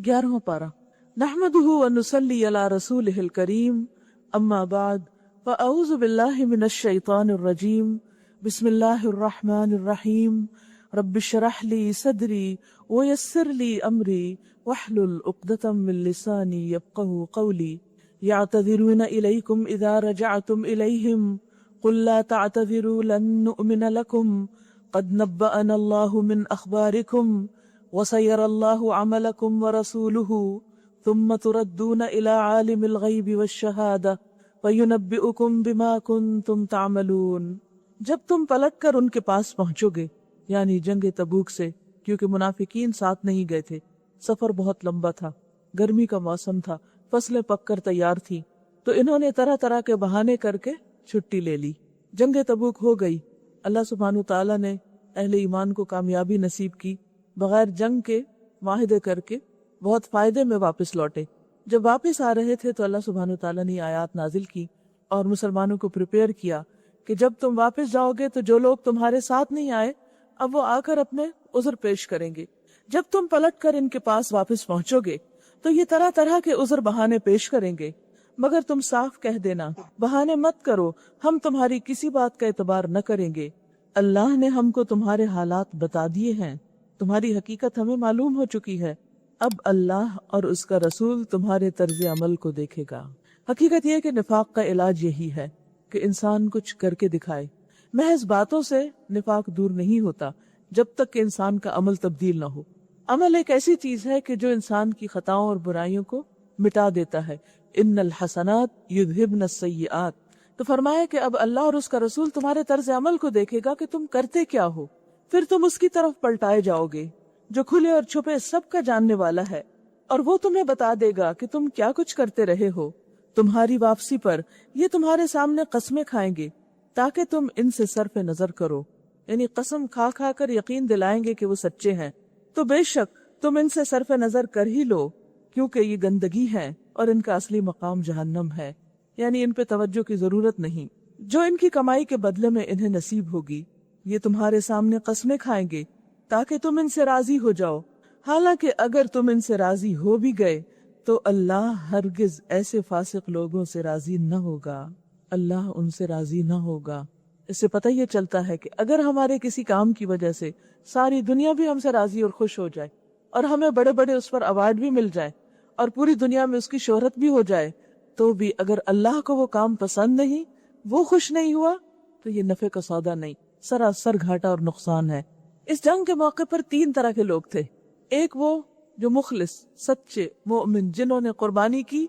11واں پارہ نحمدہ ونصلی علی رسولہ الکریم اما بعد فاعوذ باللہ من الشیطان الرجیم بسم اللہ الرحمن الرحیم رب اشرح لی صدری ویسر لی امری واحلل عقدۃ من لسانی یفقہوا قولی یعتذرون الیکم اذا رجعتم الیہم قل لا تعتذروا لن نؤمن لکم قد نبأنا اللہ من اخبارکم وسيرى الله عملكم ورسوله ثم تردون إلى عالم الغيب والشهادة فينبئكم بما كنتم تعملون۔ جب تم پلٹ کر ان کے پاس پہنچو گے، یعنی جنگ تبوک سے، کیونکہ منافقین ساتھ نہیں گئے تھے، سفر بہت لمبا تھا، گرمی کا موسم تھا، فصلیں پک کر تیار تھی، تو انہوں نے طرح طرح کے بہانے کر کے چھٹی لے لی۔ جنگ تبوک ہو گئی، اللہ سبحانہ تعالیٰ نے اہل ایمان کو کامیابی نصیب کی، بغیر جنگ کے معاہدے کر کے بہت فائدے میں واپس لوٹے۔ جب واپس آ رہے تھے تو اللہ سبحانہ تعالیٰ نے آیات نازل کی اور مسلمانوں کو پریپیئر کیا کہ جب تم واپس جاؤ گے تو جو لوگ تمہارے ساتھ نہیں آئے اب وہ آ کر اپنے عذر پیش کریں گے، جب تم پلٹ کر ان کے پاس واپس پہنچو گے تو یہ طرح طرح کے عذر بہانے پیش کریں گے، مگر تم صاف کہہ دینا بہانے مت کرو، ہم تمہاری کسی بات کا اعتبار نہ کریں گے، اللہ نے ہم کو تمہارے حالات بتا دیے ہیں، تمہاری حقیقت ہمیں معلوم ہو چکی ہے، اب اللہ اور اس کا رسول تمہارے طرز عمل کو دیکھے گا۔ حقیقت یہ کہ نفاق کا علاج یہی ہے کہ انسان کچھ کر کے دکھائے۔ محض باتوں سے نفاق دور نہیں ہوتا جب تک کہ انسان کا عمل تبدیل نہ ہو۔ عمل ایک ایسی چیز ہے کہ جو انسان کی خطاؤں اور برائیوں کو مٹا دیتا ہے۔ ان الحسنات یذہبن السیئات، تو فرمایا کہ اب اللہ اور اس کا رسول تمہارے طرز عمل کو دیکھے گا کہ تم کرتے کیا ہو، پھر تم اس کی طرف پلٹائے جاؤ گے جو کھلے اور چھپے سب کا جاننے والا ہے، اور وہ تمہیں بتا دے گا کہ تم کیا کچھ کرتے رہے ہو۔ تمہاری واپسی پر یہ تمہارے سامنے قسمیں کھائیں گے تاکہ تم ان سے صرف نظر کرو، یعنی قسم کھا کھا کر یقین دلائیں گے کہ وہ سچے ہیں، تو بے شک تم ان سے صرف نظر کر ہی لو، کیونکہ یہ گندگی ہے اور ان کا اصلی مقام جہنم ہے، یعنی ان پہ توجہ کی ضرورت نہیں، جو ان کی کمائی کے بدلے میں انہیں نصیب ہوگی۔ یہ تمہارے سامنے قسمیں کھائیں گے تاکہ تم ان سے راضی ہو جاؤ، حالانکہ اگر تم ان سے راضی ہو بھی گئے تو اللہ ہرگز ایسے فاسق لوگوں سے راضی نہ ہوگا، اللہ ان سے راضی نہ ہوگا۔ اس سے پتہ یہ چلتا ہے کہ اگر ہمارے کسی کام کی وجہ سے ساری دنیا بھی ہم سے راضی اور خوش ہو جائے اور ہمیں بڑے بڑے اس پر ایوارڈ بھی مل جائے اور پوری دنیا میں اس کی شہرت بھی ہو جائے، تو بھی اگر اللہ کو وہ کام پسند نہیں، وہ خوش نہیں ہوا، تو یہ نفع کا سودا نہیں، سراسر گھاٹا اور نقصان ہے۔ اس جنگ کے موقع پر 3 طرح کے لوگ تھے۔ ایک وہ جو مخلص سچے مومن جنہوں نے قربانی کی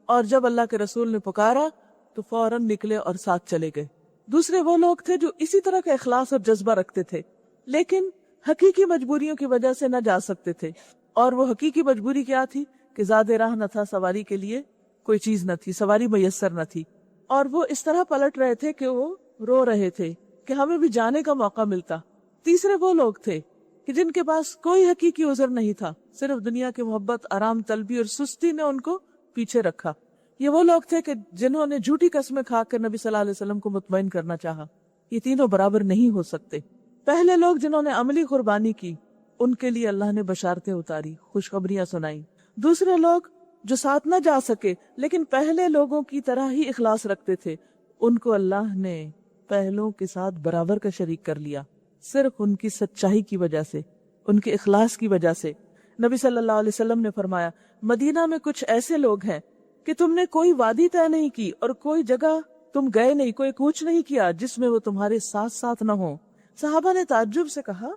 اور جب اللہ کے رسول نے پکارا تو فوراً نکلے اور ساتھ چلے گئے۔ دوسرے وہ لوگ تھے جو اسی طرح کا اخلاص اور جذبہ رکھتے تھے لیکن حقیقی مجبوریوں کی وجہ سے نہ جا سکتے تھے، اور وہ حقیقی مجبوری کیا تھی کہ زیادہ راہ نہ تھا، سواری کے لیے کوئی چیز نہ تھی، سواری میسر نہ تھی، اور وہ اس طرح پلٹ رہے تھے کہ وہ رو رہے تھے کہ ہمیں بھی جانے کا موقع ملتا۔ تیسرے وہ لوگ تھے کہ جن کے پاس کوئی حقیقی عذر نہیں تھا، صرف دنیا کی محبت، آرام طلبی اور سستی نے ان کو پیچھے رکھا۔ یہ وہ لوگ تھے کہ جنہوں نے جھوٹی قسمیں کھا کر نبی صلی اللہ علیہ وسلم کو مطمئن کرنا چاہا۔ یہ تینوں برابر نہیں ہو سکتے۔ پہلے لوگ جنہوں نے عملی قربانی کی، ان کے لیے اللہ نے بشارتیں اتاری، خوشخبریاں سنائیں۔ دوسرے لوگ جو ساتھ نہ جا سکے لیکن پہلے لوگوں کی طرح ہی اخلاص رکھتے تھے، ان کو اللہ نے پہلوں کے ساتھ برابر کا شریک کر لیا، صرف ان کی سچائی کی وجہ سے، ان کے اخلاص کی وجہ سے۔ نبی صلی اللہ علیہ وسلم نے فرمایا، مدینہ میں کچھ ایسے لوگ ہیں کہ تم نے کوئی وادی طے نہیں کی اور کوئی جگہ تم گئے نہیں، کوئی کوچ نہیں کیا جس میں وہ تمہارے ساتھ ساتھ نہ ہوں۔ صحابہ نے تعجب سے کہا،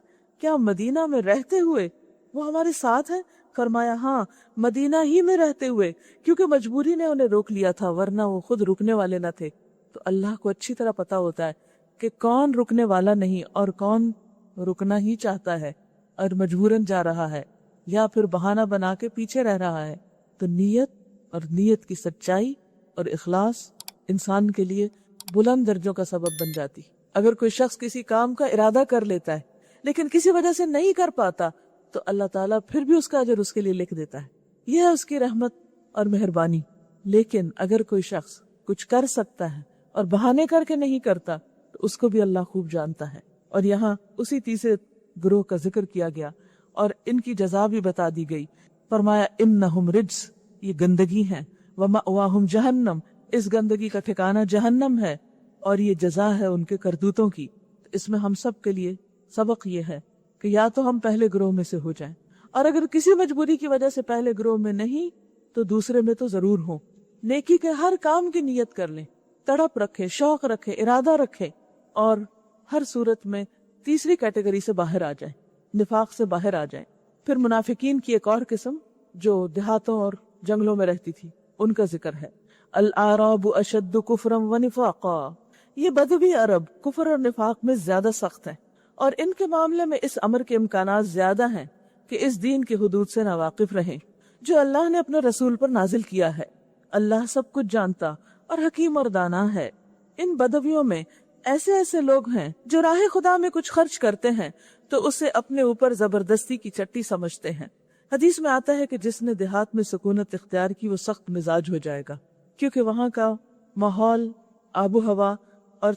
کیا مدینہ میں رہتے ہوئے وہ ہمارے ساتھ ہیں؟ فرمایا، ہاں، مدینہ ہی میں رہتے ہوئے، کیونکہ مجبوری نے انہیں روک لیا تھا، ورنہ وہ خود رکنے والے نہ تھے۔ تو اللہ کو اچھی طرح پتا ہوتا ہے کہ کون رکنے والا نہیں اور کون رکنا ہی چاہتا ہے اور مجبوراً جا رہا ہے یا پھر بہانہ بنا کے پیچھے رہ رہا ہے۔ تو نیت اور نیت کی سچائی اور اخلاص انسان کے لیے بلند درجوں کا سبب بن جاتی۔ اگر کوئی شخص کسی کام کا ارادہ کر لیتا ہے لیکن کسی وجہ سے نہیں کر پاتا تو اللہ تعالیٰ پھر بھی اس کا اجر اس کے لیے لکھ دیتا ہے، یہ ہے اس کی رحمت اور مہربانی۔ لیکن اگر کوئی شخص کچھ کر سکتا ہے اور بہانے کر کے نہیں کرتا تو اس کو بھی اللہ خوب جانتا ہے۔ اور یہاں اسی تیسرے گروہ کا ذکر کیا گیا اور ان کی جزا بھی بتا دی گئی۔ فرمایا انہم رجس، یہ گندگی ہے، ومأواہم جہنم، اس گندگی کا ٹھکانہ جہنم ہے، اور یہ جزا ہے ان کے کرتوتوں کی۔ اس میں ہم سب کے لیے سبق یہ ہے کہ یا تو ہم پہلے گروہ میں سے ہو جائیں، اور اگر کسی مجبوری کی وجہ سے پہلے گروہ میں نہیں تو دوسرے میں تو ضرور ہوں۔ نیکی کے ہر کام کی نیت کر لیں، تڑپ رکھے، شوق رکھے، ارادہ رکھے، اور ہر صورت میں تیسری کیٹیگری سے باہر آ جائیں، نفاق سے باہر آ جائیں۔ پھر منافقین کی ایک اور قسم جو دیہاتوں اور جنگلوں میں رہتی تھی، ان کا ذکر ہے۔ الاعراب اشد کفرا ونفاقا، یہ بدوی عرب کفر اور نفاق میں زیادہ سخت ہیں، اور ان کے معاملے میں اس امر کے امکانات زیادہ ہیں کہ اس دین کی حدود سے ناواقف رہیں جو اللہ نے اپنے رسول پر نازل کیا ہے۔ اللہ سب کچھ جانتا اور حکیم اور دانا ہے۔ ان بدویوں میں ایسے لوگ ہیں جو راہ خدا میں کچھ خرچ کرتے ہیں تو اسے اپنے اوپر زبردستی کی چٹی سمجھتے ہیں۔ حدیث میں آتا ہے کہ جس نے دیہات میں سکونت اختیار کی وہ سخت مزاج ہو جائے گا، کیونکہ وہاں کا ماحول، آب و ہوا اور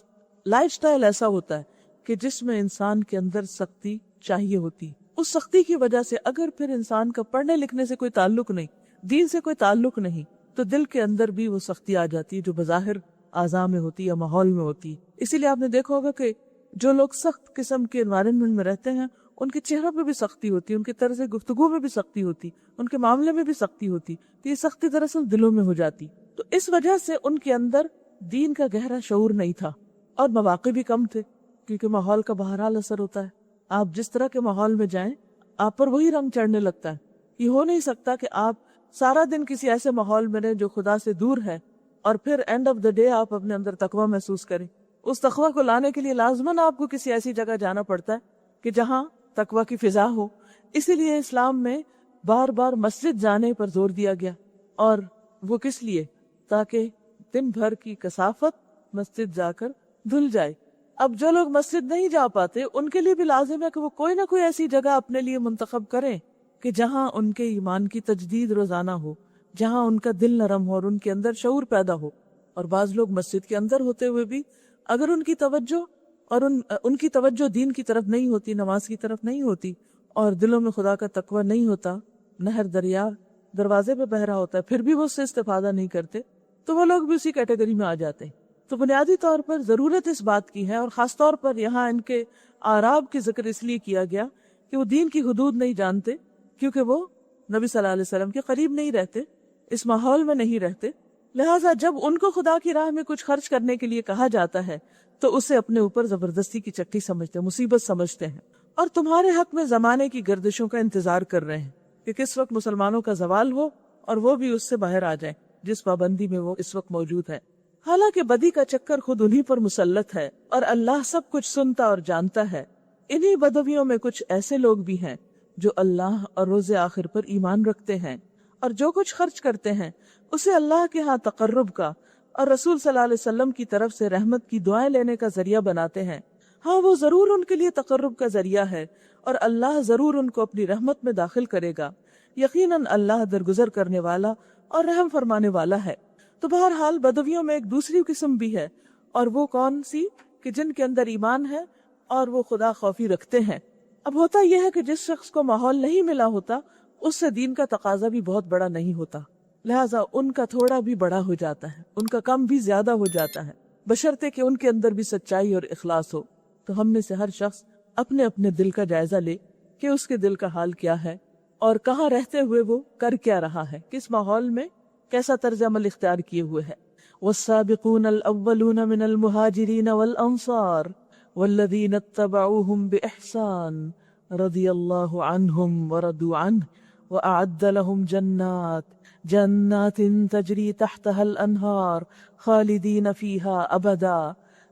لائف سٹائل ایسا ہوتا ہے کہ جس میں انسان کے اندر سختی چاہیے ہوتی۔ اس سختی کی وجہ سے اگر پھر انسان کا پڑھنے لکھنے سے کوئی تعلق نہیں، دین سے کوئی تعلق نہیں، تو دل کے اندر بھی وہ سختی آ جاتی ہے جو بظاہر اعضاء میں ہوتی یا ماحول میں ہوتی۔ اسی لیے آپ نے دیکھا ہوگا کہ جو لوگ سخت قسم کے انوائرنمنٹ میں رہتے ہیں ان کے چہروں پہ بھی سختی ہوتی، ان کے طرز گفتگو میں بھی سختی ہوتی، ان کے معاملے میں بھی سختی ہوتی، تو یہ سختی دراصل دلوں میں ہو جاتی۔ تو اس وجہ سے ان کے اندر دین کا گہرا شعور نہیں تھا، اور مواقع بھی کم تھے، کیونکہ ماحول کا بہرحال اثر ہوتا ہے۔ آپ جس طرح کے ماحول میں جائیں آپ پر وہی رنگ چڑھنے لگتا ہے۔ یہ ہو نہیں سکتا کہ آپ سارا دن کسی ایسے ماحول میں رہیں جو خدا سے دور ہے، اور پھر اینڈ آف دا ڈے آپ اپنے اندر تقویٰ محسوس کریں۔ اس تقویٰ کو لانے کے لیے لازماً آپ کو کسی ایسی جگہ جانا پڑتا ہے کہ جہاں تقویٰ کی فضا ہو۔ اسی لیے اسلام میں بار بار مسجد جانے پر زور دیا گیا، اور وہ کس لیے؟ تاکہ دن بھر کی کثافت مسجد جا کر دھل جائے۔ اب جو لوگ مسجد نہیں جا پاتے ان کے لیے بھی لازم ہے کہ وہ کوئی نہ کوئی ایسی جگہ اپنے لیے منتخب کریں کہ جہاں ان کے ایمان کی تجدید روزانہ ہو، جہاں ان کا دل نرم ہو اور ان کے اندر شعور پیدا ہو۔ اور بعض لوگ مسجد کے اندر ہوتے ہوئے بھی اگر ان کی توجہ اور ان کی توجہ دین کی طرف نہیں ہوتی، نماز کی طرف نہیں ہوتی، اور دلوں میں خدا کا تقوی نہیں ہوتا، نہر دریا دروازے پہ بہ رہا ہوتا ہے، پھر بھی وہ اس سے استفادہ نہیں کرتے، تو وہ لوگ بھی اسی کیٹیگری میں آ جاتے ہیں۔ تو بنیادی طور پر ضرورت اس بات کی ہے، اور خاص طور پر یہاں ان کے اعراب کی ذکر اس لیے کیا گیا کہ وہ دین کی حدود نہیں جانتے، کیونکہ وہ نبی صلی اللہ علیہ وسلم کے قریب نہیں رہتے، اس ماحول میں نہیں رہتے، لہٰذا جب ان کو خدا کی راہ میں کچھ خرچ کرنے کے لیے کہا جاتا ہے تو اسے اپنے اوپر زبردستی کی چٹی سمجھتے ہیں، مصیبت سمجھتے ہیں، اور تمہارے حق میں زمانے کی گردشوں کا انتظار کر رہے ہیں کہ کس وقت مسلمانوں کا زوال ہو اور وہ بھی اس سے باہر آ جائیں جس پابندی میں وہ اس وقت موجود ہے۔ حالانکہ بدی کا چکر خود انہی پر مسلط ہے، اور اللہ سب کچھ سنتا اور جانتا ہے۔ انہی بدویوں میں کچھ ایسے لوگ بھی ہیں جو اللہ اور روز آخر پر ایمان رکھتے ہیں، اور جو کچھ خرچ کرتے ہیں اسے اللہ کے ہاں تقرب کا اور رسول صلی اللہ علیہ وسلم کی طرف سے رحمت کی دعائیں لینے کا ذریعہ بناتے ہیں۔ ہاں، وہ ضرور ان کے لیے تقرب کا ذریعہ ہے، اور اللہ ضرور ان کو اپنی رحمت میں داخل کرے گا۔ یقیناً اللہ درگزر کرنے والا اور رحم فرمانے والا ہے۔ تو بہرحال بدویوں میں ایک دوسری قسم بھی ہے، اور وہ کون سی؟ کہ جن کے اندر ایمان ہے اور وہ خدا خوفی رکھتے ہیں۔ اب ہوتا یہ ہے کہ جس شخص کو ماحول نہیں ملا ہوتا اس سے دین کا تقاضا بھی بہت بڑا نہیں ہوتا، لہٰذا ان کا تھوڑا بھی بڑا ہو جاتا ہے، ان کا کم بھی زیادہ ہو جاتا ہے، بشرطے کہ ان کے اندر بھی سچائی اور اخلاص ہو۔ تو ہم میں سے ہر شخص اپنے اپنے دل کا جائزہ لے کہ اس کے دل کا حال کیا ہے، اور کہاں رہتے ہوئے وہ کر کیا رہا ہے، کس ماحول میں کیسا طرز عمل اختیار کیے ہوئے ہے۔ والسابقون الاولون من المہاجرین والانصار والذین اتبعوهم بإحسان رضی اللہ عنہم ورضوا عنہ وأعد لهم جنات تجری تحتها الانہار خالدین فیہا ابدا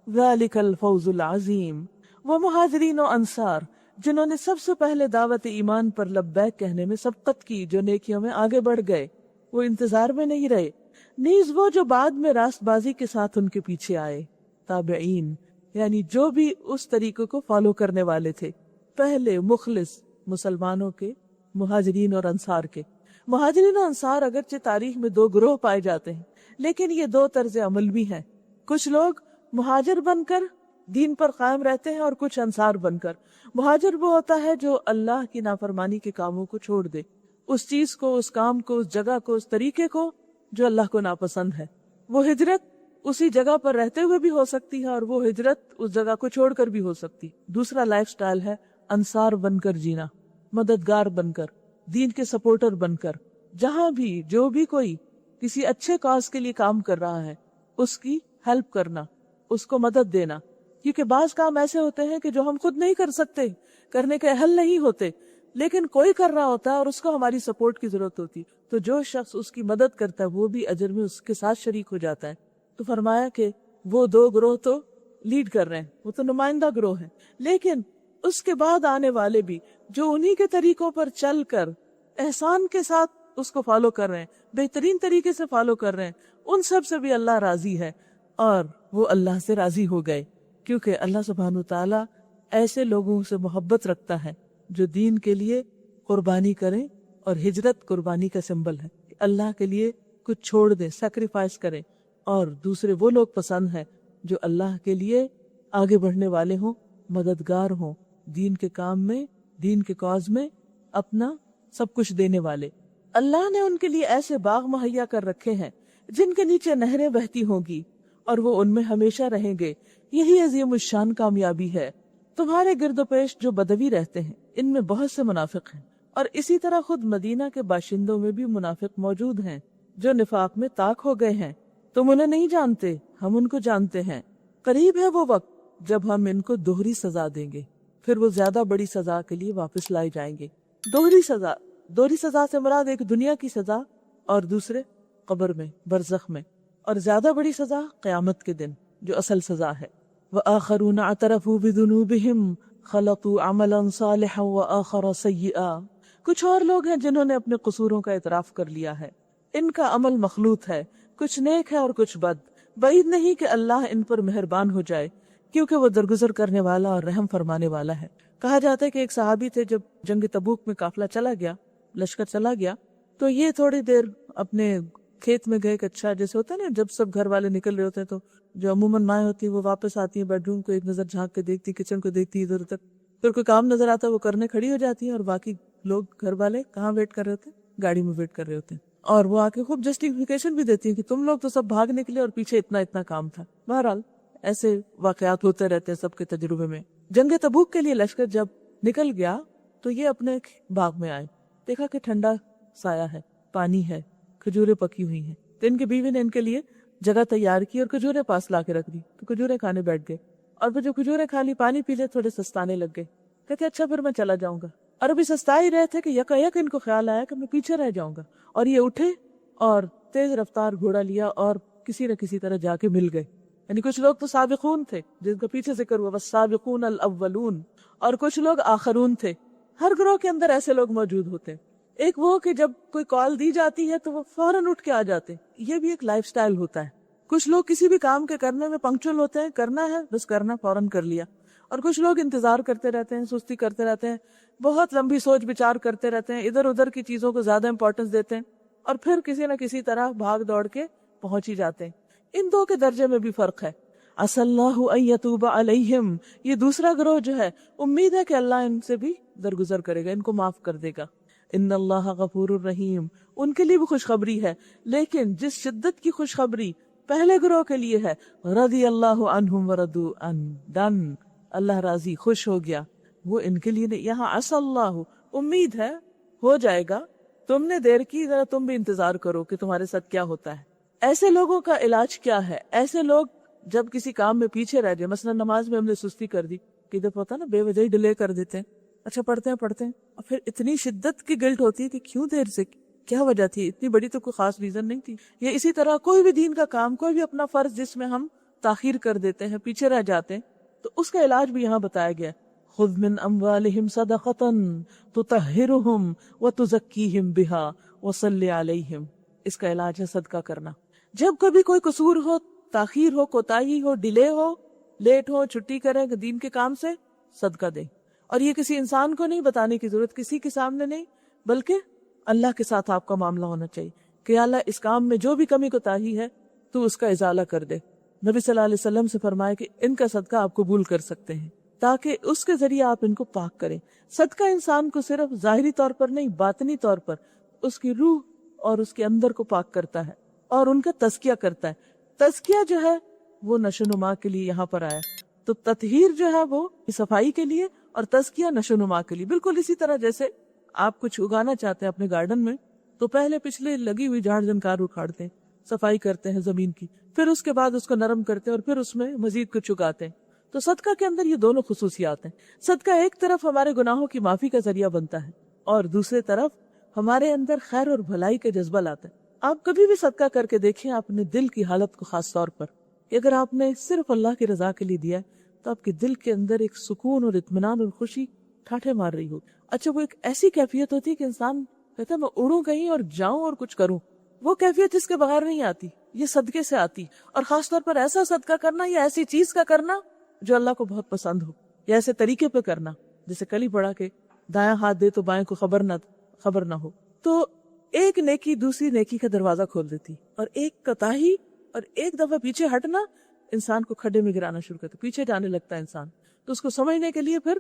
ذلک الفوز العظیم۔ وہ مہاجرین و انصار جنہوں نے سب سے پہلے دعوت ایمان پر لبیک کہنے میں سبقت کی، جو نیکیوں میں آگے بڑھ گئے، وہ انتظار میں نہیں رہے، نیز وہ جو بعد میں راست بازی کے ساتھ ان کے پیچھے آئے، تابعین یعنی جو بھی اس طریقے کو فالو کرنے والے تھے، پہلے مخلص مسلمانوں کے، مہاجرین اور انصار کے۔ مہاجرین اور انصار اگرچہ تاریخ میں دو گروہ پائے جاتے ہیں، لیکن یہ دو طرز عمل بھی ہیں۔ کچھ لوگ مہاجر بن کر دین پر قائم رہتے ہیں، اور کچھ انصار بن کر۔ مہاجر وہ ہوتا ہے جو اللہ کی نافرمانی کے کاموں کو چھوڑ دے، اس چیز کو، اس کام کو، اس جگہ کو، اس طریقے کو جو اللہ کو ناپسند ہے۔ وہ ہجرت اسی جگہ پر رہتے ہوئے بھی ہو سکتی ہے، اور وہ ہجرت اس جگہ کو چھوڑ کر بھی ہو سکتی۔ دوسرا لائف سٹائل ہے انصار بن کر جینا، مددگار بن کر، دین کے سپورٹر بن کر، جہاں بھی جو بھی کوئی کسی اچھے کاز کے لیے کام کر رہا ہے اس کی ہیلپ کرنا، اس کو مدد دینا۔ کیونکہ بعض کام ایسے ہوتے ہیں کہ جو ہم خود نہیں کر سکتے، کرنے کے اہل نہیں ہوتے، لیکن کوئی کر رہا ہوتا ہے اور اس کو ہماری سپورٹ کی ضرورت ہوتی، تو جو شخص اس کی مدد کرتا ہے وہ بھی اجر میں اس کے ساتھ شریک ہو جاتا ہے۔ تو فرمایا کہ وہ دو گروہ تو لیڈ کر رہے ہیں، وہ تو نمائندہ گروہ ہیں، لیکن اس کے بعد آنے والے بھی جو انہی کے طریقوں پر چل کر احسان کے ساتھ اس کو فالو کر رہے ہیں، بہترین طریقے سے فالو کر رہے ہیں، ان سب سے بھی اللہ راضی ہے، اور وہ اللہ سے راضی ہو گئے، کیونکہ اللہ سبحانہ تعالیٰ ایسے لوگوں سے محبت رکھتا ہے جو دین کے لیے قربانی کریں، اور ہجرت قربانی کا سمبل ہے کہ اللہ کے لیے کچھ چھوڑ دیں، سیکریفائس کریں۔ اور دوسرے وہ لوگ پسند ہیں جو اللہ کے لیے آگے بڑھنے والے ہوں، مددگار ہوں، دین کے کام میں، دین کے کاز میں اپنا سب کچھ دینے والے۔ اللہ نے ان کے لیے ایسے باغ مہیا کر رکھے ہیں جن کے نیچے نہریں بہتی ہوں گی، اور وہ ان میں ہمیشہ رہیں گے۔ یہی عظیم الشان کامیابی ہے۔ تمہارے گرد و پیش جو بدوی رہتے ہیں ان میں بہت سے منافق ہیں، اور اسی طرح خود مدینہ کے باشندوں میں بھی منافق موجود ہیں جو نفاق میں طاق ہو گئے ہیں۔ تم انہیں نہیں جانتے، ہم ان کو جانتے ہیں۔ قریب ہے وہ وقت جب ہم ان کو دوہری سزا دیں گے، پھر وہ زیادہ بڑی سزا کے لیے واپس لائے جائیں گے۔ دوہری سزا سے مراد ایک دنیا کی سزا اور دوسرے قبر میں، برزخ میں، اور زیادہ بڑی سزا قیامت کے دن جو اصل سزا ہے۔ وَآخَرُونَ اعْتَرَفُوا بِذُنُوبِهِمْ خَلَطُوا عَمَلًا صَالِحًا وَآخَرَ سَيِّئًا۔ کچھ اور لوگ ہیں جنہوں نے اپنے قصوروں کا اعتراف کر لیا ہے، ان کا عمل مخلوط ہے، کچھ نیک ہے اور کچھ بد۔ بعید نہیں کہ اللہ ان پر مہربان ہو جائے، کیونکہ وہ درگزر کرنے والا اور رحم فرمانے والا ہے۔ کہا جاتا ہے کہ ایک صحابی تھے، جب جنگ تبوک میں قافلہ چلا گیا، لشکر چلا گیا، تو یہ تھوڑی دیر اپنے کھیت میں گئے کہ اچھا، جیسے ہوتا ہے نا جب سب گھر والے نکل رہے ہوتے ہیں تو جو عموماً مائیں ہوتی ہیں وہ واپس آتی ہیں بیڈ روم کو ایک نظر جھانک کے دیکھتی، کچن کو دیکھتی ادھر ادھر، پھر کوئی کام نظر آتا ہے وہ کرنے کھڑی ہو جاتی ہیں، اور باقی لوگ گھر والے کہاں ویٹ کر رہے ہوتے ہیں؟ گاڑی میں ویٹ کر رہے ہوتے ہیں، اور وہ آ کے خوب جسٹیفیکیشن بھی دیتی ہیں کہ تم لوگ تو سب بھاگ نکلے اور پیچھے اتنا کام تھا۔ بہرحال ایسے واقعات ہوتے رہتے ہیں سب کے تجربے میں۔ جنگ تبوک کے لیے لشکر جب نکل گیا تو یہ اپنے باغ میں آئے، دیکھا کہ ٹھنڈا سایہ ہے، پانی ہے، کھجوریں پکی ہوئی ہیں، تو ان کے بیوی نے ان کے لیے جگہ تیار کی اور کھجوریں پاس لا کے رکھ دی، تو کھجوریں کھانے بیٹھ گئے، اور پھر جو کھجوریں کھا لی، پانی پی لے، تھوڑے سستانے لگ گئے، کہتے اچھا پھر میں چلا جاؤں گا۔ اور ابھی سستا ہی رہے تھے کہ یک ان کو خیال آیا کہ میں پیچھے رہ جاؤں گا، اور یہ اٹھے اور تیز رفتار گھوڑا لیا اور کسی نہ کسی طرح جا کے مل گئے۔ یعنی کچھ لوگ تو سابقون تھے جن کا پیچھے ذکر ہوا، والسابقون الاولون، اور کچھ لوگ آخرون تھے۔ ہر گروہ کے اندر ایسے لوگ موجود ہوتے ہیں۔ ایک وہ کہ جب کوئی کال دی جاتی ہے تو وہ فوراً اٹھ کے آ جاتے، یہ بھی ایک لائف سٹائل ہوتا ہے۔ کچھ لوگ کسی بھی کام کے کرنے میں پنکچول ہوتے ہیں، کرنا ہے بس کرنا، فوراً کر لیا، اور کچھ لوگ انتظار کرتے رہتے ہیں، سستی کرتے رہتے ہیں، بہت لمبی سوچ بچار کرتے رہتے ہیں، ادھر ادھر کی چیزوں کو زیادہ امپورٹنس دیتے ہیں، اور پھر کسی نہ کسی طرح بھاگ دوڑ کے پہنچ ہی جاتے ہیں۔ ان دو کے درجے میں بھی فرق ہے۔ عسى الله ان يتوب عليهم، یہ دوسرا گروہ جو ہے امید ہے کہ اللہ ان سے بھی درگزر کرے گا، ان کو معاف کر دے گا۔ ان اللہ غفور الرحیم، ان کے لیے بھی خوشخبری ہے، لیکن جس شدت کی خوشخبری پہلے گروہ کے لیے ہے، رضی اللہ عنہم ورضوا عنہ، ڈن، اللہ راضی خوش ہو گیا، وہ ان کے لیے نہیں۔ یہاں عسى اللہ، امید ہے ہو جائے گا، تم نے دیر کی، ذرا تم بھی انتظار کرو کہ تمہارے ساتھ کیا ہوتا ہے۔ ایسے لوگوں کا علاج کیا ہے؟ ایسے لوگ جب کسی کام میں پیچھے رہ جائے، مثلا نماز میں ہم نے سستی کر دی، کہ جب ہوتا نا بے وجہ ہی ڈیلے کر دیتے ہیں، اچھا پڑھتے ہیں اور پھر اتنی شدت کی گلٹ ہوتی ہے کہ کیوں دیر سے، کیا وجہ تھی، اتنی بڑی تو کوئی خاص ریزن نہیں تھی۔ یا اسی طرح کوئی بھی دین کا کام، کوئی بھی اپنا فرض جس میں ہم تاخیر کر دیتے ہیں، پیچھے رہ جاتے ہیں، تو اس کا علاج بھی یہاں بتایا گیا، خذ من اموالہم صدقۃ تطہرہم وتزکیہم بہا وصلی علیہم، اس کا علاج ہے صدقہ کرنا۔ جب کبھی کوئی قصور ہو، تاخیر ہو، کوتاہی ہو، ڈیلے ہو، لیٹ ہو، چھٹی کریں دین کے کام سے، صدقہ دیں۔ اور یہ کسی انسان کو نہیں بتانے کی ضرورت، کسی کے سامنے نہیں، بلکہ اللہ کے ساتھ آپ کا معاملہ ہونا چاہیے کہ اللہ اس کام میں جو بھی کمی کوتاہی ہے تو اس کا ازالہ کر دے۔ نبی صلی اللہ علیہ وسلم سے فرمایا کہ ان کا صدقہ آپ قبول کر سکتے ہیں۔ تاکہ اس کے ذریعے آپ ان کو پاک کریں۔ صدقہ انسان کو صرف ظاہری طور پر نہیں، باطنی طور پر اس کی روح اور اس کے اندر کو پاک کرتا ہے اور ان کا تزکیہ کرتا ہے۔ تزکیہ جو ہے وہ نشو نما کے لیے یہاں پر آیا، تو تطہیر جو ہے وہ صفائی کے لیے اور تزکیہ نشو نما کے لیے۔ بالکل اسی طرح جیسے آپ کچھ اگانا چاہتے ہیں اپنے گارڈن میں، تو پہلے پچھلے لگی ہوئی جھاڑ جھنکار اکھاڑتے ہیں، صفائی کرتے ہیں زمین کی، پھر اس کے بعد اس کو نرم کرتے ہیں اور پھر اس میں مزید کچھ اگاتے ہیں۔ تو صدقہ کے اندر یہ دونوں خصوصیات ہیں۔ صدقہ ایک طرف ہمارے گناہوں کی معافی کا ذریعہ بنتا ہے اور دوسرے طرف ہمارے اندر خیر اور بھلائی کا جذبہ لاتا ہے۔ آپ کبھی بھی صدقہ کر کے دیکھیں اپنے دل کی حالت کو، خاص طور پر کہ اگر آپ نے صرف اللہ کی رضا کے لیے دیا ہے تو آپ کے دل کے اندر ایک سکون اور اطمینان اور خوشی ٹھاٹھے مار رہی ہو۔ اچھا، وہ ایک ایسی کیفیت ہوتی ہے کہ انسان کہتا ہے میں اڑوں کہیں اور جاؤں اور کچھ کروں۔ وہ کیفیت اس کے بغیر نہیں آتی، یہ صدقے سے آتی، اور خاص طور پر ایسا صدقہ کرنا یا ایسی چیز کا کرنا جو اللہ کو بہت پسند ہو، یا ایسے طریقے پہ کرنا جیسے کل ہی پڑھا کہ دایاں ہاتھ دے تو بائیں کو خبر نہ ہو۔ تو ایک نیکی دوسری نیکی کا دروازہ کھول دیتی، اور ایک کوتاہی اور ایک دفعہ پیچھے ہٹنا انسان کو کھڈے میں گرانا شروع کرتا، پیچھے جانے لگتا ہے انسان۔ تو اس کو سمجھنے کے لیے پھر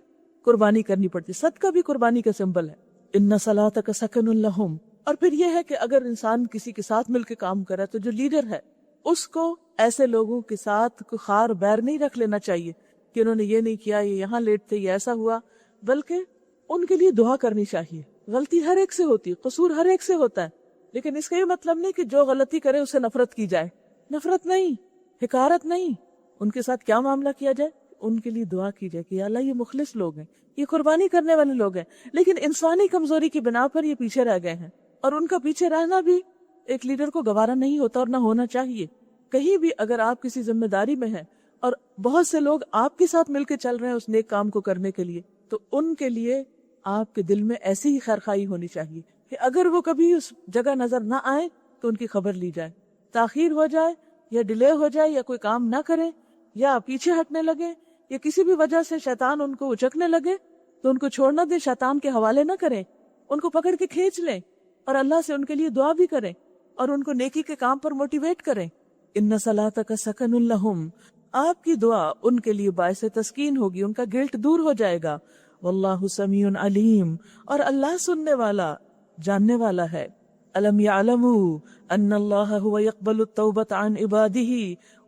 قربانی کرنی پڑتی۔ صدقہ بھی قربانی کا سمبل ہے، ان صلاتک سکن لہم۔ اور پھر یہ ہے کہ اگر انسان کسی کے ساتھ مل کے کام کرے تو جو لیڈر ہے اس کو ایسے لوگوں کے ساتھ کوئی خار بیر نہیں رکھ لینا چاہیے کہ انہوں نے یہ نہیں کیا، یہ یہاں لیٹ تھے، یہ ایسا ہوا، بلکہ ان کے لیے دعا کرنی چاہیے۔ غلطی ہر ایک سے ہوتی ہے، قصور ہر ایک سے ہوتا ہے، لیکن اس کا یہ مطلب نہیں کہ جو غلطی کرے اسے نفرت کی جائے، نفرت نہیں، حقارت نہیں۔ ان کے ساتھ کیا معاملہ کیا جائے؟ ان کے لیے دعا کی جائے کہ یا اللہ یہ مخلص لوگ ہیں، یہ قربانی کرنے والے لوگ ہیں، لیکن انسانی کمزوری کی بنا پر یہ پیچھے رہ گئے ہیں، اور ان کا پیچھے رہنا بھی ایک لیڈر کو گوارا نہیں ہوتا اور نہ ہونا چاہیے۔ کہیں بھی اگر آپ کسی ذمہ داری میں ہیں اور بہت سے لوگ آپ کے ساتھ مل کے چل رہے ہیں اس نیک کام کو کرنے کے لیے، تو ان کے لیے آپ کے دل میں ایسی ہی خیرخواہی ہونی چاہیے کہ اگر وہ کبھی اس جگہ نظر نہ آئے تو ان کی خبر لی جائے، تاخیر ہو جائے یا ڈیلے ہو جائے یا کوئی کام نہ کریں یا پیچھے ہٹنے لگے یا کسی بھی وجہ سے شیطان ان کو اچکنے لگے تو ان کو چھوڑنا دے، شیطان کے حوالے نہ کریں، ان کو پکڑ کے کھینچ لیں اور اللہ سے ان کے لیے دعا بھی کریں اور ان کو نیکی کے کام پر موٹیویٹ کریں۔ ان صلاتک سکن لہم، آپ کی دعا ان کے لیے باعث تسکین ہوگی، ان کا گلٹ دور ہو جائے گا۔ واللہ سمیع علیم، اور اللہ سننے والا، جاننے والا ہے۔ الم یعلموا ان اللہ هو يقبل التوبة عن عباده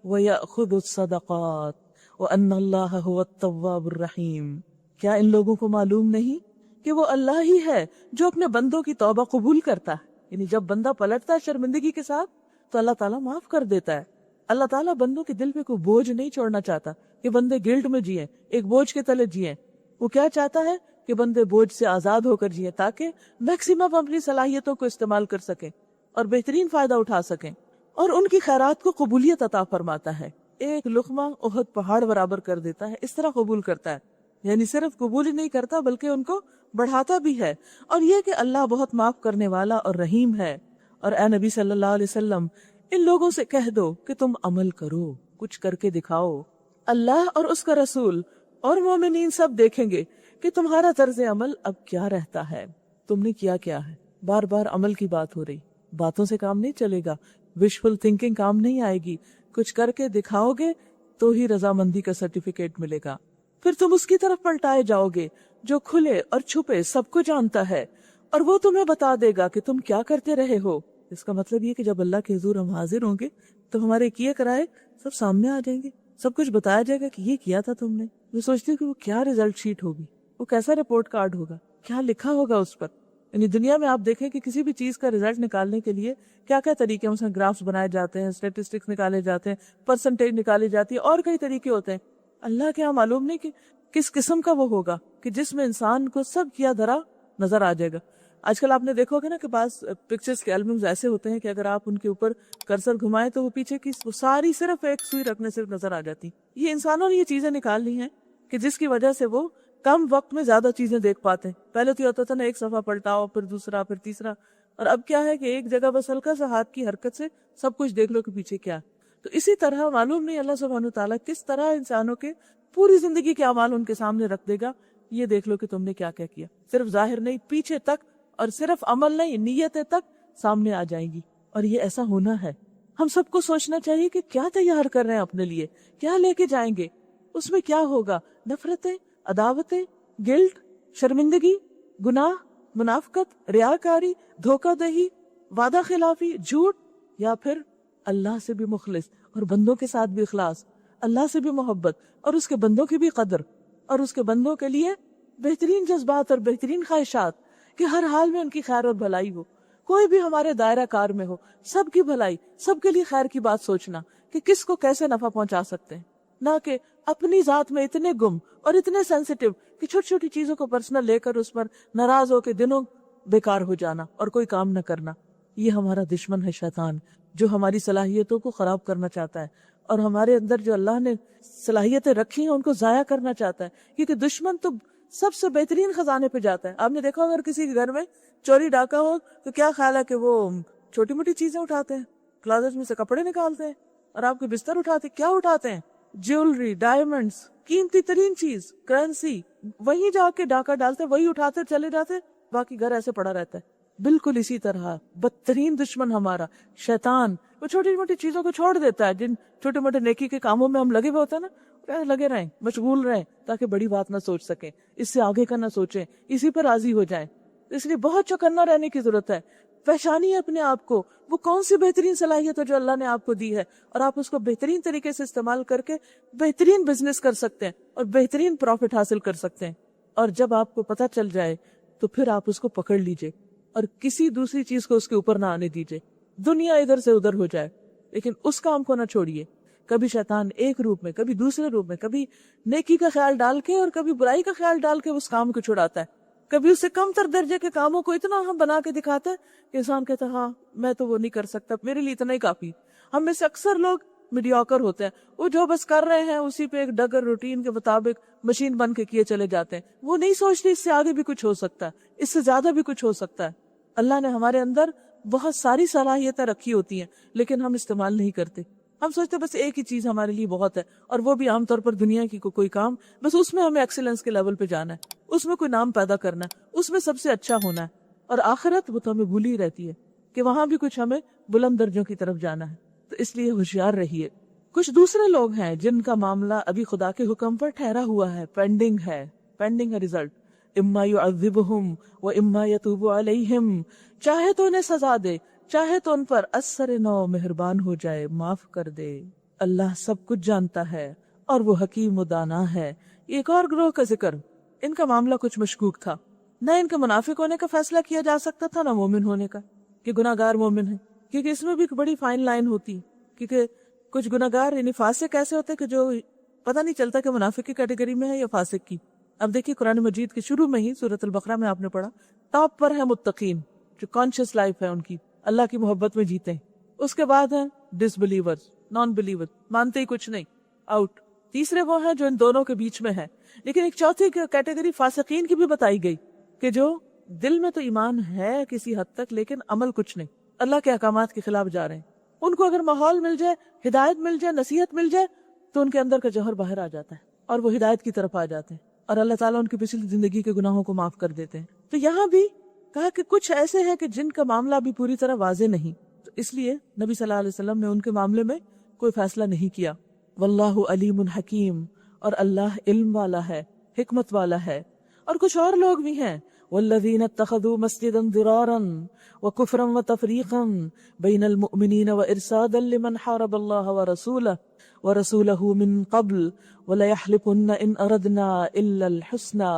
ويأخذ الصدقات وان اللہ هو التواب الرحیم۔ کیا ان لوگوں کو معلوم نہیں کہ وہ اللہ ہی ہے جو اپنے بندوں کی توبہ قبول کرتا ہے؟ یعنی جب بندہ پلٹتا ہے شرمندگی کے ساتھ تو اللہ تعالیٰ معاف کر دیتا ہے۔ اللہ تعالیٰ بندوں کے دل پہ کوئی بوجھ نہیں چھوڑنا چاہتا کہ بندے گلٹ میں جیئیں، ایک بوجھ کے تلے جیئیں۔ وہ کیا چاہتا ہے کہ بندے بوجھ سے آزاد ہو کر جیئیں تاکہ میکسیمم اپنی صلاحیتوں کو استعمال کر سکیں اور بہترین فائدہ اٹھا سکیں، اور ان کی خیرات کو قبولیت عطا فرماتا ہے۔ ایک لقمہ احد پہاڑ برابر کر دیتا ہے، اس طرح قبول کرتا ہے، یعنی صرف قبول ہی نہیں کرتا بلکہ ان کو بڑھاتا بھی ہے۔ اور یہ کہ اللہ بہت معاف کرنے والا اور رحیم ہے۔ اور اے نبی صلی اللہ علیہ وسلم، ان لوگوں سے کہہ دو کہ تم عمل کرو، کچھ کر کے دکھاؤ، اللہ اور اس کا رسول اور مومنین سب دیکھیں گے کہ تمہارا طرز عمل اب کیا رہتا ہے، تم نے کیا کیا ہے۔ بار بار عمل کی بات ہو رہی، باتوں سے کام نہیں چلے گا، وشفل تھنکنگ کام نہیں آئے گی، کچھ کر کے دکھاؤ گے تو ہی رضامندی کا سرٹیفکیٹ ملے گا۔ پھر تم اس کی طرف پلٹائے جاؤ گے جو کھلے اور چھپے سب کو جانتا ہے، اور وہ تمہیں بتا دے گا کہ تم کیا کرتے رہے ہو۔ اس کا مطلب یہ کہ جب اللہ کے حضور ہم حاضر ہوں گے تو ہمارے کیے کرائے سب سامنے آ جائیں گے، سب کچھ بتایا جائے گا کہ یہ کیا تھا تم نے۔ میں سوچتی ہوں کہ وہ کیا ریزلٹ شیٹ ہوگی، وہ کیسا رپورٹ کارڈ ہوگا، کیا لکھا ہوگا اس پر۔ یعنی دنیا میں آپ دیکھیں کہ کسی بھی چیز کا ریزلٹ نکالنے کے لیے کیا کیا طریقے، مثلا گرافس بنائے جاتے ہیں، اسٹیٹسٹکس نکالے جاتے ہیں، پرسنٹیج نکالی جاتی ہے، اور کئی طریقے ہوتے ہیں۔ اللہ کے یہاں معلوم نہیں کہ کس قسم کا وہ ہوگا کہ جس میں انسان کو سب کیا دھرا نظر آ جائے گا۔ آج کل آپ نے دیکھو گے نا کہ بعض پکچرز کے البمز ایسے ہوتے ہیں کہ اگر آپ ان کے اوپر کرسر گھمائیں تو وہ پیچھے کی وہ ساری صرف ایک سوئی رکھنے سے نظر آ جاتی۔ یہ انسانوں نے یہ چیزیں نکال لی ہیں کہ جس کی وجہ سے وہ کم وقت میں زیادہ چیزیں دیکھ پاتے ہیں۔ پہلے تو یہ ہوتا تھا نا ایک صفحہ پلٹاؤ، پھر دوسرا، پھر تیسرا، اور اب کیا ہے کہ ایک جگہ بس ہلکا سا ہاتھ کی حرکت سے سب کچھ دیکھ لو کہ پیچھے کیا۔ تو اسی طرح معلوم نہیں اللہ سبحانہ تعالیٰ کس طرح انسانوں کے پوری زندگی کے اعمال ان کے سامنے رکھ دے گا۔ یہ دیکھ لو کہ تم نے کیا کیا کیا، صرف ظاہر نہیں، پیچھے تک، اور صرف عمل نہیں، نیتیں تک سامنے آ جائیں گی۔ اور یہ ایسا ہونا ہے، ہم سب کو سوچنا چاہیے کہ کیا تیار کر رہے ہیں اپنے لیے، کیا لے کے جائیں گے، اس میں کیا ہوگا، نفرتیں، عداوتیں، گلٹ، شرمندگی، گناہ، منافقت، ریاکاری، دھوکہ دہی، وعدہ خلافی، جھوٹ، یا پھر اللہ سے بھی مخلص اور بندوں کے ساتھ بھی اخلاص، اللہ سے بھی محبت اور اس کے بندوں کی بھی قدر، اور اس کے بندوں کے لیے بہترین جذبات اور بہترین خواہشات کہ ہر حال میں ان کی خیر اور بھلائی ہو. کوئی بھی ہمارے دائرہ کار میں ہو، سب کی بھلائی، سب کے لیے خیر کی بات سوچنا کہ کس کو کیسے نفع پہنچا سکتے ہیں، نہ کہ اپنی ذات میں اتنے گم اور اتنے سینسیٹیو کہ چھوٹی چھوٹی چیزوں کو پرسنل لے کر اس پر ناراض ہو کے دنوں بیکار ہو جانا اور کوئی کام نہ کرنا. یہ ہمارا دشمن ہے شیطان، جو ہماری صلاحیتوں کو خراب کرنا چاہتا ہے اور ہمارے اندر جو اللہ نے صلاحیتیں رکھی ہیں ان کو ضائع کرنا چاہتا ہے. کیونکہ دشمن تو سب سے بہترین خزانے پہ جاتا ہے. آپ نے دیکھا اگر کسی کے گھر میں چوری ڈاکہ ہو تو کیا خیال ہے کہ وہ چھوٹی موٹی چیزیں اٹھاتے ہیں، کلازٹ میں سے کپڑے نکالتے ہیں اور آپ کے بستر اٹھاتے ہیں. کیا اٹھاتے ہیں؟ جیولری، ڈائمنڈز، قیمتی ترین چیز، کرنسی. وہیں جا کے ڈاکہ ڈالتے، وہی اٹھاتے چلے جاتے، باقی گھر ایسے پڑا رہتا ہے. بالکل اسی طرح بدترین دشمن ہمارا شیطان، وہ چھوٹی موٹی چیزوں کو چھوڑ دیتا ہے. جن چھوٹے موٹے نیکی کے کاموں میں ہم لگے ہوئے ہوتے ہیں نا، لگے رہیں، مشغول رہیں تاکہ بڑی بات نہ سوچ سکیں، اس سے آگے کا نہ سوچیں، اسی پر راضی ہو جائیں. اس لیے بہت چوکنا رہنے کی ضرورت ہے. پہچانیے اپنے آپ کو، وہ کون سی بہترین صلاحیت ہے جو اللہ نے آپ کو دی ہے، اور آپ اس کو بہترین طریقے سے استعمال کر کے بہترین بزنس کر سکتے ہیں اور بہترین پروفٹ حاصل کر سکتے ہیں. اور جب آپ کو پتہ چل جائے تو پھر آپ اس کو پکڑ لیجئے اور کسی دوسری چیز کو اس کے اوپر نہ آنے دیجئے. دنیا ادھر سے ادھر ہو جائے لیکن اس کام کو نہ چھوڑیے. کبھی شیطان ایک روپ میں، کبھی دوسرے روپ میں، کبھی نیکی کا خیال ڈال کے اور کبھی برائی کا خیال ڈال کے اس کام کو چھڑاتا ہے. کبھی اس سے کم تر درجے کے کاموں کو اتنا ہم بنا کے دکھاتا ہے کہ انسان کہتا ہے ہاں میں تو وہ نہیں کر سکتا، میرے لیے اتنا ہی کافی. ہم میں سے اکثر لوگ میڈیوکر ہوتے ہیں، وہ جو بس کر رہے ہیں اسی پہ ایک ڈگر روٹین کے مطابق مشین بن کے کیے چلے جاتے ہیں. وہ نہیں سوچتے اس سے آگے بھی کچھ ہو سکتا ہے، اس سے زیادہ بھی کچھ ہو سکتا ہے. اللہ نے ہمارے اندر بہت ساری صلاحیتیں رکھی ہوتی ہیں لیکن ہم استعمال نہیں کرتے. ہم سوچتے بس ایک ہی چیز ہمارے لیے بہت ہے، اور وہ بھی عام طور پر دنیا کی کوئی کام، بس اس میں ہمیں ایکسیلنس کے لیول پہ جانا ہے، اس میں کوئی نام پیدا کرنا ہے، اس میں سب سے اچھا ہونا ہے. اور آخرت وہ تو ہمیں بھولی ہی رہتی ہے کہ وہاں بھی کچھ ہمیں بلند درجوں کی طرف جانا ہے. تو اس لیے ہوشیار رہیے. کچھ دوسرے لوگ ہیں جن کا معاملہ ابھی خدا کے حکم پر ٹھہرا ہوا ہے، پینڈنگ ہے ریزلٹ. اما یعذبہم و اما یتوب علیہم، چاہے تو انہیں سزا دے، چاہے تو ان پر اثر نو مہربان ہو جائے، معاف کر دے. اللہ سب کچھ جانتا ہے اور وہ حکیم و دانا ہے. ایک اور گروہ کا ذکر، ان کا معاملہ کچھ مشکوک تھا. نہ ان کے منافق ہونے کا فیصلہ کیا جا سکتا تھا، نہ مومن ہونے کا کہ گناہگار مومن ہے، کیونکہ اس میں بھی ایک بڑی فائن لائن ہوتی. کیونکہ کچھ گناہگار یعنی فاسق ایسے ہوتے کہ جو پتہ نہیں چلتا کہ منافق کی کیٹیگری میں ہے یا فاسق کی. اب دیکھیے قرآن مجید کے شروع میں ہی سورۃ البقرہ میں آپ نے پڑھا، ٹاپ پر ہے متقین، جو کانشیس لائف ہے ان کی، اللہ کی محبت میں جیتے ہیں. اس کے بعد ہیں ڈس بلیور، نان بلیور، مانتے ہی کچھ نہیں، آؤٹ. تیسرے وہ ہیں جو ان دونوں کے بیچ میں ہے. لیکن ایک چوتھی کیٹیگری فاسقین کی بھی بتائی گئی کہ جو دل میں تو ایمان ہے کسی حد تک لیکن عمل کچھ نہیں، اللہ کے احکامات کے خلاف جا رہے ہیں. ان کو اگر ماحول مل جائے، ہدایت مل جائے، نصیحت مل جائے تو ان کے اندر کا جوہر باہر آ جاتا ہے اور وہ ہدایت کی طرف آ جاتے ہیں اور اللہ تعالیٰ ان کی پچھلی زندگی کے گناہوں کو معاف کر دیتے ہیں. تو یہاں بھی کہا کہ کچھ ایسے ہیں کہ جن کا معاملہ بھی پوری طرح واضح نہیں، تو اس لیے نبی صلی اللہ علیہ وسلم نے ان کے معاملے میں کوئی فیصلہ نہیں کیا. واللہ علیم حکیم، اور اللہ علم والا ہے، حکمت والا ہے. اور کچھ اور لوگ بھی ہیں، والذین اتخذوا مسجدا ضرارا وکفرا وتفریقا بین المؤمنین وارصادا لمن حارب اللہ ورسولہ من قبل وَلَيَحْلِفُنَّ إِنْ أَرَدْنَا إِلَّا الْحُسْنَى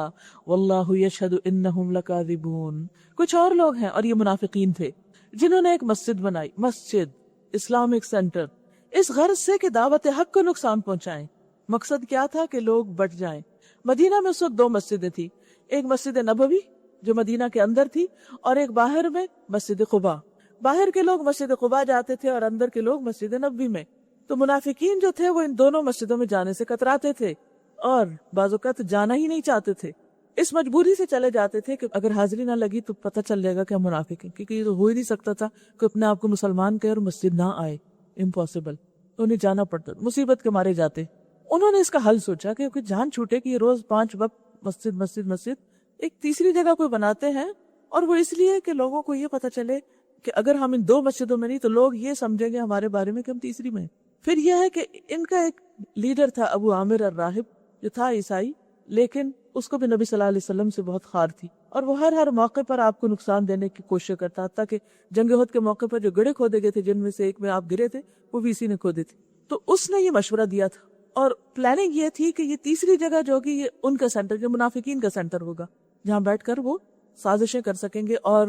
وَاللَّهُ يَشْهَدُ إِنَّهُمْ لَكَاذِبُونَ. کچھ اور لوگ ہیں اور یہ منافقین تھے جنہوں نے ایک مسجد بنائی، مسجد اسلامک سینٹر، اس غرض سے کہ دعوت حق کو نقصان پہنچائیں. مقصد کیا تھا کہ لوگ بٹ جائیں. مدینہ میں اس وقت 2 مسجدیں تھی، ایک مسجد نبوی جو مدینہ کے اندر تھی اور ایک باہر میں مسجد قباء. باہر کے لوگ مسجد قباء جاتے تھے اور اندر کے لوگ مسجد نبوی میں. تو منافقین جو تھے وہ ان دونوں مسجدوں میں جانے سے کتراتے تھے اور بعض اوقات جانا ہی نہیں چاہتے تھے. اس مجبوری سے چلے جاتے تھے کہ اگر حاضری نہ لگی تو پتہ چل جائے گا کہ ہم منافق ہیں، کیونکہ یہ تو ہو ہی نہیں سکتا تھا کہ اپنے آپ کو مسلمان کہے اور مسجد نہ آئے. امپاسبل. انہیں جانا پڑتا، مصیبت کے مارے جاتے. انہوں نے اس کا حل سوچا کہ جان چھوٹے کہ یہ روز 5 وقت مسجد ایک تیسری جگہ کوئی بناتے ہیں، اور وہ اس لیے کہ لوگوں کو یہ پتہ چلے کہ اگر ہم ان 2 مسجدوں میں نہیں تو لوگ یہ سمجھیں گے ہمارے بارے میں کہ ہم تیسری میں ہیں. پھر یہ ہے کہ ان کا ایک لیڈر تھا ابو عامر الراہب، جو تھا عیسائی، لیکن اس کو بھی نبی صلی اللہ علیہ وسلم سے بہت خار تھی، اور وہ ہر موقع پر آپ کو نقصان دینے کی کوشش کرتا، حتیٰ کہ جنگ احد کے موقع پر جو گڑھے کھودے گئے تھے جن میں سے ایک میں آپ گرے تھے وہ بھی اسی نے کھودے تھے. تو اس نے یہ مشورہ دیا تھا، اور پلاننگ یہ تھی کہ یہ تیسری جگہ جو ہوگی یہ ان کا سینٹر، جو منافقین کا سینٹر ہوگا، جہاں بیٹھ کر وہ سازشیں کر سکیں گے اور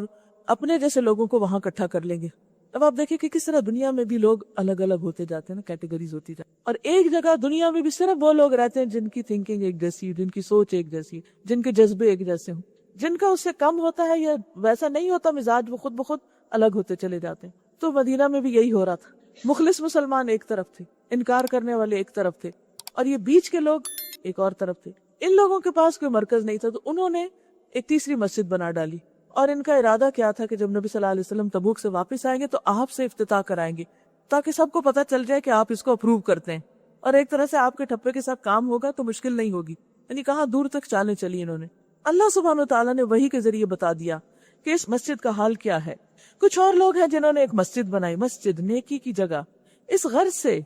اپنے جیسے لوگوں کو وہاں اکٹھا کر لیں گے. اب آپ دیکھیں کہ کس طرح دنیا میں بھی لوگ الگ الگ ہوتے جاتے ہیں نا، کیٹیگریز ہوتی جاتی، اور ایک جگہ دنیا میں بھی صرف وہ لوگ رہتے ہیں جن کی تھنکنگ ایک جیسی، جن کی سوچ ایک جیسی، جن کے جذبے ایک جیسے ہوں. جن کا اس سے کم ہوتا ہے یا ویسا نہیں ہوتا مزاج، وہ خود بخود الگ ہوتے چلے جاتے ہیں. تو مدینہ میں بھی یہی ہو رہا تھا. مخلص مسلمان ایک طرف تھے، انکار کرنے والے ایک طرف تھے، اور یہ بیچ کے لوگ ایک اور طرف تھے. ان لوگوں کے پاس کوئی مرکز نہیں تھا، تو انہوں نے ایک تیسری مسجد بنا ڈالی. اور ان کا ارادہ کیا تھا کہ جب نبی صلی اللہ علیہ وسلم تبوک سے واپس آئیں گے تو آپ سے افتتاح کرائیں گے، تاکہ سب کو پتہ چل جائے کہ آپ اس کو اپروو کرتے ہیں، اور ایک طرح سے آپ کے ٹھپے کے ساتھ کام ہوگا تو مشکل نہیں ہوگی. یعنی کہاں دور تک چالیں چلی انہوں نے. اللہ سبحانہ وتعالیٰ نے وحی کے ذریعے بتا دیا کہ اس مسجد کا حال کیا ہے. کچھ اور لوگ ہیں جنہوں نے ایک مسجد بنائی، مسجد نیکی کی جگہ، اس غرض سے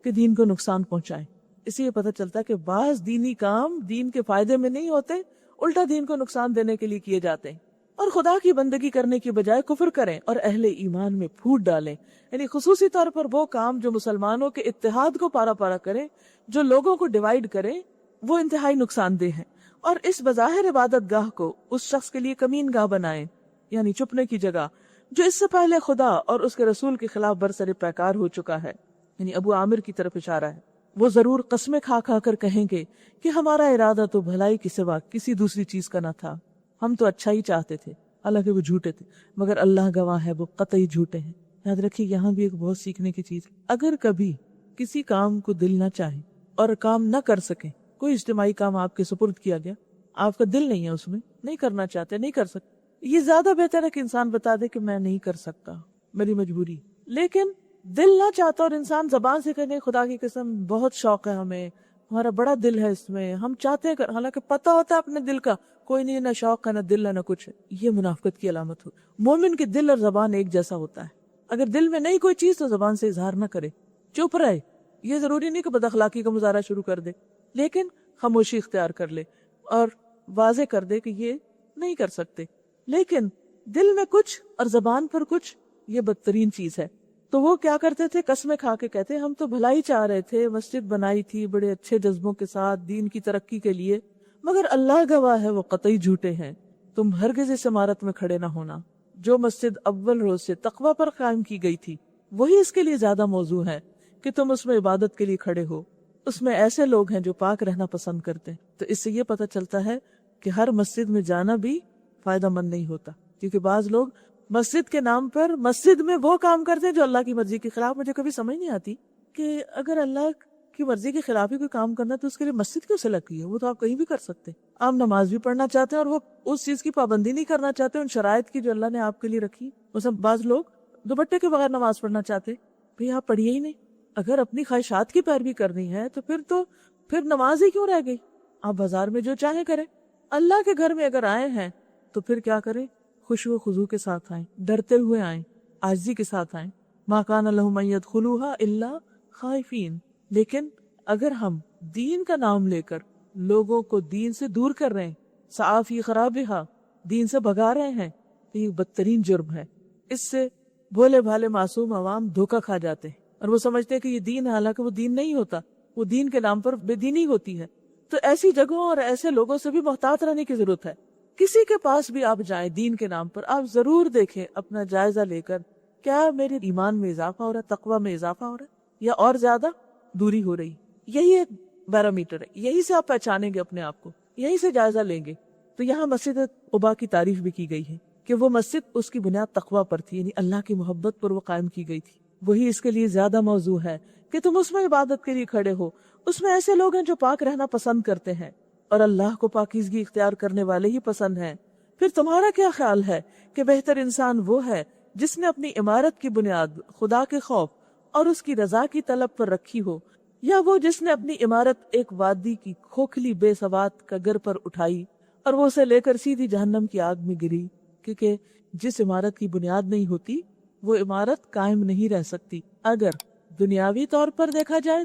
کہ دین کو نقصان پہنچائیں. اسی لیے پتہ چلتا ہے کہ بعض دینی کام دین کے فائدے میں نہیں ہوتے، الٹا دین کو نقصان دینے کے لیے کیے جاتے ہیں. اور خدا کی بندگی کرنے کی بجائے کفر کریں اور اہل ایمان میں پھوٹ ڈالیں. یعنی خصوصی طور پر وہ کام جو مسلمانوں کے اتحاد کو پارا پارا کریں، جو لوگوں کو ڈیوائیڈ کریں، وہ انتہائی نقصان دہ ہیں. اور اس بظاہر عبادت گاہ کو اس شخص کے لیے کمین گاہ بنائیں، یعنی چھپنے کی جگہ، جو اس سے پہلے خدا اور اس کے رسول کے خلاف برسر پیکار ہو چکا ہے. یعنی ابو عامر کی طرف اشارہ ہے. وہ ضرور قسمیں کھا کھا کر کہیں گے کہ ہمارا ارادہ تو بھلائی کے سوا کسی دوسری چیز کا نہ تھا، ہم تو اچھا ہی چاہتے تھے، حالانکہ وہ جھوٹے تھے. مگر اللہ گواہ ہے وہ قطعی جھوٹے ہیں. یاد رکھیے یہاں بھی ایک بہت سیکھنے کی چیز، اگر کبھی کسی کام کو دل نہ چاہے اور کام نہ کر سکیں، کوئی اجتماعی کام آپ کے سپرد کیا گیا، آپ کا دل نہیں ہے اس میں، نہیں کرنا چاہتے، نہیں کر سکتے، یہ زیادہ بہتر ہے کہ انسان بتا دے کہ میں نہیں کر سکتا، میری مجبوری. لیکن دل نہ چاہتا اور انسان زبان سے کہنے خدا کی قسم بہت شوق ہے ہمیں، ہمارا بڑا دل ہے اس میں، ہم چاہتے ہیں، حالانکہ پتہ ہوتا ہے اپنے دل کا کوئی نہیں، نہ شوق ہے نہ دل ہے نہ کچھ ہے، یہ منافقت کی علامت ہو. مومن کے دل اور زبان ایک جیسا ہوتا ہے. اگر دل میں نہیں کوئی چیز تو زبان سے اظہار نہ کرے، چپ رہے. یہ ضروری نہیں کہ بد اخلاقی کا مظاہرہ شروع کر دے، لیکن خاموشی اختیار کر لے اور واضح کر دے کہ یہ نہیں کر سکتے. لیکن دل میں کچھ اور زبان پر کچھ، یہ بدترین چیز ہے. تو وہ کیا کرتے تھے؟ قسمیں کھا کے کہتے ہم تو بھلائی چاہ رہے تھے، مسجد بنائی تھی بڑے اچھے جذبوں کے ساتھ دین کی ترقی کے لیے، مگر اللہ گواہ ہے وہ قطعی جھوٹے ہیں. تم ہرگز اس عمارت میں کھڑے نہ ہونا جو مسجد اول روز سے تقوی پر قائم کی گئی تھی، وہی اس کے لیے زیادہ موزوں ہے کہ تم اس میں عبادت کے لیے کھڑے ہو. اس میں ایسے لوگ ہیں جو پاک رہنا پسند کرتے ہیں. تو اس سے یہ پتہ چلتا ہے کہ ہر مسجد میں جانا بھی فائدہ مند نہیں ہوتا، کیونکہ بعض لوگ مسجد کے نام پر مسجد میں وہ کام کرتے ہیں جو اللہ کی مرضی کے خلاف. مجھے کبھی سمجھ نہیں آتی کہ اگر اللہ کی مرضی کے خلاف ہی کوئی کام کرنا تو اس کے لیے مسجد کیوں سلیکٹ کی ہے؟ وہ تو آپ کہیں بھی کر سکتے. آپ نماز بھی پڑھنا چاہتے ہیں اور وہ اس چیز کی پابندی نہیں کرنا چاہتے ان شرائط کی جو اللہ نے آپ کے لیے رکھی. مثلا بعض لوگ دوپٹے کے بغیر نماز پڑھنا چاہتے، بھئی آپ پڑھیے ہی نہیں. اگر اپنی خواہشات کی پیروی کرنی ہے تو پھر نماز ہی کیوں رہ گئی؟ آپ بازار میں جو چاہیں کریں. اللہ کے گھر میں اگر آئے ہیں تو پھر کیا کریں؟ خشوع و خضوع کے ساتھ آئیں، ڈرتے ہوئے آئیں، عاجزی کے ساتھ آئیں. ما کان لهم ان يدخلوها الا خائفین. لیکن اگر ہم دین کا نام لے کر لوگوں کو دین سے دور کر رہے ہیں، صافی خرابہا، دین سے بھگا رہے ہیں، تو یہ بدترین جرم ہے. اس سے بھولے بھالے معصوم عوام دھوکہ کھا جاتے ہیں اور وہ سمجھتے ہیں کہ یہ دین ہے، حالانکہ وہ دین نہیں ہوتا، وہ دین کے نام پر بے دینی ہوتی ہے. تو ایسی جگہوں اور ایسے لوگوں سے بھی محتاط رہنے کی ضرورت ہے. کسی کے پاس بھی آپ جائیں دین کے نام پر، آپ ضرور دیکھیں اپنا جائزہ لے کر، کیا میرے ایمان میں اضافہ ہو رہا ہے، تقوی میں اضافہ ہو رہا ہے، یا اور زیادہ دوری ہو رہی. یہی ایک پیرامیٹر ہے، یہی سے آپ پہچانیں گے اپنے آپ کو، یہی سے جائزہ لیں گے. تو یہاں مسجد قباء کی تعریف بھی کی گئی ہے کہ وہ مسجد اس کی بنیاد تقوی پر تھی، یعنی اللہ کی محبت پر وہ قائم کی گئی تھی. وہی اس کے لیے زیادہ موضوع ہے کہ تم اس میں عبادت کے لیے کھڑے ہو. اس میں ایسے لوگ ہیں جو پاک رہنا پسند کرتے ہیں اور اللہ کو پاکیزگی اختیار کرنے والے ہی پسند ہیں. پھر تمہارا کیا خیال ہے کہ بہتر انسان وہ ہے جس نے اپنی عمارت کی بنیاد خدا کے خوف اور اس کی رضا کی طلب پر رکھی ہو، یا وہ جس نے اپنی عمارت ایک وادی کی کھوکھلی بے ثبات کا گر پر اٹھائی اور وہ اسے لے کر سیدھی جہنم کی آگ میں گری. کیونکہ جس عمارت کی بنیاد نہیں ہوتی وہ عمارت قائم نہیں رہ سکتی. اگر دنیاوی طور پر دیکھا جائے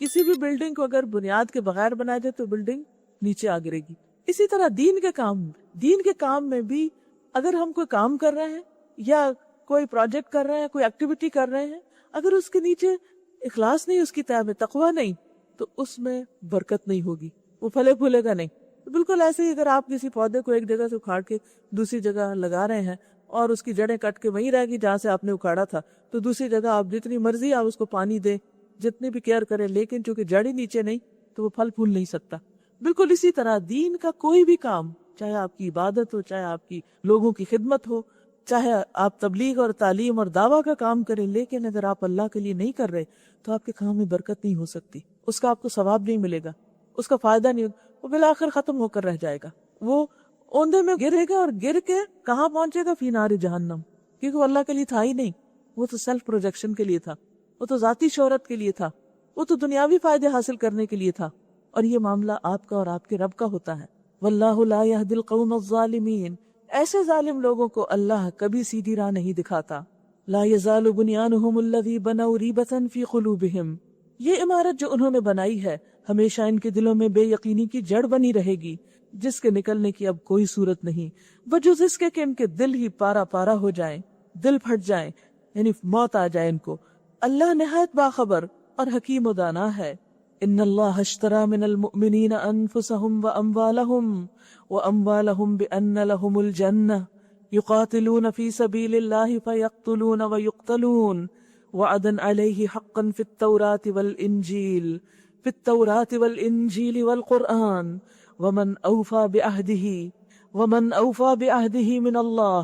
کسی بھی بلڈنگ کو اگر بنیاد کے بغیر بنایا جائے تو بلڈنگ نیچے آ گرے گی. اسی طرح دین کے کام میں بھی اگر ہم کوئی کام کر رہے ہیں یا کوئی پروجیکٹ کر رہے ہیں، کوئی ایکٹیویٹی کر رہے ہیں، اگر اس کے نیچے اخلاص نہیں، اس کی تہ میں تقوی نہیں، تو اس میں برکت نہیں ہوگی، وہ پھلے پھولے گا نہیں. بالکل ایسے ہی اگر آپ کسی پودے کو ایک جگہ سے اکھاڑ کے دوسری جگہ لگا رہے ہیں اور اس کی جڑیں کٹ کے وہیں رہ گی جہاں سے آپ نے اکھاڑا تھا، تو دوسری جگہ آپ جتنی مرضی آپ اس کو پانی دیں، جتنی بھی کیئر کریں، لیکن چونکہ جڑ ہی نیچے نہیں تو وہ پھل پھول نہیں سکتا. بالکل اسی طرح دین کا کوئی بھی کام، چاہے آپ کی عبادت ہو، چاہے آپ کی لوگوں کی خدمت ہو، چاہے آپ تبلیغ اور تعلیم اور دعویٰ کا کام کریں، لیکن اگر آپ اللہ کے لیے نہیں کر رہے تو آپ کے کام میں برکت نہیں ہو سکتی، اس کا آپ کو ثواب نہیں ملے گا، اس کا فائدہ نہیں، وہ بالآخر ختم ہو کر رہ جائے گا، وہ اوندے میں گرے گا، اور گر کے کہاں پہنچے گا؟ فی نار جہنم، کیونکہ وہ اللہ کے لیے تھا ہی نہیں، وہ تو سیلف پروجیکشن کے لیے تھا، وہ تو ذاتی شہرت کے لیے تھا، وہ تو دنیاوی فائدے حاصل کرنے کے لیے تھا. اور یہ معاملہ آپ کا اور آپ کے رب کا ہوتا ہے. واللہ لا یہدی القوم الظالمین، ایسے ظالم لوگوں کو اللہ کبھی سیدھی راہ نہیں دکھاتا. لا یزال بنیانہم الذی بنوا ریبۃ فی قلوبہم، یہ عمارت جو انہوں نے بنائی ہے ہمیشہ ان کے دلوں میں بے یقینی کی جڑ بنی رہے گی، جس کے نکلنے کی اب کوئی صورت نہیں، بجز اس کے کہ ان کے دل ہی پارا پارا ہو جائیں، دل پھٹ جائیں، یعنی موت آ جائے ان کو. اللہ نہایت باخبر اور حکیم و دانا ہے. ان اللہ اشترى من المؤمنین انفسهم واموالهم بان لهم الجنہ یقاتلون فی سبیل اللہ فیقتلون ویقتلون وعدا علیہ حقا فی التوراة والانجیل والقرآن ومن اوفى بعہدہ من اللہ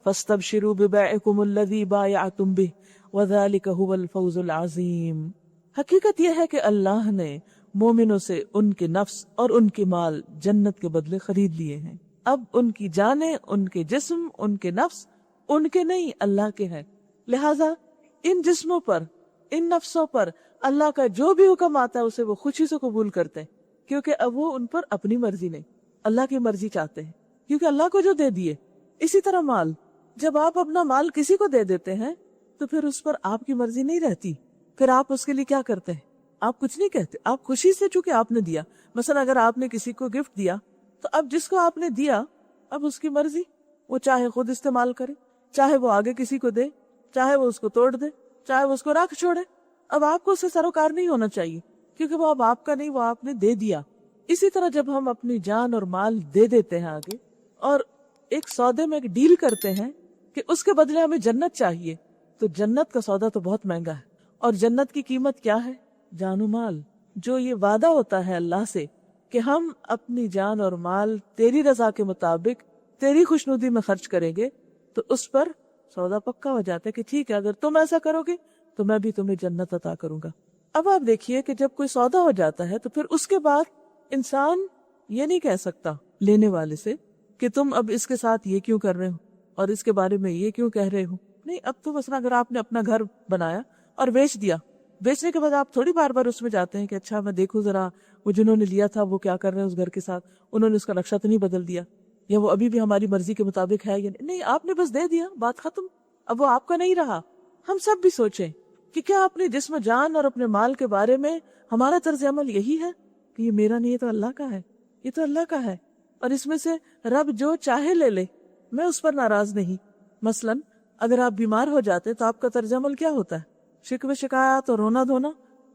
فاستبشروا ببیعکم الذی بایعتم بہ وذلک هو الفوز العظیم. حقیقت یہ ہے کہ اللہ نے مومنوں سے ان کے نفس اور ان کے مال جنت کے بدلے خرید لیے ہیں. اب ان کی جانیں، ان کے جسم، ان کے نفس ان کے نہیں، اللہ کے ہیں. لہذا ان جسموں پر، ان نفسوں پر اللہ کا جو بھی حکم آتا ہے اسے وہ خوشی سے قبول کرتے ہیں، کیونکہ اب وہ ان پر اپنی مرضی نہیں، اللہ کی مرضی چاہتے ہیں، کیونکہ اللہ کو جو دے دیے. اسی طرح مال، جب آپ اپنا مال کسی کو دے دیتے ہیں تو پھر اس پر آپ کی مرضی نہیں رہتی، پھر آپ اس کے لیے کیا کرتے ہیں؟ آپ کچھ نہیں کہتے، آپ خوشی سے، چونکہ آپ نے دیا. مثلا اگر آپ نے کسی کو گفٹ دیا تو اب جس کو آپ نے دیا اب اس کی مرضی، وہ چاہے خود استعمال کرے، چاہے وہ آگے کسی کو دے، چاہے وہ اس کو توڑ دے، چاہے وہ اس کو رکھ چھوڑے. اب آپ کو اس سے سروکار نہیں ہونا چاہیے، کیونکہ وہ اب آپ کا نہیں، وہ آپ نے دے دیا. اسی طرح جب ہم اپنی جان اور مال دے دیتے ہیں آگے، اور ایک سودے میں ایک ڈیل کرتے ہیں کہ اس کے بدلے ہمیں جنت چاہیے، تو جنت کا سودا تو بہت مہنگا ہے. اور جنت کی قیمت کیا ہے؟ جان و مال. جو یہ وعدہ ہوتا ہے اللہ سے کہ ہم اپنی جان اور مال تیری رضا کے مطابق تیری خوشنودی میں خرچ کریں گے، تو اس پر سودا پکا ہو جاتا ہے کہ ٹھیک ہے، اگر تم ایسا کرو گے تو میں بھی تمہیں جنت عطا کروں گا. اب آپ دیکھیے کہ جب کوئی سودا ہو جاتا ہے تو پھر اس کے بعد انسان یہ نہیں کہہ سکتا لینے والے سے کہ تم اب اس کے ساتھ یہ کیوں کر رہے ہو اور اس کے بارے میں یہ کیوں کہہ رہے ہو. نہیں، اب تو مثلا اگر آپ نے اپنا گھر بنایا اور بیچ دیا، بیچنے کے بعد آپ تھوڑی بار بار اس میں جاتے ہیں کہ اچھا میں دیکھوں ذرا وہ جنہوں نے لیا تھا وہ کیا کر رہے ہیں اس گھر کے ساتھ، انہوں نے اس کا نقشہ تو نہیں بدل دیا، یا وہ ابھی بھی ہماری مرضی کے مطابق ہے یا نہیں. آپ نے بس دے دیا، بات ختم، اب وہ آپ کا نہیں رہا. ہم سب بھی سوچیں کہ کیا اپنے جسم جان اور اپنے مال کے بارے میں ہمارا طرز عمل یہی ہے کہ یہ میرا نہیں، یہ تو اللہ کا ہے، یہ تو اللہ کا ہے، اور اس میں سے رب جو چاہے لے لے، میں اس پر ناراض نہیں. مثلا اگر آپ بیمار ہو جاتے تو آپ کا طرز عمل کیا ہوتا ہے؟ شکوے شکایات اور رونا دھونا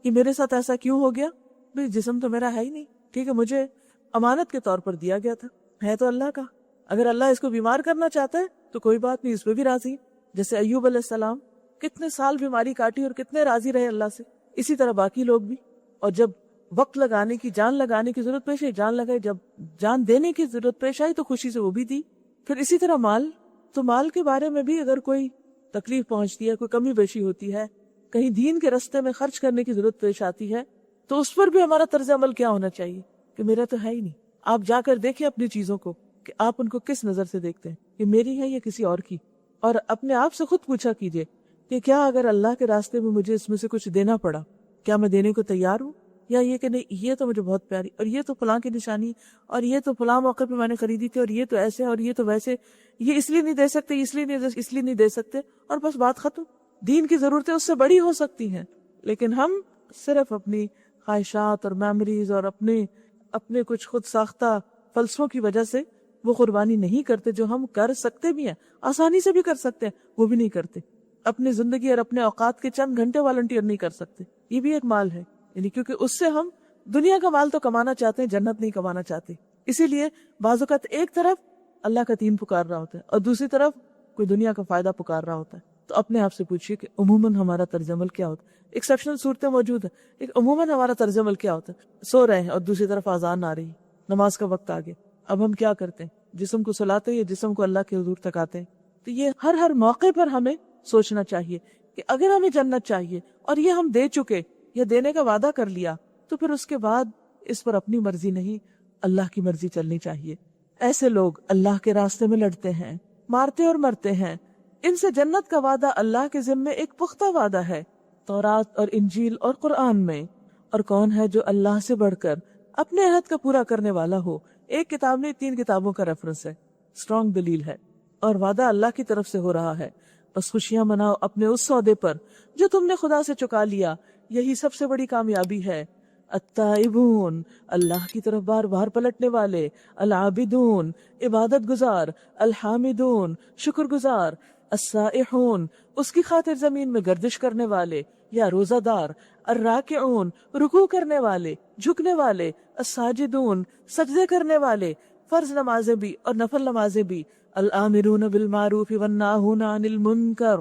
کہ میرے ساتھ ایسا کیوں ہو گیا؟ بھئی جسم تو میرا ہے ہی نہیں، ٹھیک ہے، مجھے امانت کے طور پر دیا گیا تھا، ہے تو اللہ کا. اگر اللہ اس کو بیمار کرنا چاہتا ہے تو کوئی بات نہیں، اس پہ بھی راضی. جیسے ایوب علیہ السلام کتنے سال بیماری کاٹی اور کتنے راضی رہے اللہ سے. اسی طرح باقی لوگ بھی. اور جب وقت لگانے کی، جان لگانے کی ضرورت پیش آئی جان لگائی، جب جان دینے کی ضرورت پیش آئی تو خوشی سے وہ بھی دی. پھر اسی طرح مال، تو مال کے بارے میں بھی اگر کوئی تکلیف پہنچتی ہے، کوئی کمی بیشی ہوتی ہے، کہیں دین کے رستے میں خرچ کرنے کی ضرورت پیش آتی ہے، تو اس پر بھی ہمارا طرز عمل کیا ہونا چاہیے کہ میرا تو ہے ہی نہیں. آپ جا کر دیکھیں اپنی چیزوں کو کہ آپ ان کو کس نظر سے دیکھتے ہیں، کہ میری ہے یا کسی اور کی. اور اپنے آپ سے خود پوچھا کیجئے کہ کیا اگر اللہ کے راستے میں مجھے اس میں سے کچھ دینا پڑا، کیا میں دینے کو تیار ہوں؟ یا یہ کہ نہیں، یہ تو مجھے بہت پیاری، اور یہ تو فلاں کی نشانی، اور یہ تو فلاں موقع پہ میں نے خریدی تھی، اور یہ تو ایسے، اور یہ تو ویسے، یہ اس لیے نہیں دے سکتے، اس لیے نہیں دے سکتے، اور بس بات ختم. دین کی ضرورتیں اس سے بڑی ہو سکتی ہیں، لیکن ہم صرف اپنی خواہشات اور میموریز اور اپنے کچھ خود ساختہ فلسفوں کی وجہ سے وہ قربانی نہیں کرتے جو ہم کر سکتے بھی ہیں، آسانی سے بھی کر سکتے ہیں، وہ بھی نہیں کرتے. اپنی زندگی اور اپنے اوقات کے چند گھنٹے والنٹیئر نہیں کر سکتے. یہ بھی ایک مال ہے، یعنی کیونکہ اس سے ہم دنیا کا مال تو کمانا چاہتے ہیں، جنت نہیں کمانا چاہتے. اسی لیے بعض اوقات ایک طرف اللہ کا دین پکار رہا ہوتا ہے اور دوسری طرف کوئی دنیا کا فائدہ پکار رہا ہوتا ہے. تو اپنے آپ سے پوچھئے کہ عموماً ہمارا طرز عمل کیا ہوتا ہے. ایکسیپشنل صورتیں موجود ہیں، ایک عموماً ہمارا طرز عمل کیا ہوتا ہے. سو رہے ہیں اور دوسری طرف اذان آ رہی، نماز کا وقت آ گیا، اب ہم کیا کرتے ہیں؟ جسم کو سلاتے یا جسم کو اللہ کے حضور تک آتے ہیں؟ تو یہ ہر موقع پر ہمیں سوچنا چاہیے کہ اگر ہمیں جنت چاہیے اور یہ ہم دے چکے یا دینے کا وعدہ کر لیا تو پھر اس کے بعد اس پر اپنی مرضی نہیں، اللہ کی مرضی چلنی چاہیے. ایسے لوگ اللہ کے راستے میں لڑتے ہیں، مارتے اور مرتے ہیں. ان سے جنت کا وعدہ اللہ کے ذمے ایک پختہ وعدہ ہے تورات اور انجیل اور قرآن میں. اور کون ہے جو اللہ سے بڑھ کر اپنے عہد کا پورا کرنے والا ہو؟ ایک کتاب نہیں، 3 کتابوں کا ریفرنس ہے، اسٹرانگ دلیل ہے. اور وعدہ اللہ کی طرف سے ہو رہا ہے. بس خوشیاں مناؤ اپنے اس سودے پر جو تم نے خدا سے چکا لیا، یہی سب سے بڑی کامیابی ہے. التائبون، اللہ کی طرف بار بار پلٹنے والے. العابدون، عبادت گزار. الحامدون، شکر گزار. السائحون، اس کی خاطر زمین میں گردش کرنے والے یا روزہ دار. الراکعون، رکوع کرنے والے، جھکنے والے. الساجدون، سجدے کرنے والے، فرض نمازیں بھی اور نفل نمازیں بھی. الآمرون بالمعروف والناہون عن المنکر،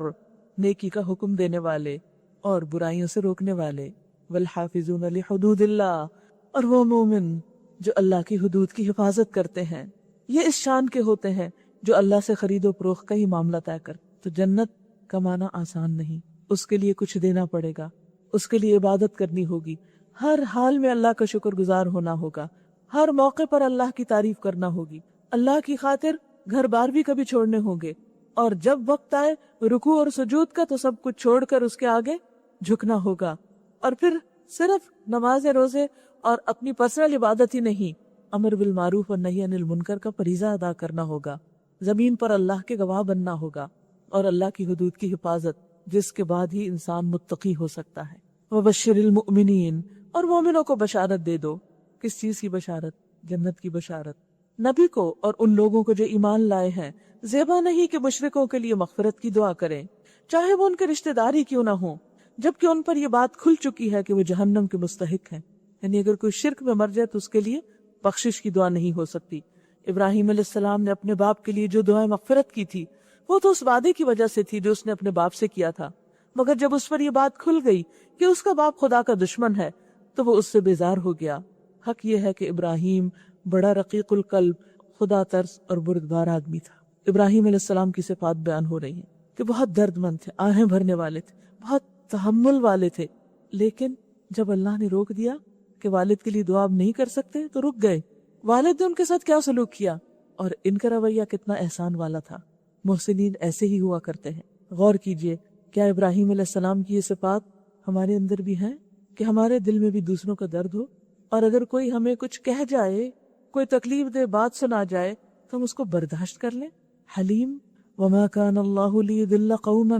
نیکی کا حکم دینے والے اور برائیوں سے روکنے والے. والحافظون لحدود اللہ، اور وہ مومن جو اللہ کی حدود کی حفاظت کرتے ہیں. یہ اس شان کے ہوتے ہیں جو اللہ سے خرید و فروخت کا ہی معاملہ طے کر. تو جنت کمانا آسان نہیں، اس کے لیے کچھ دینا پڑے گا، اس کے لیے عبادت کرنی ہوگی، ہر حال میں اللہ کا شکر گزار ہونا ہوگا، ہر موقع پر اللہ کی تعریف کرنا ہوگی، اللہ کی خاطر گھر بار بھی کبھی چھوڑنے ہوں گے. اور جب وقت آئے رکوع اور سجود کا تو سب کچھ چھوڑ کر اس کے آگے جھکنا ہوگا. اور پھر صرف نماز روزے اور اپنی پرسنل عبادت ہی نہیں، امر بالمعروف اور نہی عن المنکر کا فریضہ ادا کرنا ہوگا. زمین پر اللہ کے گواہ بننا ہوگا اور اللہ کی حدود کی حفاظت، جس کے بعد ہی انسان متقی ہو سکتا ہے. وبشر المؤمنین، اور مومنوں کو بشارت دے دو. کس چیز کی بشارت؟ جنت کی بشارت. نبی کو اور ان لوگوں کو جو ایمان لائے ہیں زیبا نہیں کہ مشرکوں کے لیے مغفرت کی دعا کریں، چاہے وہ ان کے رشتہ دار ہی کیوں نہ ہوں، جبکہ ان پر یہ بات کھل چکی ہے کہ وہ جہنم کے مستحق ہیں. یعنی اگر کوئی شرک میں مر جائے تو اس کے لیے بخشش کی دعا نہیں ہو سکتی. ابراہیم علیہ السلام نے اپنے باپ کے لیے جو دعائیں مغفرت کی تھی وہ تو اس وعدے کی وجہ سے تھی جو اس نے اپنے باپ سے کیا تھا، مگر جب اس پر یہ بات کھل گئی کہ اس کا باپ خدا کا دشمن ہے تو وہ اس سے بیزار ہو گیا. حق یہ ہے کہ ابراہیم بڑا رقیق القلب، خدا ترس اور بردبار آدمی تھا. ابراہیم علیہ السلام کی صفات بیان ہو رہی ہیں کہ بہت درد مند تھے، آہیں بھرنے والے تھے، بہت تحمل والے تھے. لیکن جب اللہ نے روک دیا کہ والد کے لیے دعا اب نہیں کر سکتے تو رک گئے. والد نے ان کے ساتھ کیا سلوک کیا اور ان کا رویہ کتنا احسان والا تھا. محسنین ایسے ہی ہوا کرتے ہیں. غور کیجئے، کیا ابراہیم علیہ السلام کی یہ صفات ہمارے اندر بھی ہیں کہ ہمارے دل میں بھی دوسروں کا درد ہو، اور اگر کوئی ہمیں کچھ کہہ جائے، کوئی تکلیف دے بات سنا جائے تو ہم اس کو برداشت کر لیں. حلیم. وما کان اللہ لیضل قوما،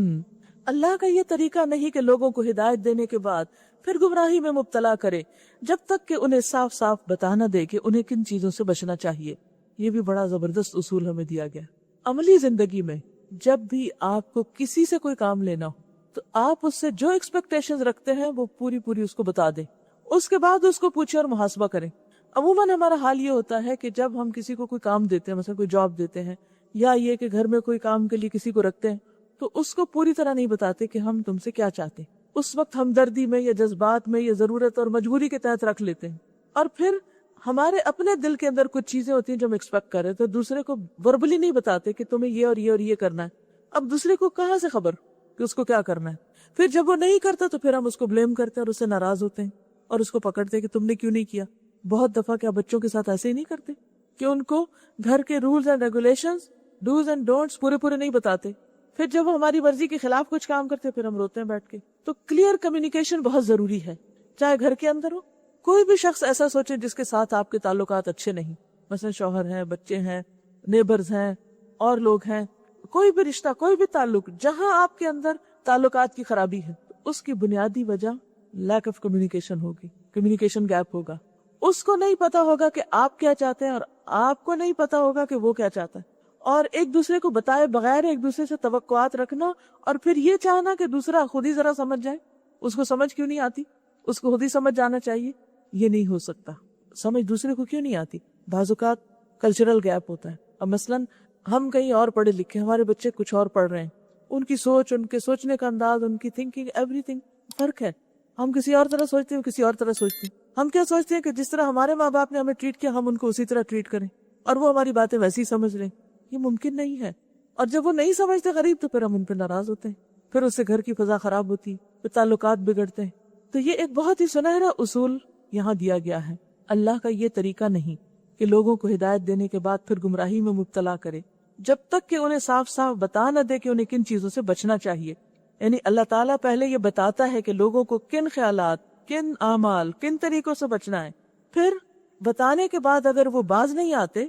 اللہ کا یہ طریقہ نہیں کہ لوگوں کو ہدایت دینے کے بعد پھر گمراہی میں مبتلا کرے جب تک کہ انہیں صاف صاف بتا نہ دے کہ انہیں کن چیزوں سے بچنا چاہیے. یہ بھی بڑا زبردست اصول ہمیں دیا گیا. عملی زندگی میں جب بھی آپ کو کسی سے کوئی کام لینا ہو تو آپ اس سے جو ایکسپیکٹیشنز رکھتے ہیں وہ پوری اس کو بتا دیں، اس کے بعد اس کو پوچھیں اور محاسبہ کریں. عموماً ہمارا حال یہ ہوتا ہے کہ جب ہم کسی کو کوئی کام دیتے ہیں، مثلا کوئی جاب دیتے ہیں یا یہ کہ گھر میں کوئی کام کے لیے کسی کو رکھتے ہیں، تو اس کو پوری طرح نہیں بتاتے کہ ہم تم سے کیا چاہتے ہیں. اس وقت ہمدردی میں یا جذبات میں یا ضرورت اور مجبوری کے تحت رکھ لیتے ہیں، اور پھر ہمارے اپنے دل کے اندر کچھ چیزیں ہوتی ہیں جو ہم ایکسپیکٹ کر رہے تو دوسرے کو وربلی نہیں بتاتے کہ تمہیں یہ اور یہ اور یہ کرنا ہے. اب دوسرے کو کہاں سے خبر کہ اس کو کیا کرنا ہے؟ پھر جب وہ نہیں کرتا تو پھر ہم اس کو بلیم کرتے ہیں اور اس سے ناراض ہوتے ہیں اور اس کو پکڑتے ہیں کہ تم نے کیوں نہیں کیا. بہت دفعہ کیا بچوں کے ساتھ ایسے ہی نہیں کرتے کہ ان کو گھر کے rules and regulations, dos and don'ts پورے نہیں بتاتے، پھر جب وہ ہماری مرضی کے خلاف کچھ کام کرتے پھر ہم روتے ہیں بیٹھ کے. تو کلیئر کمیونیکیشن بہت ضروری ہے، چاہے گھر کے اندر ہو. کوئی بھی شخص ایسا سوچے جس کے ساتھ آپ کے تعلقات اچھے نہیں، مثلا شوہر ہیں، بچے ہیں، نیبرز ہیں اور لوگ ہیں، کوئی بھی رشتہ، کوئی بھی تعلق جہاں آپ کے اندر تعلقات کی خرابی ہے، اس کی بنیادی وجہ لیک آف کمیونیکیشن ہوگی. کمیونیکیشن گیپ ہوگا. اس کو نہیں پتا ہوگا کہ آپ کیا چاہتے ہیں اور آپ کو نہیں پتا ہوگا کہ وہ کیا چاہتا ہے. اور ایک دوسرے کو بتائے بغیر ایک دوسرے سے توقعات رکھنا اور پھر یہ چاہنا کہ دوسرا خود ہی ذرا سمجھ جائے. اس کو سمجھ کیوں نہیں آتی؟ اس کو خود ہی سمجھ جانا چاہیے. یہ نہیں ہو سکتا. سمجھ دوسرے کو کیوں نہیں آتی؟ بعض اوقات کلچرل گیپ ہوتا ہے. اب مثلاً ہم کہیں اور پڑھے لکھے، ہمارے بچے کچھ اور پڑھ رہے ہیں، ان کی سوچ، ان کے سوچنے کا انداز، ان کی تھنکنگ، ایوری تھنگ فرق ہے. ہم کسی اور طرح سوچتے ہیں، کسی اور طرح سوچتے ہیں. ہم کیا سوچتے ہیں کہ جس طرح ہمارے ماں باپ نے ہمیں ٹریٹ کیا ہم ان کو اسی طرح ٹریٹ کریں اور وہ ہماری باتیں ویسی سمجھ لیں. یہ ممکن نہیں ہے. اور جب وہ نہیں سمجھتے غریب تو پھر ہم ان پہ ناراض ہوتے ہیں، پھر اس سے گھر کی فضا خراب ہوتی، پھر تعلقات بگڑتے ہیں. تو یہ ایک بہت ہی سنہرا اصول یہاں دیا گیا ہے. اللہ کا یہ طریقہ نہیں کہ لوگوں کو ہدایت دینے کے بعد پھر گمراہی میں مبتلا کرے جب تک کہ انہیں صاف صاف بتا نہ دے کہ انہیں کن چیزوں سے بچنا چاہیے. یعنی اللہ تعالیٰ پہلے یہ بتاتا ہے کہ لوگوں کو کن خیالات، کن اعمال، کن طریقوں سے بچنا ہے. پھر بتانے کے بعد اگر وہ باز نہیں آتے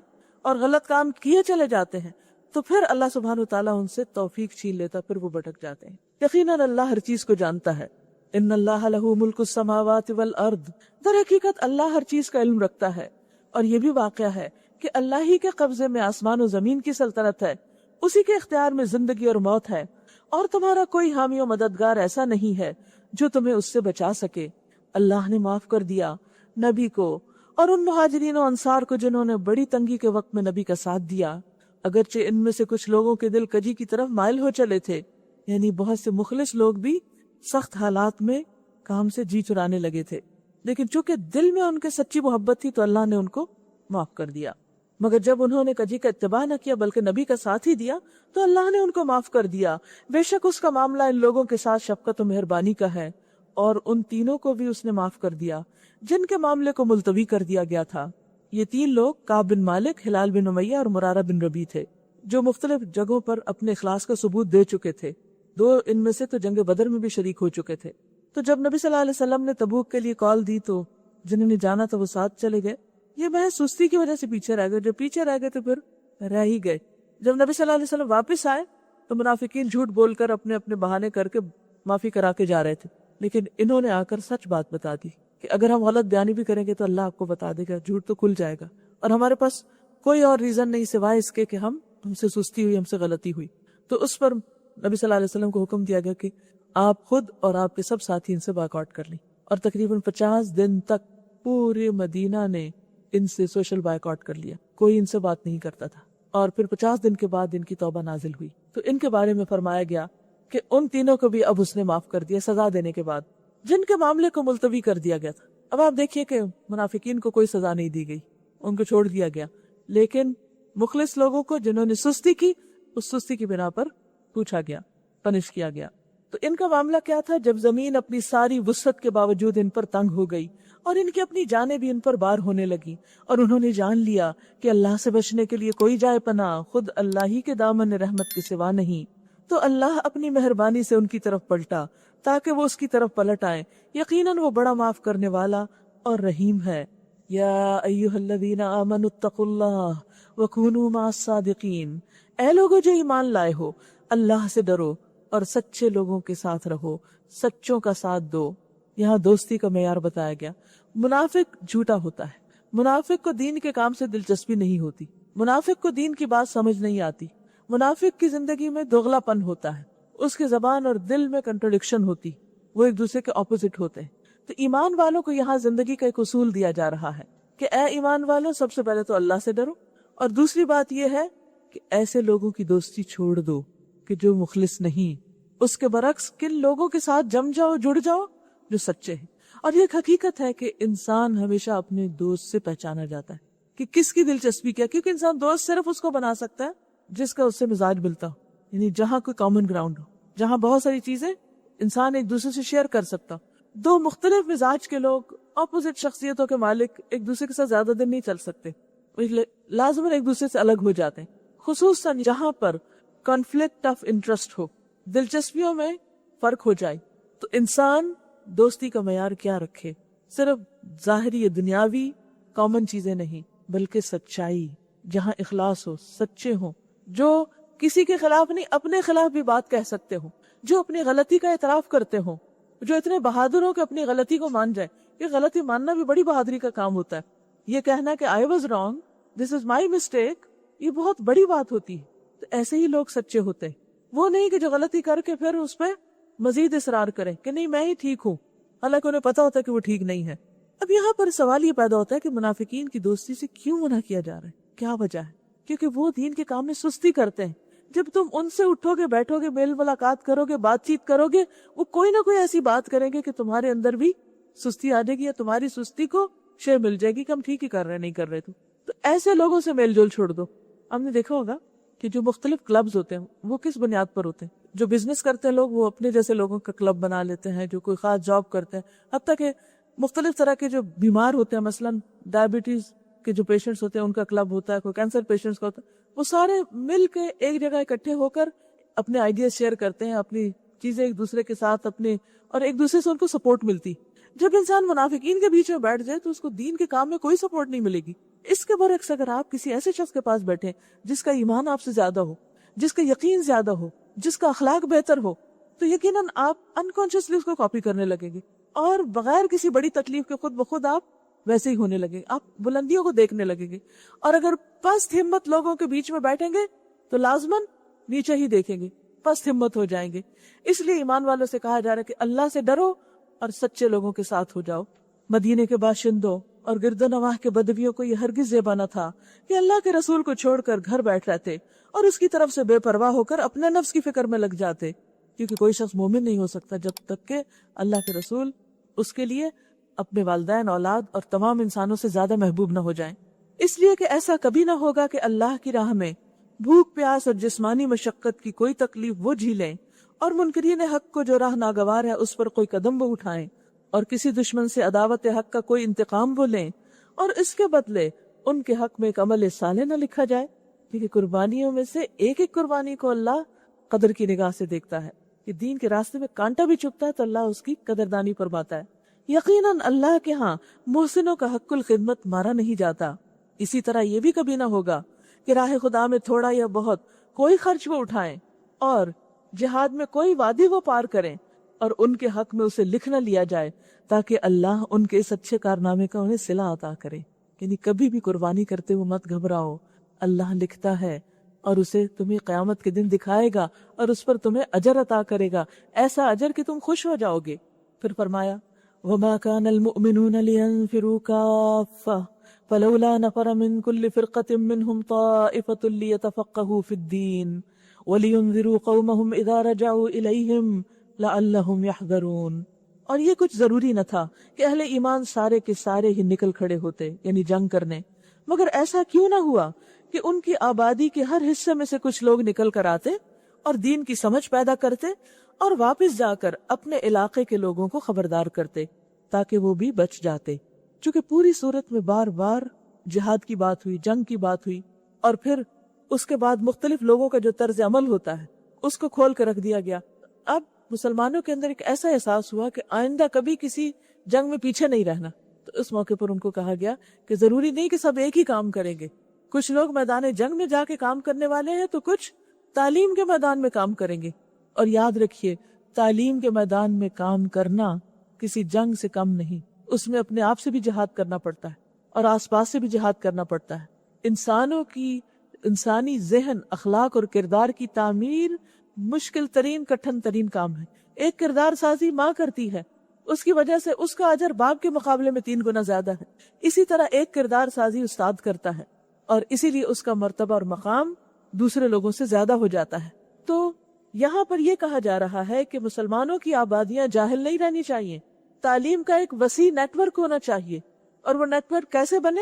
اور غلط کام کیے چلے جاتے ہیں تو پھر اللہ سبحانہ وتعالیٰ ان سے توفیق چھین لیتا، پھر وہ بھٹک جاتے ہیں. یقیناً اللہ ہر چیز کو جانتا ہے. ان اللہ لہ ملک السماوات والارض. در حقیقت اللہ ہر چیز کا علم رکھتا ہے اور یہ بھی واقعہ ہے کہ اللہ ہی کے قبضے میں آسمان و زمین کی سلطنت ہے، اسی کے اختیار میں زندگی اور موت ہے، اور تمہارا کوئی حامی و مددگار ایسا نہیں ہے جو تمہیں اس سے بچا سکے. اللہ نے معاف کر دیا نبی کو اور ان مہاجرین و انصار کو جنہوں نے بڑی تنگی کے وقت میں نبی کا ساتھ دیا، اگرچہ ان میں سے کچھ لوگوں کے دل کجی کی طرف مائل ہو چلے تھے. یعنی بہت سے مخلص لوگ بھی سخت حالات میں کام سے جی چرانے لگے تھے، لیکن چونکہ دل میں ان کے سچی محبت تھی تو اللہ نے ان کو معاف کر دیا. مگر جب انہوں نے کجی کا اتباع نہ کیا بلکہ نبی کا ساتھ ہی دیا تو اللہ نے ان کو معاف کر دیا. بے شک اس کا معاملہ ان لوگوں کے ساتھ شفقت و مہربانی کا ہے، اور ان تینوں کو بھی اس نے معاف کر دیا جن کے معاملے کو ملتوی کر دیا گیا تھا. یہ تین لوگ کعب بن مالک، ہلال بن امیہ اور مرارہ بن ربیع تھے، جو مختلف جگہوں پر اپنے اخلاص کا ثبوت دے چکے تھے. دو ان میں سے تو جنگ بدر میں بھی شریک ہو چکے تھے. تو جب نبی صلی اللہ علیہ وسلم نے تبوک کے لیے کال دی تو جنہوں نے جانا تھا وہ ساتھ چلے گئے. یہ محض سستی کی وجہ سے پیچھے رہ گئے. جب پیچھے رہ گئے تو پھر رہ ہی گئے. جب نبی صلی اللہ علیہ وسلم واپس آئے تو منافقین جھوٹ بول کر اپنے اپنے بہانے کر کے معافی کرا کے جا رہے تھے، لیکن انہوں نے آ کر سچ بات بتا دی کہ اگر ہم غلط بیانی بھی کریں گے تو اللہ آپ کو بتا دے گا، جھوٹ تو کھل جائے گا، اور ہمارے پاس کوئی اور ریزن نہیں سوائے اس کے کہ ہم سے سستی ہوئی، ہم سے غلطی ہوئی. تو اس پر نبی صلی اللہ علیہ وسلم کو حکم دیا گیا کہ آپ خود اور آپ کے سب ساتھی ان سے بائیکاٹ کر لیں. اور تقریباً 50 دن تک پورے مدینہ نے ان سے سوشل بائیکاٹ کر لیا، کوئی ان سے بات نہیں کرتا تھا. اور پھر 50 دن کے بعد ان کی توبہ نازل ہوئی تو ان کے بارے میں فرمایا گیا کہ ان تینوں کو بھی اب اس نے معاف کر دیا سزا دینے کے بعد، جن کے معاملے کو ملتوی کر دیا گیا تھا. اب آپ دیکھیے کہ منافقین کو کوئی سزا نہیں دی گئی، ان کو چھوڑ دیا گیا، لیکن مخلص لوگوں کو جنہوں نے سستی کی، اس سستی کی بنا پر پوچھا گیا، پنش کیا گیا. تو ان کا معاملہ کیا تھا؟ جب زمین اپنی ساری وسعت کے باوجود ان پر تنگ ہو گئی اور ان کی اپنی جانیں بھی ان پر بار ہونے لگی، اور انہوں نے جان لیا کہ اللہ سے بچنے کے لیے کوئی جائے پناہ خود اللہ ہی کے دامن رحمت کے سوا نہیں، تو اللہ اپنی مہربانی سے ان کی طرف پلٹا تاکہ وہ اس کی طرف پلٹ آئیں. یقیناً وہ بڑا معاف کرنے والا اور رحیم ہے. یا ایھا الذین آمنوا اتقوا اللہ وکونوا مع الصادقین. اے لوگو جو ایمان لائے ہو، اللہ سے ڈرو اور سچے لوگوں کے ساتھ رہو، سچوں کا ساتھ دو. یہاں دوستی کا معیار بتایا گیا. منافق جھوٹا ہوتا ہے، منافق کو دین کے کام سے دلچسپی نہیں ہوتی، منافق کو دین کی بات سمجھ نہیں آتی، منافق کی زندگی میں دوغلا پن ہوتا ہے، اس کے زبان اور دل میں کنٹرڈکشن ہوتی، وہ ایک دوسرے کے اپوزٹ ہوتے ہیں. تو ایمان والوں کو یہاں زندگی کا ایک اصول دیا جا رہا ہے کہ اے ایمان والوں، سب سے پہلے تو اللہ سے ڈرو، اور دوسری بات یہ ہے کہ ایسے لوگوں کی دوستی چھوڑ دو کہ جو مخلص نہیں. اس کے برعکس کن لوگوں کے ساتھ جم جاؤ، جڑ جاؤ جو سچے ہیں. اور یہ ایک حقیقت ہے کہ انسان ہمیشہ اپنے دوست سے پہچانا جاتا ہے کہ کس کی دلچسپی کیا، کیونکہ انسان دوست صرف اس کو بنا سکتا ہے جس کا اس سے مزاج ملتا ہو، یعنی جہاں کوئی کامن گراؤنڈ ہو، جہاں بہت ساری چیزیں انسان ایک دوسرے سے شیئر کر سکتا. دو مختلف مزاج کے لوگ، اپوزٹ شخصیتوں کے مالک ایک دوسرے کے ساتھ زیادہ دن نہیں چل سکتے، لازماً ایک دوسرے سے الگ ہو جاتے ہیں، خصوصاً جہاں پر کانفلکٹ آف انٹرسٹ ہو، دلچسپیوں میں فرق ہو جائے. تو انسان دوستی کا معیار کیا رکھے؟ صرف ظاہری دنیاوی کامن چیزیں نہیں، بلکہ سچائی، جہاں اخلاص ہو، سچے ہوں، جو کسی کے خلاف نہیں اپنے خلاف بھی بات کہہ سکتے ہوں، جو اپنی غلطی کا اعتراف کرتے ہوں، جو اتنے بہادر ہوں کہ اپنی غلطی کو مان جائے. یہ غلطی ماننا بھی بڑی بہادری کا کام ہوتا ہے. یہ کہنا کہ I was wrong, this is my mistake, یہ بہت بڑی بات ہوتی ہے. تو ایسے ہی لوگ سچے ہوتے ہیں. وہ نہیں کہ جو غلطی کر کے پھر اس پہ مزید اصرار کریں کہ نہیں میں ہی ٹھیک ہوں، حالانکہ انہیں پتا ہوتا ہے کہ وہ ٹھیک نہیں ہے. اب یہاں پر سوال یہ پیدا ہوتا ہے کہ منافقین کی دوستی سے کیوں منع کیا جا رہا ہے؟ کیا وجہ ہے؟ کیونکہ وہ دین کے کام میں سستی کرتے ہیں. جب تم ان سے اٹھو گے، بیٹھو گے، میل ملاقات کرو گے، بات چیت کرو گے، وہ کوئی نہ کوئی ایسی بات کریں گے کہ تمہارے اندر بھی سستی آ جائے گی، یا تمہاری سستی کو شے مل جائے گی کہ ہم ٹھیک ہی کر رہے نہیں کر رہے. تو ایسے لوگوں سے میل جول چھوڑ دو. ہم نے دیکھا ہوگا کہ جو مختلف کلبز ہوتے ہیں وہ کس بنیاد پر ہوتے ہیں؟ جو بزنس کرتے ہیں لوگ وہ اپنے جیسے لوگوں کا کلب بنا لیتے ہیں، جو کوئی خاص جاب کرتے ہیں، حتیٰ کہ مختلف طرح کے جو بیمار ہوتے ہیں، مثلا ڈائبٹیز کے جو پیشنٹس ہوتے ہیں ان کا کلب ہوتا ہے، کوئی کینسر پیشنٹس کا ہوتا ہے، وہ سارے مل کے ایک جگہ اکٹھے ہو کر اپنے آئیڈیاز شیئر کرتے ہیں، اپنی چیزیں ایک دوسرے کے ساتھ اپنے، اور ایک دوسرے سے ان کو سپورٹ ملتی. جب انسان منافقین کے بیچ میں بیٹھ جائے تو اس کو دین کے کام میں کوئی سپورٹ نہیں ملے گی. اس کے برعکس اگر آپ کسی ایسے شخص کے پاس بیٹھے جس کا ایمان آپ سے زیادہ ہو، جس کا یقین زیادہ ہو، جس کا اخلاق بہتر ہو، تو یقیناً آپ انکانشیسلی اس کو کاپی کرنے لگیں گے، اور بغیر کسی بڑی تکلیف کے خود بخود آپ ویسے ہی ہونے لگے، آپ بلندیوں کو دیکھنے لگیں گے. اور اگر پست ہمت لوگوں کے بیچ میں بیٹھیں گے تو لازماً نیچے ہی دیکھیں گے، پست ہمت ہو جائیں گے. اس لیے ایمان والوں سے کہا جا رہا ہے کہ اللہ سے ڈرو اور سچے لوگوں کے ساتھ ہو جاؤ. مدینے کے باشندوں اور گرد و نواح کے بدویوں کو یہ ہرگز زیبا نہ تھا کہ اللہ کے رسول کو چھوڑ کر گھر بیٹھ رہتے اور اس کی طرف سے بے پرواہ ہو کر اپنے نفس کی فکر میں لگ جاتے، کیونکہ کوئی شخص مومن نہیں ہو سکتا جب تک کہ اللہ کے رسول اس کے لیے اپنے والدین، اولاد اور تمام انسانوں سے زیادہ محبوب نہ ہو جائیں. اس لیے کہ ایسا کبھی نہ ہوگا کہ اللہ کی راہ میں بھوک پیاس اور جسمانی مشقت کی کوئی تکلیف وہ جھیلیں، اور منکرین حق کو جو راہ ناگوار ہے اس پر کوئی قدم وہ اٹھائیں، اور کسی دشمن سے عداوت حق کا کوئی انتقام وہ لیں، اور اس کے بدلے ان کے حق میں ایک عمل صالح نہ لکھا جائے. کیونکہ قربانیوں میں سے ایک ایک قربانی کو اللہ قدر کی نگاہ سے دیکھتا ہے. کہ دین کے راستے میں کانٹا بھی چبھتا ہے تو اللہ اس کی قدردانی فرماتا ہے. یقیناً اللہ کے ہاں محسنوں کا حق الخدمت مارا نہیں جاتا. اسی طرح یہ بھی کبھی نہ ہوگا کہ راہ خدا میں تھوڑا یا بہت کوئی خرچ وہ اٹھائیں، اور جہاد میں کوئی وادی وہ پار کریں اور ان کے حق میں اسے لکھ نہ لیا جائے، تاکہ اللہ ان کے اس اچھے کارنامے کا انہیں صلہ عطا کرے. یعنی کبھی بھی قربانی کرتے ہوئے مت گھبراؤ، اللہ لکھتا ہے اور اسے تمہیں قیامت کے دن دکھائے گا اور اس پر تمہیں اجر عطا کرے گا، ایسا اجر کہ تم خوش ہو جاؤ گے. پھر فرمایا وَمَا كَانَ الْمُؤْمِنُونَ لِيَنْفِرُوا كَافَّةً فَلَوْلَا نَفَرَ مِنْ كُلِّ فِرْقَةٍ مِّنْهُمْ طَائِفَةٌ لِيَتَفَقَّهُوا فِي الدِّينِ وَلِيُنذِرُوا قَوْمَهُمْ إِذَا رَجَعُوا إِلَيْهِمْ لَعَلَّهُمْ يَحْذَرُونَ. اور یہ کچھ ضروری نہ تھا کہ اہل ایمان سارے کے سارے ہی نکل کھڑے ہوتے، یعنی جنگ کرنے، مگر ایسا کیوں نہ ہوا کہ ان کی آبادی کے ہر حصے میں سے کچھ لوگ نکل کر آتے اور دین کی سمجھ پیدا کرتے اور واپس جا کر اپنے علاقے کے لوگوں کو خبردار کرتے تاکہ وہ بھی بچ جاتے. چونکہ پوری صورت میں بار بار جہاد کی بات ہوئی، جنگ کی بات ہوئی، اور پھر اس کے بعد مختلف لوگوں کا جو طرز عمل ہوتا ہے اس کو کھول کر رکھ دیا گیا. اب مسلمانوں کے اندر ایک ایسا احساس ہوا کہ آئندہ کبھی کسی جنگ میں پیچھے نہیں رہنا. تو اس موقع پر ان کو کہا گیا کہ ضروری نہیں کہ سب ایک ہی کام کریں گے، کچھ لوگ میدان جنگ میں جا کے کام کرنے والے ہیں تو کچھ تعلیم کے میدان میں کام کریں گے. اور یاد رکھیے تعلیم کے میدان میں کام کرنا کسی جنگ سے کم نہیں، اس میں اپنے آپ سے بھی جہاد کرنا پڑتا ہے اور آس پاس سے بھی جہاد کرنا پڑتا ہے. انسانوں کی انسانی ذہن، اخلاق اور کردار کی تعمیر مشکل ترین، کٹھن ترین کام ہے. ایک کردار سازی ماں کرتی ہے، اس کی وجہ سے اس کا اجر باپ کے مقابلے میں 3 گنا زیادہ ہے. اسی طرح ایک کردار سازی استاد کرتا ہے اور اسی لیے اس کا مرتبہ اور مقام دوسرے لوگوں سے زیادہ ہو جاتا ہے. تو یہاں پر یہ کہا جا رہا ہے کہ مسلمانوں کی آبادیاں جاہل نہیں رہنی چاہیے، تعلیم کا ایک وسیع نیٹ ورک ہونا چاہیے. اور وہ نیٹ ورک کیسے بنے؟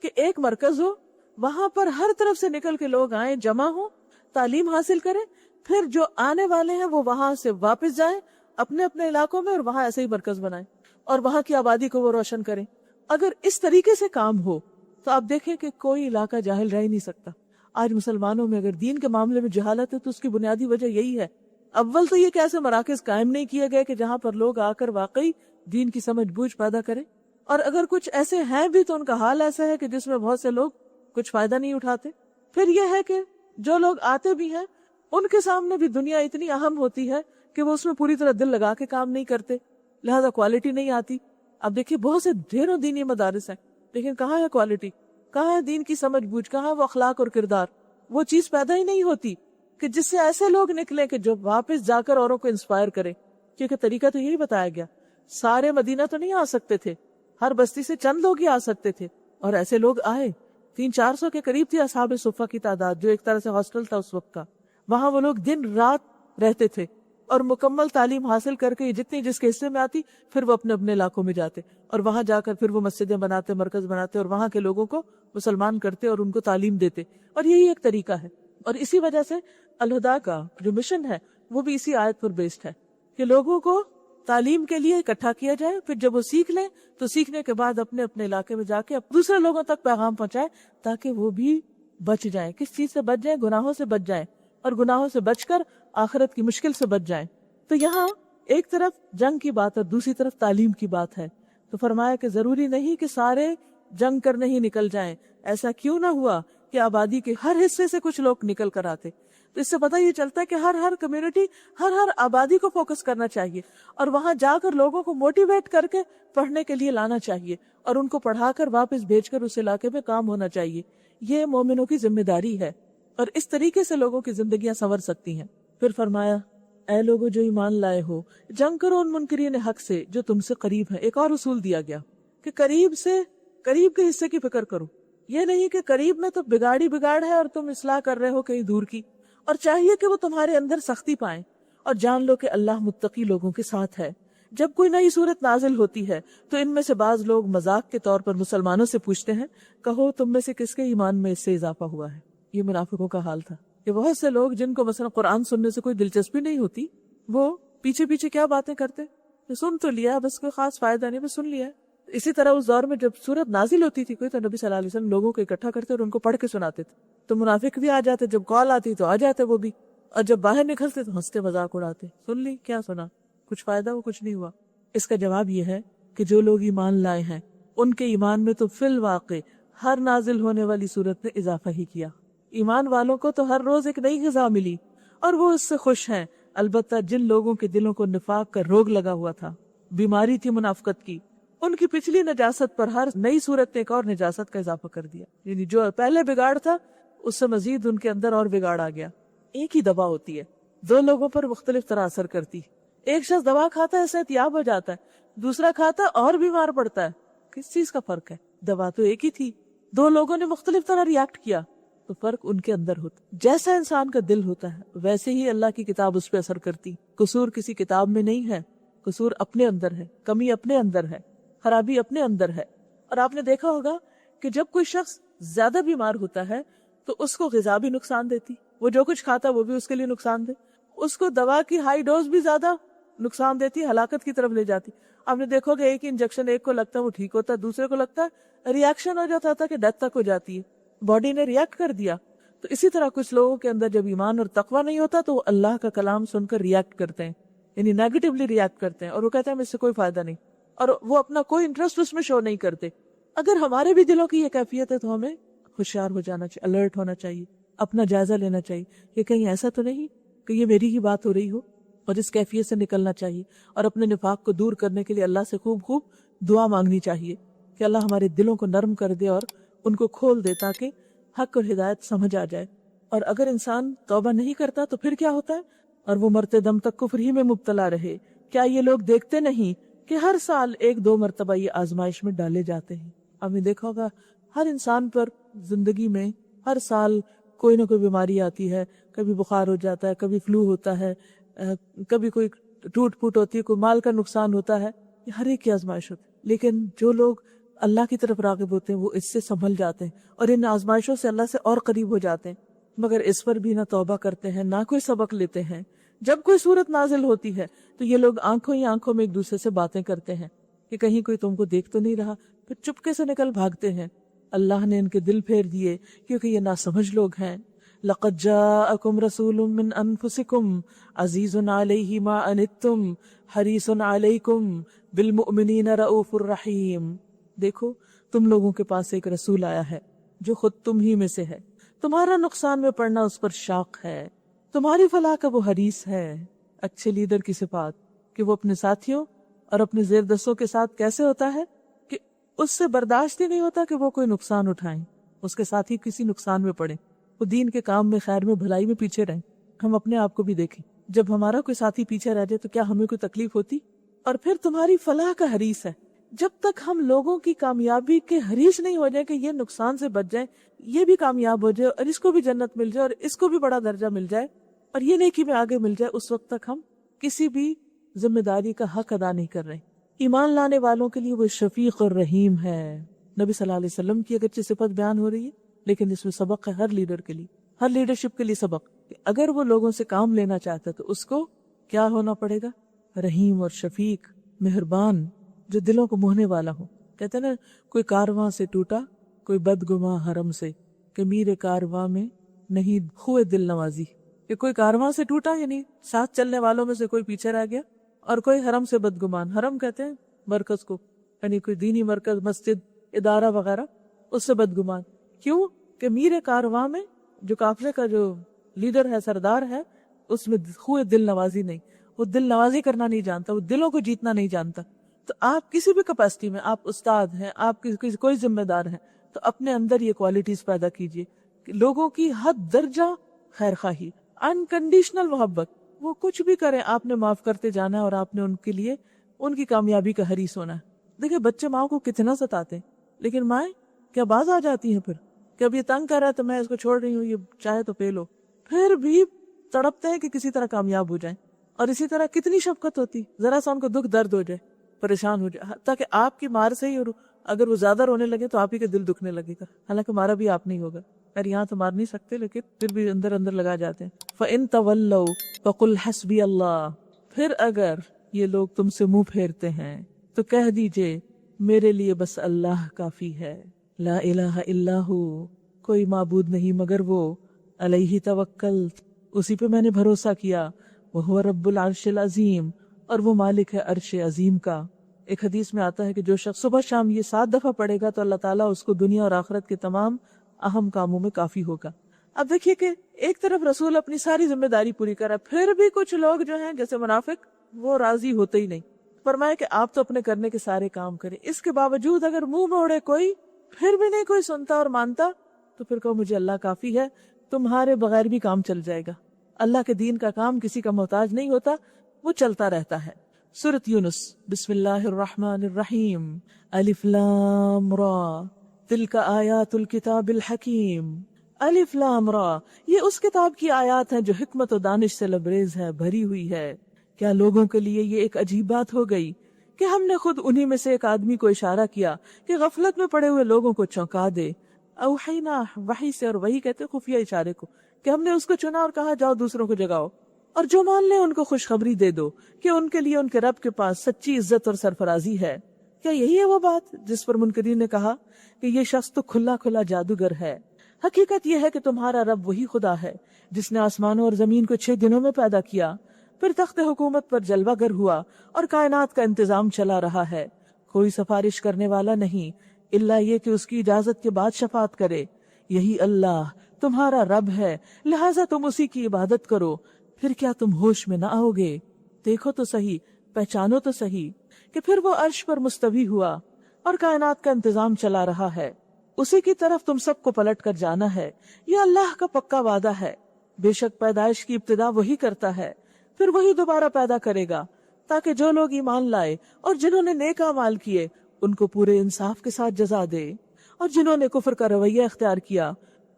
کہ ایک مرکز ہو، وہاں پر ہر طرف سے نکل کے لوگ آئیں، جمع ہوں، تعلیم حاصل کریں، پھر جو آنے والے ہیں وہ وہاں سے واپس جائیں اپنے اپنے علاقوں میں اور وہاں ایسے ہی مرکز بنائیں اور وہاں کی آبادی کو وہ روشن کریں. اگر اس طریقے سے کام ہو تو آپ دیکھیں کہ کوئی علاقہ جاہل رہ ہی نہیں سکتا. آج مسلمانوں میں اگر دین کے معاملے میں جہالت ہے تو اس کی بنیادی وجہ یہی ہے. اول تو یہ کہ ایسے مراکز قائم نہیں کیے گئے کہ جہاں پر لوگ آ کر واقعی دین کی سمجھ بوجھ پیدا کریں، اور اگر کچھ ایسے ہیں بھی تو ان کا حال ایسا ہے کہ جس میں بہت سے لوگ کچھ فائدہ نہیں اٹھاتے. پھر یہ ہے کہ جو لوگ آتے بھی ہیں ان کے سامنے بھی دنیا اتنی اہم ہوتی ہے کہ وہ اس میں پوری طرح دل لگا کے کام نہیں کرتے، لہذا کوالٹی نہیں آتی. اب دیکھیے بہت سے ڈھیروں دینی مدارس ہیں، لیکن کہاں ہے کوالٹی، کہاں ہے دین کی سمجھ بوجھ، کہاں ہے وہ اخلاق اور کردار؟ وہ چیز پیدا ہی نہیں ہوتی کہ جس سے ایسے لوگ نکلیں کہ جو واپس جا کر اوروں کو انسپائر کریں. کیونکہ طریقہ تو یہی بتایا گیا. سارے مدینہ تو نہیں آ سکتے تھے، ہر بستی سے چند لوگ ہی آ سکتے تھے، اور ایسے لوگ آئے. 300-400 کے قریب تھی اصحاب صفہ کی تعداد، جو ایک طرح سے ہاسٹل تھا اس وقت کا. وہاں وہ لوگ دن رات رہتے تھے اور مکمل تعلیم حاصل کر کے جتنی جس کے حصے میں آتی پھر وہ اپنے اپنے علاقوں میں جاتے، اور وہاں جا کر پھر وہ مسجدیں بناتے، مرکز بناتے، اور وہاں کے لوگوں کو مسلمان کرتے اور ان کو تعلیم دیتے. اور یہی ایک طریقہ ہے. اور اسی وجہ سے الہدا کا جو مشن ہے وہ بھی اسی آیت پر بیسڈ ہے کہ لوگوں کو تعلیم کے لیے اکٹھا کیا جائے، پھر جب وہ سیکھ لیں تو سیکھنے کے بعد اپنے اپنے علاقے میں جا کے دوسرے لوگوں تک پیغام پہنچائے تاکہ وہ بھی بچ جائیں. کس چیز سے بچ جائیں؟ گناہوں سے بچ جائیں، اور گناہوں سے بچ کر آخرت کی مشکل سے بچ جائیں. تو یہاں ایک طرف جنگ کی بات اور دوسری طرف تعلیم کی بات ہے. تو فرمایا کہ ضروری نہیں کہ سارے جنگ کرنے ہی نکل جائیں. ایسا کیوں نہ ہوا کہ آبادی کے ہر حصے سے کچھ لوگ نکل کر آتے. تو اس سے پتہ یہ چلتا ہے کہ ہر کمیونٹی، ہر آبادی کو فوکس کرنا چاہیے، اور وہاں جا کر لوگوں کو موٹیویٹ کر کے پڑھنے کے لیے لانا چاہیے، اور ان کو پڑھا کر واپس بھیج کر اس علاقے میں کام ہونا چاہیے. یہ مومنوں کی ذمہ داری ہے، اور اس طریقے سے لوگوں کی زندگیاں سنور سکتی ہیں. پھر فرمایا اے لوگو جو ایمان لائے ہو، جنگ کرو ان منکرین حق سے جو تم سے قریب ہیں. ایک اور اصول دیا گیا کہ قریب کے حصے کی فکر کرو. یہ نہیں کہ قریب میں تو بگاڑ ہے اور تم اصلاح کر رہے ہو کہیں دور کی. اور چاہیے کہ وہ تمہارے اندر سختی پائیں، اور جان لو کہ اللہ متقی لوگوں کے ساتھ ہے. جب کوئی نئی صورت نازل ہوتی ہے تو ان میں سے بعض لوگ مذاق کے طور پر مسلمانوں سے پوچھتے ہیں، کہو تم میں سے کس کے ایمان میں اس سے اضافہ ہوا ہے. یہ منافقوں کا حال تھا کہ بہت سے لوگ جن کو مثلا قرآن سننے سے کوئی دلچسپی نہیں ہوتی، وہ پیچھے کیا باتیں کرتے، سن تو لیا بس کوئی خاص فائدہ نہیں، بس سن لیا. اسی طرح اس دور میں جب سورت نازل ہوتی تھی کوئی، تو نبی صلی اللہ علیہ وسلم لوگوں کو اکٹھا کرتے اور ان کو پڑھ کے سناتے تھے. تو منافق بھی آ جاتے، جب کال آتی تو آ جاتے وہ بھی، اور جب باہر نکلتے تو ہنستے مذاق اڑاتے، سن لی کیا سنا، کچھ فائدہ ہو کچھ نہیں ہوا. اس کا جواب یہ ہے کہ جو لوگ ایمان لائے ہیں ان کے ایمان میں تو فی الواقع ہر نازل ہونے والی صورت نے اضافہ ہی کیا. ایمان والوں کو تو ہر روز ایک نئی غذا ملی اور وہ اس سے خوش ہیں. البتہ جن لوگوں کے دلوں کو نفاق کا روگ لگا ہوا تھا، بیماری تھی منافقت کی، ان کی پچھلی نجاست پر ہر نئی صورت نے ایک اور نجاست کا اضافہ کر دیا. یعنی جو پہلے بگاڑ تھا اس سے مزید ان کے اندر اور بگاڑ آ گیا. ایک ہی دوا ہوتی ہے، دو لوگوں پر مختلف طرح اثر کرتی. ایک شخص دوا کھاتا ہے صحتیاب ہو جاتا ہے، دوسرا کھاتا ہے اور بیمار پڑتا ہے. کس چیز کا فرق ہے؟ دوا تو ایک ہی تھی، دو لوگوں نے مختلف طرح ریاکٹ کیا، تو فرق ان کے اندر ہوتا. جیسا انسان کا دل ہوتا ہے ویسے ہی اللہ کی کتاب اس پہ اثر کرتی. قصور کسی کتاب میں نہیں ہے، قصور اپنے اندر ہے، کمی اپنے اندر ہے، خرابی اپنے اندر ہے. اور آپ نے دیکھا ہوگا کہ جب کوئی شخص زیادہ بیمار ہوتا ہے تو اس کو غذا بھی نقصان دیتی، وہ جو کچھ کھاتا وہ بھی اس کے لیے نقصان دے. اس کو دوا کی ہائی ڈوز بھی زیادہ نقصان دیتی، ہلاکت کی طرف لے جاتی. آپ نے دیکھو کہ ایک انجیکشن ایک کو لگتا ہے وہ ٹھیک ہوتا ہے، دوسرے کو لگتا ہے ریاکشن ہو جاتا تھا کہ ڈیتھ تک ہو جاتی ہے، باڈی نے ریاکٹ کر دیا. تو اسی طرح کچھ لوگوں کے اندر جب ایمان اور تقوی نہیں ہوتا تو وہ اللہ کا کلام سن کر ریاکٹ کرتے ہیں، یعنی نیگیٹولی ریاکٹ کرتے ہیں، اور وہ کہتے ہیں اس سے کوئی فائدہ نہیں، اور وہ اپنا کوئی انٹرسٹ اس میں شو نہیں کرتے. اگر ہمارے بھی دلوں کی یہ کیفیت ہے تو ہمیں ہوشیار ہو جانا چاہیے، الرٹ ہونا چاہیے، اپنا جائزہ لینا چاہیے کہ کہیں ایسا تو نہیں کہ یہ میری ہی بات ہو رہی ہو، اور اس کیفیت سے نکلنا چاہیے. اور اپنے نفاق کو دور کرنے کے لیے اللہ سے خوب دعا مانگنی چاہیے کہ اللہ ہمارے دلوں کو نرم کر دے اور ان کو کھول دے تاکہ حق اور ہدایت سمجھ آ جائے. اور اگر انسان توبہ نہیں کرتا تو پھر کیا ہوتا ہے؟ اور وہ مرتے دم تک کفر ہی میں مبتلا رہے. کیا یہ لوگ دیکھتے نہیں کہ ہر سال 1-2 مرتبہ یہ آزمائش میں ڈالے جاتے ہیں؟ آپ نے دیکھا ہوگا ہر انسان پر زندگی میں ہر سال کوئی نہ کوئی بیماری آتی ہے، کبھی بخار ہو جاتا ہے، کبھی فلو ہوتا ہے، کبھی کوئی ٹوٹ پھوٹ ہوتی ہے، کوئی مال کا نقصان ہوتا ہے. یہ ہر ایک کی آزمائش ہوتی ہے. لیکن جو لوگ اللہ کی طرف راغب ہوتے ہیں وہ اس سے سنبھل جاتے ہیں اور ان آزمائشوں سے اللہ سے اور قریب ہو جاتے ہیں. مگر اس پر بھی نہ توبہ کرتے ہیں، نہ کوئی سبق لیتے ہیں. جب کوئی صورت نازل ہوتی ہے تو یہ لوگ آنکھوں ہی آنکھوں میں ایک دوسرے سے باتیں کرتے ہیں کہ کہیں کوئی تم کو دیکھ تو نہیں رہا، پھر چپکے سے نکل بھاگتے ہیں. اللہ نے ان کے دل پھیر دیے کیونکہ یہ ناسمجھ لوگ ہیں. لَقَدْ جَاءَكُمْ رَسُولٌ مِّنْ أَنفُسِكُمْ عَزِيزٌ عَلَيْهِ مَا أَنِتُّمْ حَرِيصٌ عَلَيْكُمْ بِالْمُؤْمِنِينَ رَءُوفٌ رَحِيمٌ. دیکھو تم لوگوں کے پاس ایک رسول آیا ہے جو خود تم ہی میں سے ہے، تمہارا نقصان میں پڑنا اس پر شاق ہے، تمہاری فلاح کا وہ حریص ہے. اچھے لیڈر کی صفات کہ وہ اپنے ساتھیوں اور اپنے زیر دستوں کے ساتھ کیسے ہوتا ہے کہ اس سے برداشت ہی نہیں ہوتا کہ وہ کوئی نقصان اٹھائیں، اس کے ساتھ ہی کسی نقصان میں پڑے، وہ دین کے کام میں، خیر میں، بھلائی میں پیچھے رہیں۔ ہم اپنے آپ کو بھی دیکھیں، جب ہمارا کوئی ساتھی پیچھے رہ جائے تو کیا ہمیں کوئی تکلیف ہوتی؟ اور پھر تمہاری فلاح کا حریص ہے، جب تک ہم لوگوں کی کامیابی کے حریص نہیں ہو جائیں کہ یہ نقصان سے بچ جائیں، یہ بھی کامیاب ہو جائے اور اس کو بھی جنت مل جائے اور اس کو بھی بڑا درجہ مل جائے اور یہ نیکی میں آگے مل جائے، اس وقت تک ہم کسی بھی ذمہ داری کا حق ادا نہیں کر رہے۔ ایمان لانے والوں کے لیے وہ شفیق اور رحیم ہے۔ نبی صلی اللہ علیہ وسلم کی اگرچہ صفت بیان ہو رہی ہے لیکن اس میں سبق ہے ہر لیڈر کے لیے، ہر لیڈرشپ کے لیے سبق کہ اگر وہ لوگوں سے کام لینا چاہتا ہے تو اس کو کیا ہونا پڑے گا؟ رحیم اور شفیق، مہربان، جو دلوں کو موہنے والا ہو۔ کہتے ہیں نا، کوئی کارواں سے ٹوٹا کوئی بدگماں حرم سے، کہ میر کارواں میں نہیں ہوئے دل نوازی، کہ کوئی کارواں سے ٹوٹا یعنی ساتھ چلنے والوں میں سے کوئی پیچھے رہ گیا، اور کوئی حرم سے بدگمان، حرم کہتے ہیں مرکز کو، یعنی کوئی دینی مرکز، مسجد، ادارہ وغیرہ، اس سے بدگمان۔ کیوں؟ کہ میر کارواں میں جو قافلے کا جو لیڈر ہے، سردار ہے، اس میں ہوئے دل نوازی نہیں، وہ دل نوازی کرنا نہیں جانتا، وہ دلوں کو جیتنا نہیں جانتا۔ تو آپ کسی بھی کیپیسٹی میں، آپ استاد ہیں، آپ کوئی ذمہ دار ہیں، تو اپنے اندر یہ کوالٹیز پیدا کیجئے کہ لوگوں کی حد درجہ خیر خواہی، انکنڈیشنل محبت، وہ کچھ بھی کریں آپ نے معاف کرتے جانا ہے اور آپ نے ان کے لیے ان کی کامیابی کا حریص ہونا ہے۔ دیکھیں بچے ماں کو کتنا ستاتے ہیں، لیکن مائیں کیا باز آ جاتی ہیں پھر کہ اب یہ تنگ کر رہا ہے تو میں اس کو چھوڑ رہی ہوں، یہ چاہے تو پی لو، پھر بھی تڑپتے ہیں کہ کسی طرح کامیاب ہو جائیں۔ اور اسی طرح کتنی شفقت ہوتی، ذرا سا ان کو دکھ درد ہو جائے، پریشان ہو جائے، تاکہ آپ کی مار سے ہی، اور اگر وہ زیادہ رونے لگے تو آپ ہی کے دل دکھنے لگے گا، حالانکہ مارا بھی آپ نہیں ہوگا، خیر یہاں تو مار نہیں سکتے لیکن پھر بھی اندر اندر لگا جاتے ہیں۔ فَإِن تَوَلَّوْا فَقُلْ حَسْبِيَ اللَّهُ، پھر اگر یہ لوگ تم سے منہ پھیرتے ہیں تو کہہ دیجئے میرے لیے بس اللہ کافی ہے، لا الہ الا ہو، کوئی معبود نہیں مگر وہ، علیہ توکلت، اسی پہ میں نے بھروسہ کیا، وہو رب العرش العظیم، اور وہ مالک ہے عرش عظیم کا۔ ایک حدیث میں آتا ہے کہ جو شخص صبح شام یہ 7 دفعہ پڑھے گا تو اللہ تعالیٰ اس کو دنیا اور آخرت کے تمام اہم کاموں میں کافی ہوگا۔ اب دیکھیے کہ ایک طرف رسول اپنی ساری ذمہ داری پوری کر رہا ہے، پھر بھی کچھ لوگ جو ہیں جیسے منافق، وہ راضی ہوتے ہی نہیں۔ فرمایا کہ آپ تو اپنے کرنے کے سارے کام کریں، اس کے باوجود اگر منہ موڑے کوئی، پھر بھی نہیں کوئی سنتا اور مانتا، تو پھر کہو مجھے اللہ کافی ہے، تمہارے بغیر بھی کام چل جائے گا۔ اللہ کے دین کا کام کسی کا محتاج نہیں ہوتا، وہ چلتا رہتا ہے۔ سورۃ یونس، بسم اللہ الرحمن الرحیم، الف لام را، تلک آیات الکتاب الحکیم۔ الف لام را، یہ اس کتاب کی آیات ہیں جو حکمت و دانش سے لبریز ہے، بھری ہوئی ہے۔ کیا لوگوں کے لیے یہ ایک عجیب بات ہو گئی کہ ہم نے خود انہی میں سے ایک آدمی کو اشارہ کیا کہ غفلت میں پڑے ہوئے لوگوں کو چونکا دے۔ اوحینا، وحی سے، اور وہی کہتے خفیہ اشارے کو، کہ ہم نے اس کو چنا اور کہا جاؤ دوسروں کو جگاؤ، اور جو مان لے ان کو خوشخبری دے دو کہ ان کے لیے ان کے رب کے پاس سچی عزت اور سرفرازی ہے۔ کیا یہی ہے وہ بات جس پر منکرین نے کہا کہ یہ شخص تو کھلا کھلا جادوگر ہے؟ حقیقت یہ ہے کہ تمہارا رب وہی خدا ہے جس نے آسمانوں اور زمین کو 6 دنوں میں پیدا کیا، پھر تخت حکومت پر جلوہ گر ہوا اور کائنات کا انتظام چلا رہا ہے۔ کوئی سفارش کرنے والا نہیں الا یہ کہ اس کی اجازت کے بعد شفاعت کرے۔ یہی اللہ تمہارا رب ہے، لہٰذا تم اسی کی عبادت کرو۔ پھر کیا تم ہوش میں نہ آؤ گے؟ دیکھو تو صحیح، پہچانو تو صحیح کہ پھر وہ عرش پر مستوی ہوا اور کائنات کا انتظام چلا رہا ہے، اسی کی طرف تم سب کو پلٹ کر جانا ہے۔ یہ اللہ کا پکا وعدہ ہے، بے شک پیدائش کی ابتدا وہی کرتا ہے، پھر وہی دوبارہ پیدا کرے گا، تاکہ جو لوگ ایمان لائے اور جنہوں نے نیک اعمال کیے ان کو پورے انصاف کے ساتھ جزا دے، اور جنہوں نے کفر کا رویہ اختیار کیا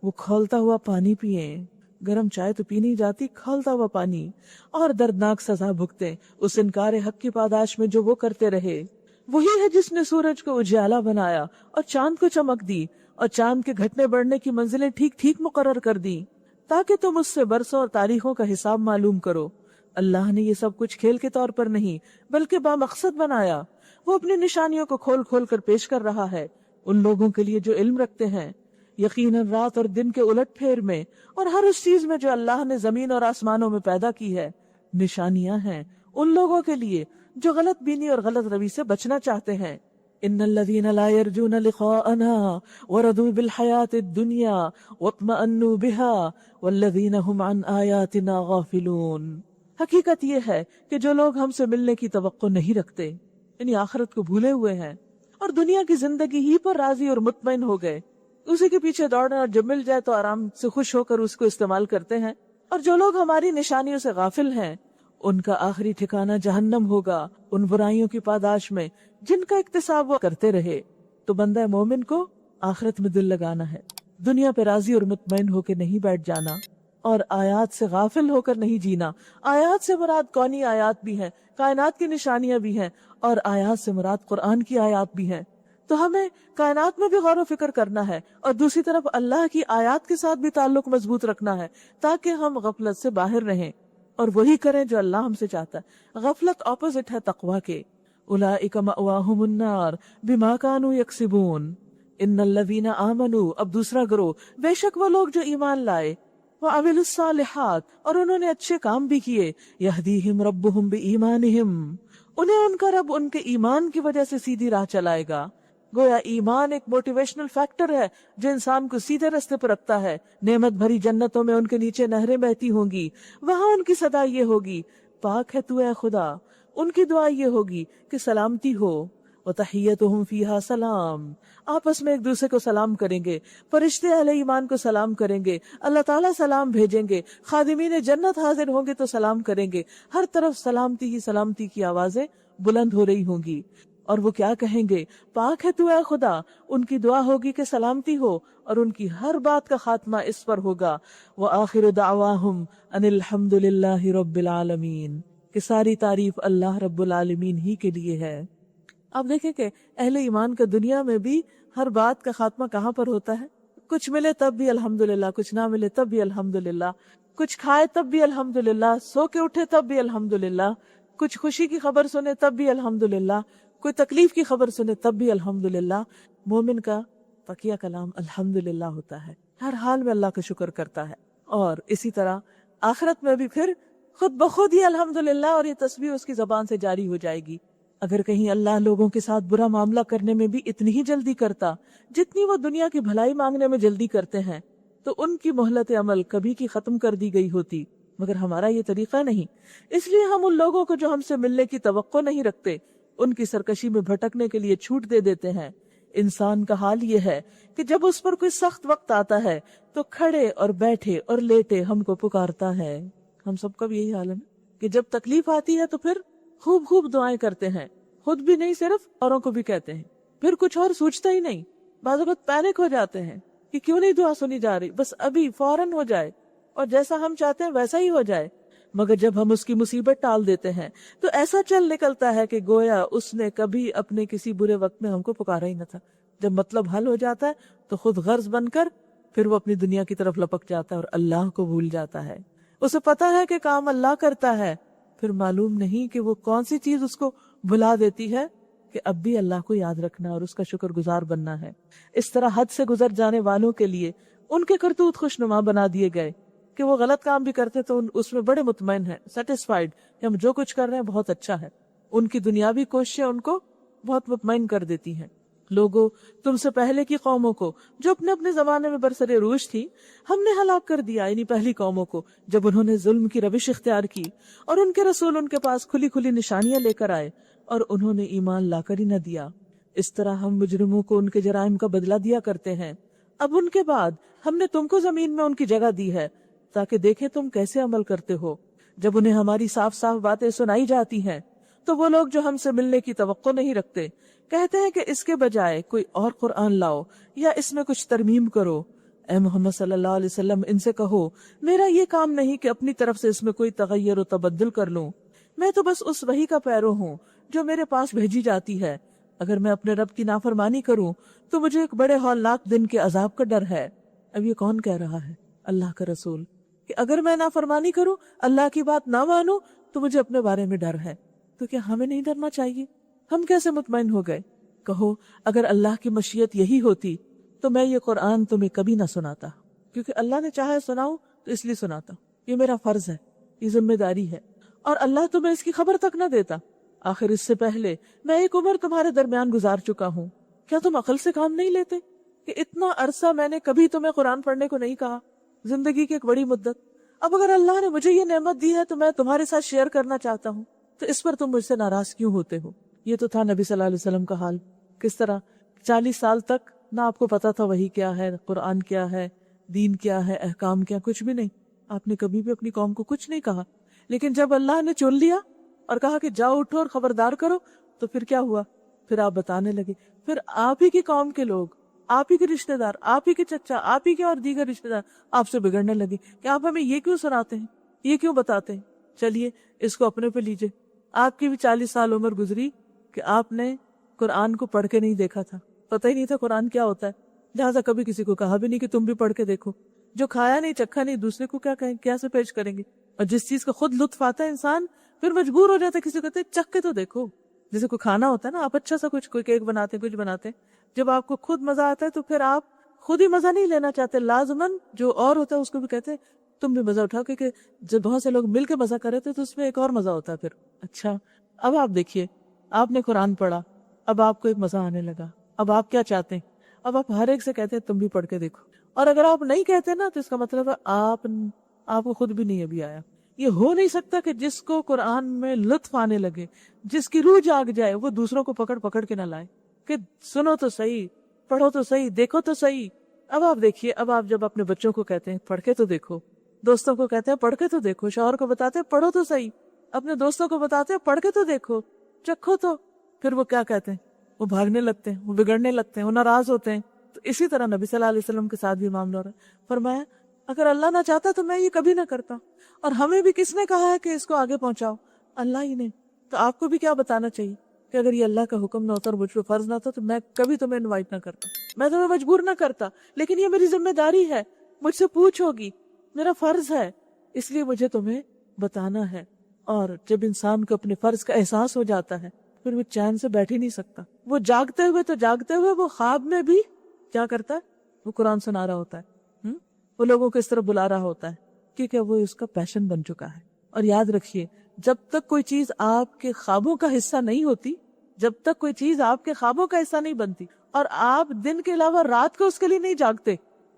وہ کھولتا ہوا پانی پئیں، گرم چائے تو پی نہیں جاتی، کھولتا ہوا پانی، اور دردناک سزا بھگتے اس انکار حق کی پاداش میں جو وہ کرتے رہے۔ وہی ہے جس نے سورج کو اجالا بنایا اور چاند کو چمک دی، اور چاند کے گھٹنے بڑھنے کی منزلیں ٹھیک ٹھیک مقرر کر دی، تاکہ تم اس سے برسوں اور تاریخوں کا حساب معلوم کرو۔ اللہ نے یہ سب کچھ کھیل کے طور پر نہیں بلکہ بامقصد بنایا۔ وہ اپنی نشانیوں کو کھول کھول کر پیش کر رہا ہے ان لوگوں کے لیے جو علم رکھتے ہیں، یقیناً رات اور دن کے الٹ پھیر میں اور ہر اس چیز میں جو اللہ نے زمین اور آسمانوں میں پیدا کی ہے نشانیاں ہیں ان لوگوں کے لیے جو غلط بینی اور غلط روی سے بچنا چاہتے ہیں۔ ان الذين لا يرجون لقاءنا ورضوا بالحياة الدنيا واطمأنوا بها والذين هم عن آياتنا غافلون۔ حقیقت یہ ہے کہ جو لوگ ہم سے ملنے کی توقع نہیں رکھتے یعنی آخرت کو بھولے ہوئے ہیں اور دنیا کی زندگی ہی پر راضی اور مطمئن ہو گئے. اسی کے پیچھے دوڑنا اور جب مل جائے تو آرام سے خوش ہو کر اس کو استعمال کرتے ہیں. اور جو لوگ ہماری نشانیوں سے غافل ہیں ان کا آخری ٹھکانہ جہنم ہوگا، ان برائیوں کی پاداش میں جن کا اکتساب وہ کرتے رہے. تو بندہ مومن کو آخرت میں دل لگانا ہے، دنیا پہ راضی اور مطمئن ہو کے نہیں بیٹھ جانا اور آیات سے غافل ہو کر نہیں جینا. آیات سے مراد کونی آیات بھی ہیں، کائنات کی نشانیاں بھی ہیں، اور آیات سے مراد قرآن کی آیات بھی ہیں. تو ہمیں کائنات میں بھی غور و فکر کرنا ہے اور دوسری طرف اللہ کی آیات کے ساتھ بھی تعلق مضبوط رکھنا ہے تاکہ ہم غفلت سے باہر رہیں اور وہی کریں جو اللہ ہم سے چاہتا ہے. غفلت اپوزٹ ہے تقوی کے. اولئک مأواہم النار بما کانوا یکسبون ان الذین آمنوا. اب دوسرا گروہ، بے شک وہ لوگ جو ایمان لائے، وعملوا الصالحات، اور انہوں نے اچھے کام بھی کیے، یہدیہم ربہم بایمانہم، انہیں ان کا رب ان کے ایمان کی وجہ سے سیدھی راہ چلائے گا. گویا ایمان ایک موٹیویشنل فیکٹر ہے جو انسان کو سیدھے رستے پر رکھتا ہے. نعمت بھری جنتوں میں ان کے نیچے نہریں بہتی ہوں گی، وہاں ان کی صدا یہ ہوگی، پاک ہے تو اے خدا. ان کی دعا یہ ہوگی کہ سلامتی ہو. وتحیتہم فیہا سلام، آپس میں ایک دوسرے کو سلام کریں گے. فرشتے اہل ایمان کو سلام کریں گے، اللہ تعالیٰ سلام بھیجیں گے، خادمین جنت حاضر ہوں گے تو سلام کریں گے. ہر طرف سلامتی ہی سلامتی کی آوازیں بلند ہو رہی ہوں گی. اور وہ کیا کہیں گے؟ پاک ہے تو اے خدا. ان کی دعا ہوگی کہ سلامتی ہو اور ان کی ہر بات کا خاتمہ اس پر ہوگا. وآخر دعواہم ان الحمد للہ رب العالمین، کہ ساری تعریف اللہ رب العالمین ہی کے لیے ہے. آپ دیکھیں کہ اہل ایمان کا دنیا میں بھی ہر بات کا خاتمہ کہاں پر ہوتا ہے؟ کچھ ملے تب بھی الحمدللہ، کچھ نہ ملے تب بھی الحمدللہ، کچھ کھائے تب بھی الحمدللہ، سو کے اٹھے تب بھی الحمدللہ، کچھ خوشی کی خبر سنے تب بھی الحمدللہ، کوئی تکلیف کی خبر سنے تب بھی الحمدللہ. مومن کا تقیہ کلام الحمدللہ ہوتا ہے، ہر حال میں اللہ کا شکر کرتا ہے. اور اسی طرح آخرت میں بھی پھر خود بخود یہ الحمدللہ اور یہ تسبیح اس کی زبان سے جاری ہو جائے گی. اگر کہیں اللہ لوگوں کے ساتھ برا معاملہ کرنے میں بھی اتنی ہی جلدی کرتا جتنی وہ دنیا کی بھلائی مانگنے میں جلدی کرتے ہیں تو ان کی مہلت عمل کبھی کی ختم کر دی گئی ہوتی. مگر ہمارا یہ طریقہ نہیں، اس لیے ہم ان لوگوں کو جو ہم سے ملنے کی توقع نہیں رکھتے ان کی سرکشی میں بھٹکنے کے لیے چھوٹ دے دیتے ہیں. انسان کا حال یہ ہے کہ جب اس پر کوئی سخت وقت آتا ہے تو کھڑے اور بیٹھے اور لیٹے ہم کو پکارتا ہے. ہم سب کا بھی یہی حال ہے کہ جب تکلیف آتی ہے تو پھر خوب خوب دعائیں کرتے ہیں، خود بھی نہیں صرف اوروں کو بھی کہتے ہیں. پھر کچھ اور سوچتا ہی نہیں، بعض اوقات پینک ہو جاتے ہیں کہ کیوں نہیں دعا سنی جا رہی، بس ابھی فوراً ہو جائے اور جیسا ہم چاہتے ہیں ویسا ہی ہو جائے. مگر جب ہم اس کی مصیبت ٹال دیتے ہیں تو ایسا چل نکلتا ہے کہ گویا اس نے کبھی اپنے کسی برے وقت میں ہم کو پکارا ہی نہ تھا. جب مطلب حل ہو جاتا ہے تو خود غرض بن کر پھر وہ اپنی دنیا کی طرف لپک جاتا ہے اور اللہ کو بھول جاتا ہے. اسے پتا ہے کہ کام اللہ کرتا ہے، پھر معلوم نہیں کہ وہ کون سی چیز اس کو بھلا دیتی ہے کہ اب بھی اللہ کو یاد رکھنا اور اس کا شکر گزار بننا ہے. اس طرح حد سے گزر جانے والوں کے لیے ان کے کرتوت خوشنما بنا دیے گئے کہ وہ غلط کام بھی کرتے تو اس میں بڑے مطمئن ہیں، سیٹسفائیڈ کہ ہم جو کچھ کر رہے ہیں بہت اچھا ہے. ان کی دنیاوی کوششیں ان کو بہت مطمئن کر دیتی ہیں. لوگوں، تم سے پہلے کی قوموں کو جو اپنے اپنے زمانے میں برسر عروج تھی ہم نے ہلاک کر دیا، یعنی پہلی قوموں کو جب انہوں نے ظلم کی روش اختیار کی اور ان کے رسول ان کے پاس کھلی کھلی نشانیاں لے کر آئے اور انہوں نے ایمان لا کر ہی نہ دیا. اس طرح ہم مجرموں کو ان کے جرائم کا بدلہ دیا کرتے ہیں. اب ان کے بعد ہم نے تم کو زمین میں ان کی جگہ دی ہے تاکہ دیکھیں تم کیسے عمل کرتے ہو. جب انہیں ہماری صاف صاف باتیں سنائی جاتی ہیں تو وہ لوگ جو ہم سے ملنے کی توقع نہیں رکھتے کہتے ہیں کہ اس کے بجائے کوئی اور قرآن لاؤ یا اس میں کچھ ترمیم کرو. اے محمد صلی اللہ علیہ وسلم ان سے کہو میرا یہ کام نہیں کہ اپنی طرف سے اس میں کوئی تغیر و تبدل کر لوں، میں تو بس اس وحی کا پیرو ہوں جو میرے پاس بھیجی جاتی ہے. اگر میں اپنے رب کی نافرمانی کروں تو مجھے ایک بڑے ہولناک دن کے عذاب کا ڈر ہے. اب یہ کون کہہ رہا ہے؟ اللہ کا رسول، کہ اگر میں نافرمانی کروں، اللہ کی بات نہ مانوں تو مجھے اپنے بارے میں ڈر ہے. تو کیا ہمیں نہیں ڈرنا چاہیے؟ ہم کیسے مطمئن ہو گئے؟ کہو اگر اللہ کی مشیت یہی ہوتی تو میں یہ قرآن تمہیں کبھی نہ سناتا، کیونکہ اللہ نے چاہے سناؤں تو اس لیے سناتا. یہ میرا فرض ہے، یہ ذمہ داری ہے، اور اللہ تمہیں اس کی خبر تک نہ دیتا. آخر اس سے پہلے میں ایک عمر تمہارے درمیان گزار چکا ہوں، کیا تم عقل سے کام نہیں لیتے کہ اتنا عرصہ میں نے کبھی تمہیں قرآن پڑھنے کو نہیں کہا؟ زندگی کی ایک بڑی مدت. اب اگر اللہ نے مجھے یہ نعمت دی ہے تو میں تمہارے ساتھ شیئر کرنا چاہتا ہوں، تو اس پر تم مجھ سے ناراض کیوں ہوتے ہو؟ یہ تو تھا نبی صلی اللہ علیہ وسلم کا حال. کس طرح 40 سال تک نہ آپ کو پتا تھا وحی کیا ہے، قرآن کیا ہے، دین کیا ہے، احکام کیا، کچھ بھی نہیں. آپ نے کبھی بھی اپنی قوم کو کچھ نہیں کہا. لیکن جب اللہ نے چن لیا اور کہا کہ جاؤ اٹھو اور خبردار کرو، تو پھر کیا ہوا؟ پھر آپ بتانے لگے. پھر آپ ہی کی قوم کے لوگ، آپ ہی کے رشتہ دار، آپ ہی کے چچا، آپ ہی کے اور دیگر رشتہ دار آپ سے بگڑنے لگے کہ آپ ہمیں یہ کیوں سناتے ہیں، یہ کیوں بتاتے ہیں. چلیے اس کو اپنے پہ لیجئے. آپ کی بھی 40 سال عمر گزری کہ آپ نے قرآن کو پڑھ کے نہیں دیکھا تھا، پتہ ہی نہیں تھا قرآن کیا ہوتا ہے، لہٰذا کبھی کسی کو کہا بھی نہیں کہ تم بھی پڑھ کے دیکھو. جو کھایا نہیں چکھا نہیں دوسرے کو کیا کہیں، کیسے پیش کریں گے؟ اور جس چیز کا خود لطف آتا ہے انسان پھر مجبور ہو جاتا ہے کسی کو کہتے ہیں چکھ کے تو دیکھو. جیسے کوئی کھانا ہوتا ہے نا، آپ اچھا سا کوئی کیک بناتے ہیں، کچھ بناتے ہیں، جب آپ کو خود مزہ آتا ہے تو پھر آپ خود ہی مزہ نہیں لینا چاہتے، لازماً جو اور ہوتا ہے اس کو بھی کہتے ہیں تم بھی مزہ اٹھاؤ، کیونکہ جب بہت سے لوگ مل کے مزہ کر رہے تھے تو اس میں ایک اور مزہ ہوتا ہے. پھر اچھا اب آپ دیکھیے، آپ نے قرآن پڑھا، اب آپ کو ایک مزہ آنے لگا. اب آپ کیا چاہتے ہیں؟ اب آپ ہر ایک سے کہتے ہیں تم بھی پڑھ کے دیکھو. اور اگر آپ نہیں کہتے نا تو اس کا مطلب ہے آپ کو خود بھی نہیں ابھی آیا. یہ ہو نہیں سکتا کہ جس کو قرآن میں لطف آنے لگے، جس کی روح جاگ جائے، وہ دوسروں کو پکڑ پکڑ کے نہ لائے کہ سنو تو صحیح، پڑھو تو صحیح، دیکھو تو صحیح. اب آپ دیکھیے، اب آپ جب اپنے بچوں کو کہتے ہیں پڑھ کے تو دیکھو، دوستوں کو کہتے ہیں پڑھ کے تو دیکھو، شوہر کو بتاتے ہیں پڑھو تو صحیح، اپنے دوستوں کو بتاتے ہیں پڑھ کے تو دیکھو، چکھو تو، پھر وہ کیا کہتے ہیں؟ وہ بھاگنے لگتے ہیں، وہ بگڑنے لگتے ہیں، وہ ناراض ہوتے ہیں. تو اسی طرح نبی صلی اللہ علیہ وسلم کے ساتھ بھی معاملہ ہو رہا ہے. فرمایا اگر اللہ نہ چاہتا تو میں یہ کبھی نہ کرتا. اور ہمیں بھی کس نے کہا ہے کہ اس کو آگے پہنچاؤ؟ اللہ ہی نے. تو آپ کو بھی کیا بتانا چاہیے کہ اگر یہ اللہ کا حکم نہ ہوتا اور مجھ پہ فرض نہ تھا تو میں کبھی تمہیں انوائٹ نہ کرتا، میں تمہیں مجبور نہ کرتا. لیکن یہ میری ذمہ داری ہے، مجھ سے پوچھ ہوگی، میرا فرض ہے، اس لیے مجھے تمہیں بتانا ہے. اور جب انسان کو اپنے فرض کا احساس ہو جاتا ہے پھر وہ چین سے بیٹھ ہی نہیں سکتا. وہ جاگتے ہوئے وہ خواب میں بھی کیا کرتا ہے؟ وہ قرآن سنا رہا ہوتا ہے، وہ لوگوں کو اس طرح بلا رہا ہوتا ہے، کیونکہ وہ اس کا پیشن بن چکا ہے. اور یاد رکھیے، جب تک کوئی چیز آپ کے خوابوں کا حصہ نہیں ہوتی، جب تک کوئی چیز آپ کے خوابوں کا حصہ نہیں بنتی اور آپ دن کے علاوہ رات کو اس کے لیے نہیں جاگتے،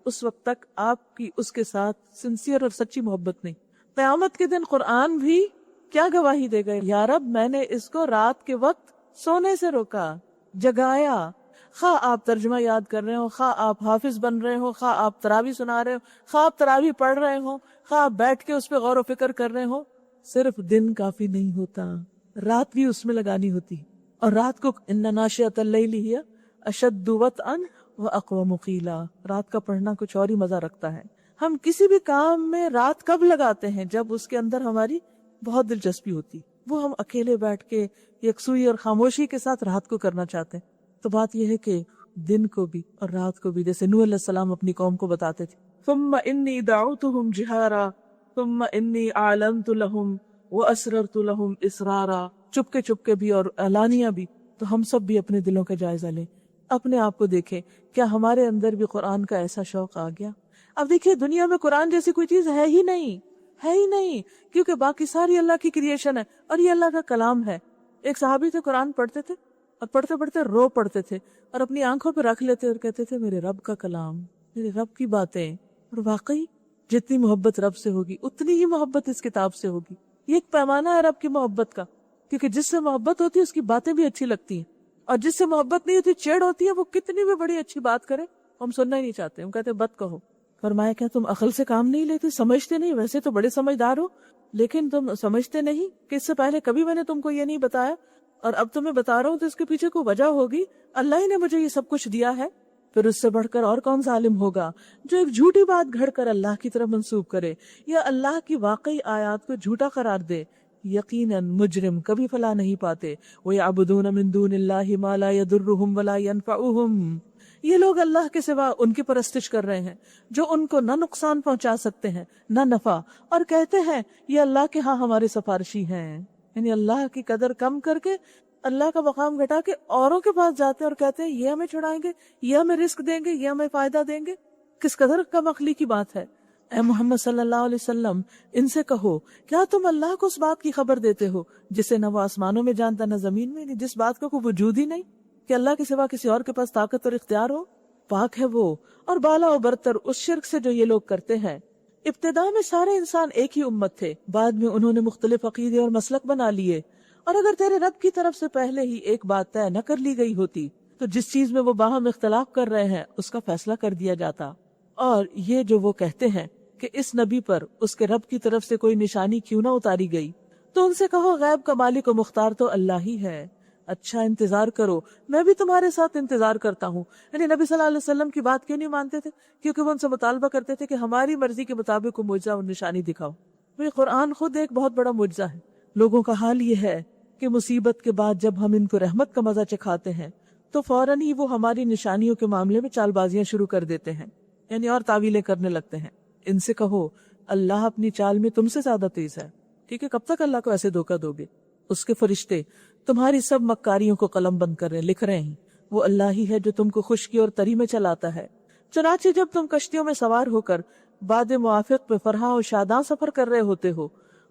اس وقت تک آپ کی اس کے ساتھ سنسیئر اور سچی محبت نہیں. قیامت کے دن قرآن بھی کیا گواہی دے گئے؟ یا رب میں نے اس کو رات کے وقت سونے سے روکا، جگایا. خواہ آپ ترجمہ یاد کر رہے ہو، خواہ آپ حافظ بن رہے ہو، خواہ آپ تراویح سنا رہے ہو، خواہ آپ تراویح پڑھ رہے ہو، خواہ آپ بیٹھ کے اس پہ غور و فکر کر رہے ہو، صرف دن کافی نہیں ہوتا، رات بھی اس میں لگانی ہوتی. اور رات کو ان ناشئۃ اللیل ہی اشد وطئا واقوم قیلا، رات کا پڑھنا کچھ اور ہی مزہ رکھتا ہے. ہم کسی بھی کام میں رات کب لگاتے ہیں؟ جب اس کے اندر ہماری بہت دلچسپی ہوتی، وہ ہم اکیلے بیٹھ کے یکسوئی اور خاموشی کے ساتھ رات کو کرنا چاہتے ہیں. تو بات یہ ہے کہ دن کو بھی اور رات کو بھی، جیسے نوح علیہ السلام اپنی قوم کو بتاتے تھے، ثم انی دعوتهم جہارا ثم انی اعلنت لهم واسررت لهم اسرارا، چپ کے بھی اور علانیہ بھی. تو ہم سب بھی اپنے دلوں کا جائزہ لیں، اپنے آپ کو دیکھیں، کیا ہمارے اندر بھی قرآن کا ایسا شوق آ گیا؟ اب دیکھیے، دنیا میں قرآن جیسی کوئی چیز ہے ہی نہیں، کیونکہ باقی ساری اللہ کی کریشن ہے اور یہ اللہ کا کلام ہے. ایک صحابی تھے، قرآن پڑھتے تھے اور پڑھتے پڑھتے رو پڑتے تھے اور اپنی آنکھوں پہ رکھ لیتے اور کہتے تھے میرے رب کا کلام، میرے رب کی باتیں. اور واقعی جتنی محبت رب سے ہوگی اتنی ہی محبت اس کتاب سے ہوگی. یہ ایک پیمانہ ہے رب کی محبت کا، کیونکہ جس سے محبت ہوتی ہے اس کی باتیں بھی اچھی لگتی ہیں، اور جس سے محبت نہیں ہوتی، چیڑ ہوتی ہے، وہ کتنی بھی بڑی اچھی بات کرے ہم سننا ہی نہیں چاہتے، ہم کہتے بد کہو. فرمایا کیا تم عقل سے کام نہیں لیتے، سمجھتے نہیں؟ ویسے تو بڑے سمجھدار ہو لیکن تم سمجھتے نہیں کہ اس سے پہلے کبھی میں نے تم کو یہ نہیں بتایا اور اب تمہیں بتا رہا ہوں تو اس کے پیچھے کوئی وجہ ہوگی. اللہ ہی نے مجھے یہ سب کچھ دیا ہے. پھر اس سے بڑھ کر اور کون ظالم ہوگا جو ایک جھوٹی بات گھڑ کر اللہ کی طرف منسوب کرے یا اللہ کی واقعی آیات کو جھوٹا قرار دے. یقیناً مجرم کبھی فلاح نہیں پاتے. وَيَعْبُدُونَ مِن دُونِ اللَّهِ مَا لَا يَضُرُّهُمْ وَلَا يَنفَعُهُمْ، یہ لوگ اللہ کے سوا ان کی پرستش کر رہے ہیں جو ان کو نہ نقصان پہنچا سکتے ہیں نہ نفع، اور کہتے ہیں یہ اللہ کے ہاں ہمارے سفارشی ہیں. یعنی اللہ کی قدر کم کر کے، اللہ کا مقام گھٹا کے اوروں کے پاس جاتے ہیں اور کہتے ہیں یہ ہمیں چھڑائیں گے، یہ ہمیں رزق دیں گے، یہ ہمیں فائدہ دیں گے. کس قدر کم عقلی کی بات ہے. اے محمد صلی اللہ علیہ وسلم، ان سے کہو کیا تم اللہ کو اس بات کی خبر دیتے ہو جسے نہ وہ آسمانوں میں جانتا نہ زمین میں، جس بات کا کوئی وجود ہی نہیں کہ اللہ کے سوا کسی اور کے پاس طاقت اور اختیار ہو؟ پاک ہے وہ اور بالا و برتر اس شرک سے جو یہ لوگ کرتے ہیں. ابتدا میں سارے انسان ایک ہی امت تھے، بعد میں انہوں نے مختلف عقیدے اور مسلک بنا لیے اور اگر تیرے رب کی طرف سے پہلے ہی ایک بات طے نہ کر لی گئی ہوتی تو جس چیز میں وہ باہم اختلاف کر رہے ہیں اس کا فیصلہ کر دیا جاتا۔ اور یہ جو وہ کہتے ہیں کہ اس نبی پر اس کے رب کی طرف سے کوئی نشانی کیوں نہ اتاری گئی، تو ان سے کہو غیب کا مالک و مختار تو اللہ ہی ہے، اچھا انتظار کرو، میں بھی تمہارے ساتھ انتظار کرتا ہوں۔ یعنی نبی صلی اللہ علیہ وسلم کی بات کیوں نہیں مانتے تھے؟ کیونکہ وہ ان سے مطالبہ کرتے تھے کہ ہماری مرضی کے مطابق کوئی معجزہ اور نشانی دکھاؤ۔ بھئی قرآن خود ایک بہت بڑا معجزہ ہے۔ لوگوں کا حال یہ ہے کہ مصیبت کے بعد جب ہم ان کو رحمت کا مزہ چکھاتے ہیں تو فوراً ہی وہ ہماری نشانیوں کے معاملے میں چال بازیاں شروع کر دیتے ہیں، یعنی اور تعویلیں کرنے لگتے ہیں۔ ان سے کہو اللہ اپنی چال میں تم سے زیادہ تیز ہے، ٹھیک ہے؟ کب تک اللہ کو ایسے دھوکہ دو گے؟ اس کے فرشتے تمہاری سب مکاریوں کو قلم بند کر رہے ہیں، لکھ رہے ہیں۔ وہ اللہ ہی ہے جو تم کو خشکی اور تری میں چلاتا ہے۔ چنانچہ جب تم کشتیوں میں سوار ہو کر باد موافق پہ فرحاں و شاداں سفر کر رہے ہوتے ہو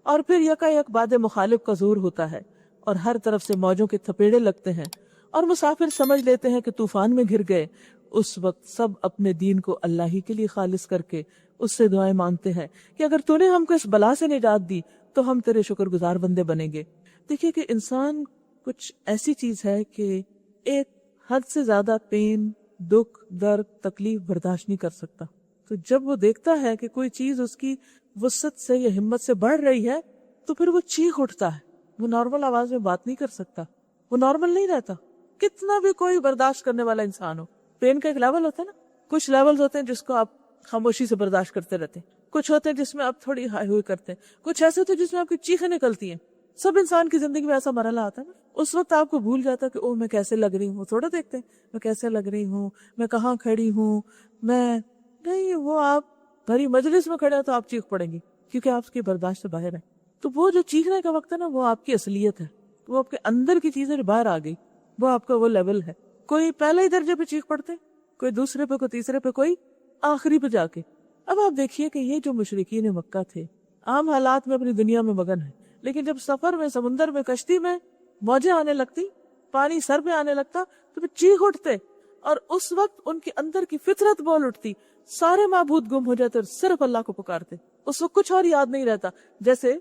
اور پھر یکا یک باد مخالف کا زور ہوتا ہے اور ہر طرف سے موجوں کے تھپیڑے لگتے ہیں اور مسافر سمجھ لیتے ہیں کہ طوفان میں گر گئے، اس وقت سب اپنے دین کو اللہ ہی کے لیے خالص کر کے اس سے دعائیں مانگتے ہیں کہ اگر تو نے ہم کو اس بلا سے نجات دی تو ہم تیرے شکر گزار بندے بنیں گے۔ دیکھیے کہ انسان کچھ ایسی چیز ہے کہ ایک حد سے زیادہ پین، دکھ، درد، تکلیف برداشت نہیں کر سکتا۔ تو جب وہ دیکھتا ہے کہ کوئی چیز اس کی وسعت سے یا ہمت سے بڑھ رہی ہے تو پھر وہ چیخ اٹھتا ہے۔ وہ نارمل آواز میں بات نہیں کر سکتا، وہ نارمل نہیں رہتا، کتنا بھی کوئی برداشت کرنے والا انسان ہو۔ پین کا ایک لیول ہوتا ہے نا، کچھ لیولز ہوتے ہیں جس کو آپ خاموشی سے برداشت کرتے رہتے ہیں، کچھ ہوتے ہیں جس میں آپ تھوڑی ہائی ہوئی کرتے ہیں، کچھ ایسے ہوتے ہیں جس میں آپ کی چیخیں نکلتی ہیں۔ سب انسان کی زندگی میں ایسا مرحلہ آتا ہے نا، اس وقت آپ کو بھول جاتا ہے کہ او میں کیسے لگ رہی ہوں، تھوڑا دیکھتے ہیں میں کیسے لگ رہی ہوں، میں کہاں کھڑی ہوں، میں نہیں، وہ آپ بھری مجلس میں کھڑے ہیں تو آپ چیخ پڑیں گی کیونکہ آپ کی برداشت سے باہر ہے۔ تو وہ جو چیخنے کا وقت ہے نا، وہ آپ کی اصلیت ہے، وہ آپ کے اندر کی چیزیں جو باہر آ گئی، وہ آپ کا وہ لیول ہے۔ کوئی پہلے ہی درجے پہ چیخ پڑتے، کوئی دوسرے پہ، کوئی تیسرے پہ، کوئی آخری پہ جا کے۔ اب آپ دیکھیے کہ یہ جو مشرکین مکہ تھے عام حالات میں اپنی دنیا میں مگن ہے، لیکن جب سفر میں، سمندر میں، کشتی میں موجیں آنے لگتی، پانی سر پہ آنے لگتا تو پھر چیخ اٹھتے، اور اس وقت ان کے اندر کی فطرت بول اٹھتی، سارے معبود گم ہو جاتے اور صرف اللہ کو پکارتے۔ اس وقت کچھ اور یاد نہیں رہتا، جیسے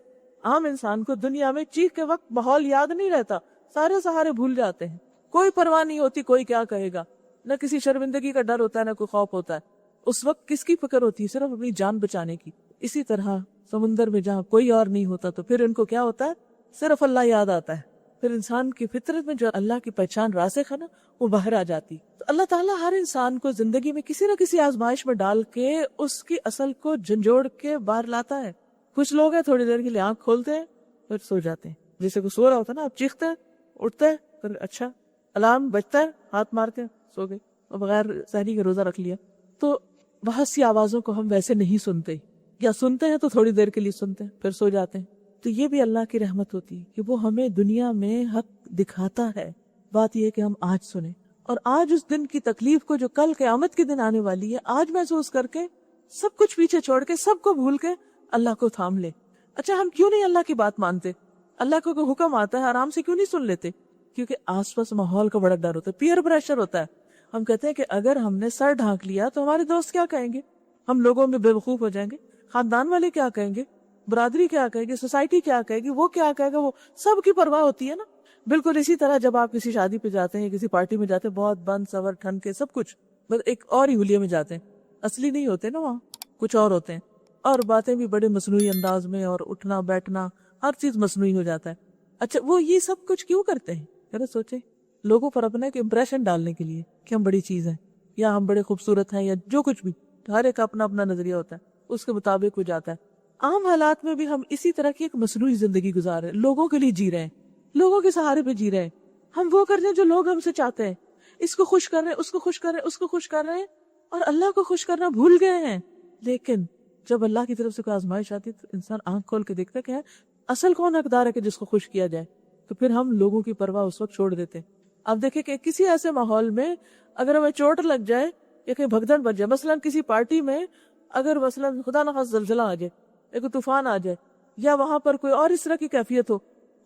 عام انسان کو دنیا میں چیخ کے وقت ماحول یاد نہیں رہتا، سارے سہارے بھول جاتے ہیں، کوئی پرواہ نہیں ہوتی کوئی کیا کہے گا، نہ کسی شرمندگی کا ڈر ہوتا ہے، نہ کوئی خوف ہوتا ہے۔ اس وقت کس کی فکر ہوتی ہے؟ صرف اپنی جان بچانے کی۔ اسی طرح سمندر میں جہاں کوئی اور نہیں ہوتا تو پھر ان کو کیا ہوتا ہے؟ صرف اللہ یاد آتا ہے۔ پھر انسان کی فطرت میں جو اللہ کی پہچان راسخ ہے نا، وہ باہر آ جاتی۔ تو اللہ تعالیٰ ہر انسان کو زندگی میں کسی نہ کسی آزمائش میں ڈال کے اس کی اصل کو جھنجھوڑ کے باہر لاتا ہے۔ کچھ لوگ ہیں تھوڑی دیر کے لیے آنکھ کھولتے ہیں پھر سو جاتے ہیں، جیسے کوئی سو رہا ہوتا ہے نا، آپ چیختے ہیں، اٹھتے ہیں، پھر اچھا الارم بجتا ہے، ہاتھ مارتے ہیں، سو گئے، اور بغیر سحری کے روزہ رکھ لیا۔ تو بہت سی آوازوں کو ہم ویسے نہیں سنتے، یا سنتے ہیں تو تھوڑی دیر کے لیے سنتے ہیں پھر سو جاتے ہیں۔ تو یہ بھی اللہ کی رحمت ہوتی ہے کہ وہ ہمیں دنیا میں حق دکھاتا ہے۔ بات یہ ہے کہ ہم آج سنیں، اور آج اس دن کی تکلیف کو جو کل قیامت کے دن آنے والی ہے آج محسوس کر کے سب کچھ پیچھے چھوڑ کے، سب کو بھول کے اللہ کو تھام لے۔ اچھا ہم کیوں نہیں اللہ کی بات مانتے؟ اللہ کو کوئی حکم آتا ہے آرام سے کیوں نہیں سن لیتے؟ کیونکہ آس پاس ماحول کا بڑا ڈر ہوتا ہے، پیئر پریشر ہوتا ہے۔ ہم کہتے ہیں کہ اگر ہم نے سر ڈھانک لیا تو ہمارے دوست کیا کہیں گے، ہم لوگوں میں بے وقوف ہو جائیں گے، خاندان والے کیا کہیں گے، برادری کیا کہے گی، سوسائٹی کیا کہے گی، وہ کیا کہے گا، وہ سب کی پرواہ ہوتی ہے نا۔ بالکل اسی طرح جب آپ کسی شادی پہ جاتے ہیں، کسی پارٹی میں جاتے ہیں، بہت بند سور ٹھن کے سب کچھ، بس ایک اور ہی حلیے میں جاتے ہیں، اصلی نہیں ہوتے نا، وہاں کچھ اور ہوتے ہیں، اور باتیں بھی بڑے مصنوعی انداز میں، اور اٹھنا بیٹھنا ہر چیز مصنوعی ہو جاتا ہے۔ اچھا وہ یہ سب کچھ کیوں کرتے ہیں؟ ذرا سوچیں، لوگوں پر اپنا ایک امپریشن ڈالنے کے لیے کہ ہم بڑی چیز ہیں، یا ہم بڑے خوبصورت ہیں، یا جو کچھ بھی، ہر ایک اپنا اپنا نظریہ ہوتا ہے، اس کے مطابق ہو جاتا ہے۔ عام حالات میں بھی ہم اسی طرح کی ایک مصنوعی زندگی گزار رہے ہیں، لوگوں کے لیے جی رہے ہیں، لوگوں کے سہارے پہ جی رہے ہیں، ہم وہ کر رہے ہیں جو لوگ ہم سے چاہتے ہیں، اس کو خوش کر رہے ہیں، اس کو خوش کر رہے ہیں، اس کو خوش کر رہے ہیں، اور اللہ کو خوش کرنا بھول گئے ہیں۔ لیکن جب اللہ کی طرف سے کوئی آزمائش آتی ہے تو انسان آنکھ کھول کے دیکھتا ہے کہ اصل کون حقدار ہے کہ جس کو خوش کیا جائے، تو پھر ہم لوگوں کی پرواہ اس وقت چھوڑ دیتے ہیں۔ اب دیکھیں کہ کسی ایسے ماحول میں اگر ہمیں چوٹ لگ جائے یا کہیں بھگدڑ بچ جائے، مثلاً کسی پارٹی میں اگر مثلاً خدا نخواستہ زلزلہ آ جائے، ایک طوفان آ جائے، یا وہاں پر کوئی اور اس طرح کی کیفیت ہو،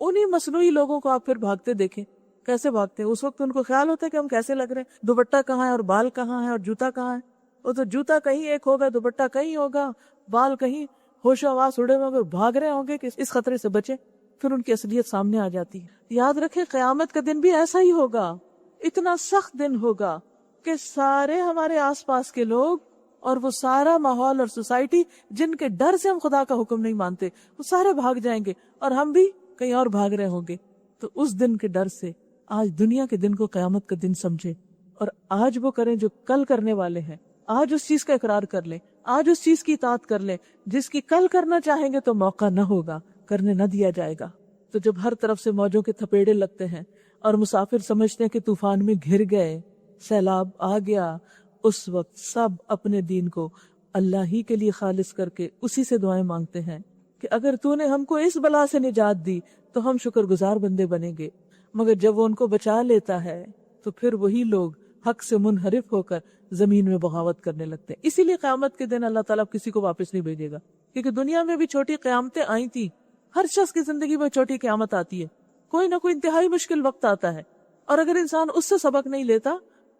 انہی مصنوعی لوگوں کو آپ پھر بھاگتے دیکھیں، کیسے بھاگتے ہیں؟ اس وقت ان کو خیال ہوتا ہے کہ ہم کیسے لگ رہے ہیں، دوپٹہ کہاں ہے اور بال کہاں ہے اور جوتا کہاں ہے؟ وہ تو جوتا کہیں ایک ہوگا، دوپٹہ کہیں ہوگا، بال کہیں، ہوش و حواس اڑے ہوئے ہوں گے، بھاگ رہے ہوں گے کہ اس خطرے سے بچے۔ پھر ان کی اصلیت سامنے آ جاتی ہے۔ یاد رکھیں قیامت کا دن بھی ایسا ہی ہوگا، اتنا سخت دن ہوگا کہ سارے ہمارے آس پاس کے لوگ اور وہ سارا ماحول اور سوسائٹی جن کے ڈر سے ہم خدا کا حکم نہیں مانتے، وہ سارے بھاگ جائیں گے اور ہم بھی کہیں اور بھاگ رہے ہوں گے۔ تو اس دن کے ڈر سے آج دنیا کے دن کو قیامت کا دن سمجھے اور آج وہ کریں جو کل کرنے والے ہیں، آج اس چیز کا اقرار کر لیں، آج اس چیز کی اطاعت کر لیں جس کی کل کرنا چاہیں گے تو موقع نہ ہوگا، کرنے نہ دیا جائے گا۔ تو جب ہر طرف سے موجوں کے تھپیڑے لگتے ہیں اور مسافر سمجھتے ہیں کہ طوفان میں گھر گئے، سیلاب آ گیا، اس وقت سب اپنے دین کو اللہ ہی کے لیے خالص کر کے اسی سے دعائیں مانگتے ہیں کہ اگر تو نے ہم کو اس بلا سے نجات دی تو ہم شکر گزار بندے بنیں گے۔ مگر جب وہ ان کو بچا لیتا ہے تو پھر وہی لوگ حق سے منحرف ہو کر زمین میں بغاوت کرنے لگتے ہیں۔ اسی لیے قیامت کے دن اللہ تعالیٰ کسی کو واپس نہیں بھیجے گا، کیونکہ دنیا میں بھی چھوٹی قیامتیں آئی تھی، ہر شخص کی زندگی میں چھوٹی قیامت آتی ہے، کوئی نہ کوئی انتہائی مشکل وقت آتا ہے، اور اگر انسان اس سے سبق نہیں لیتا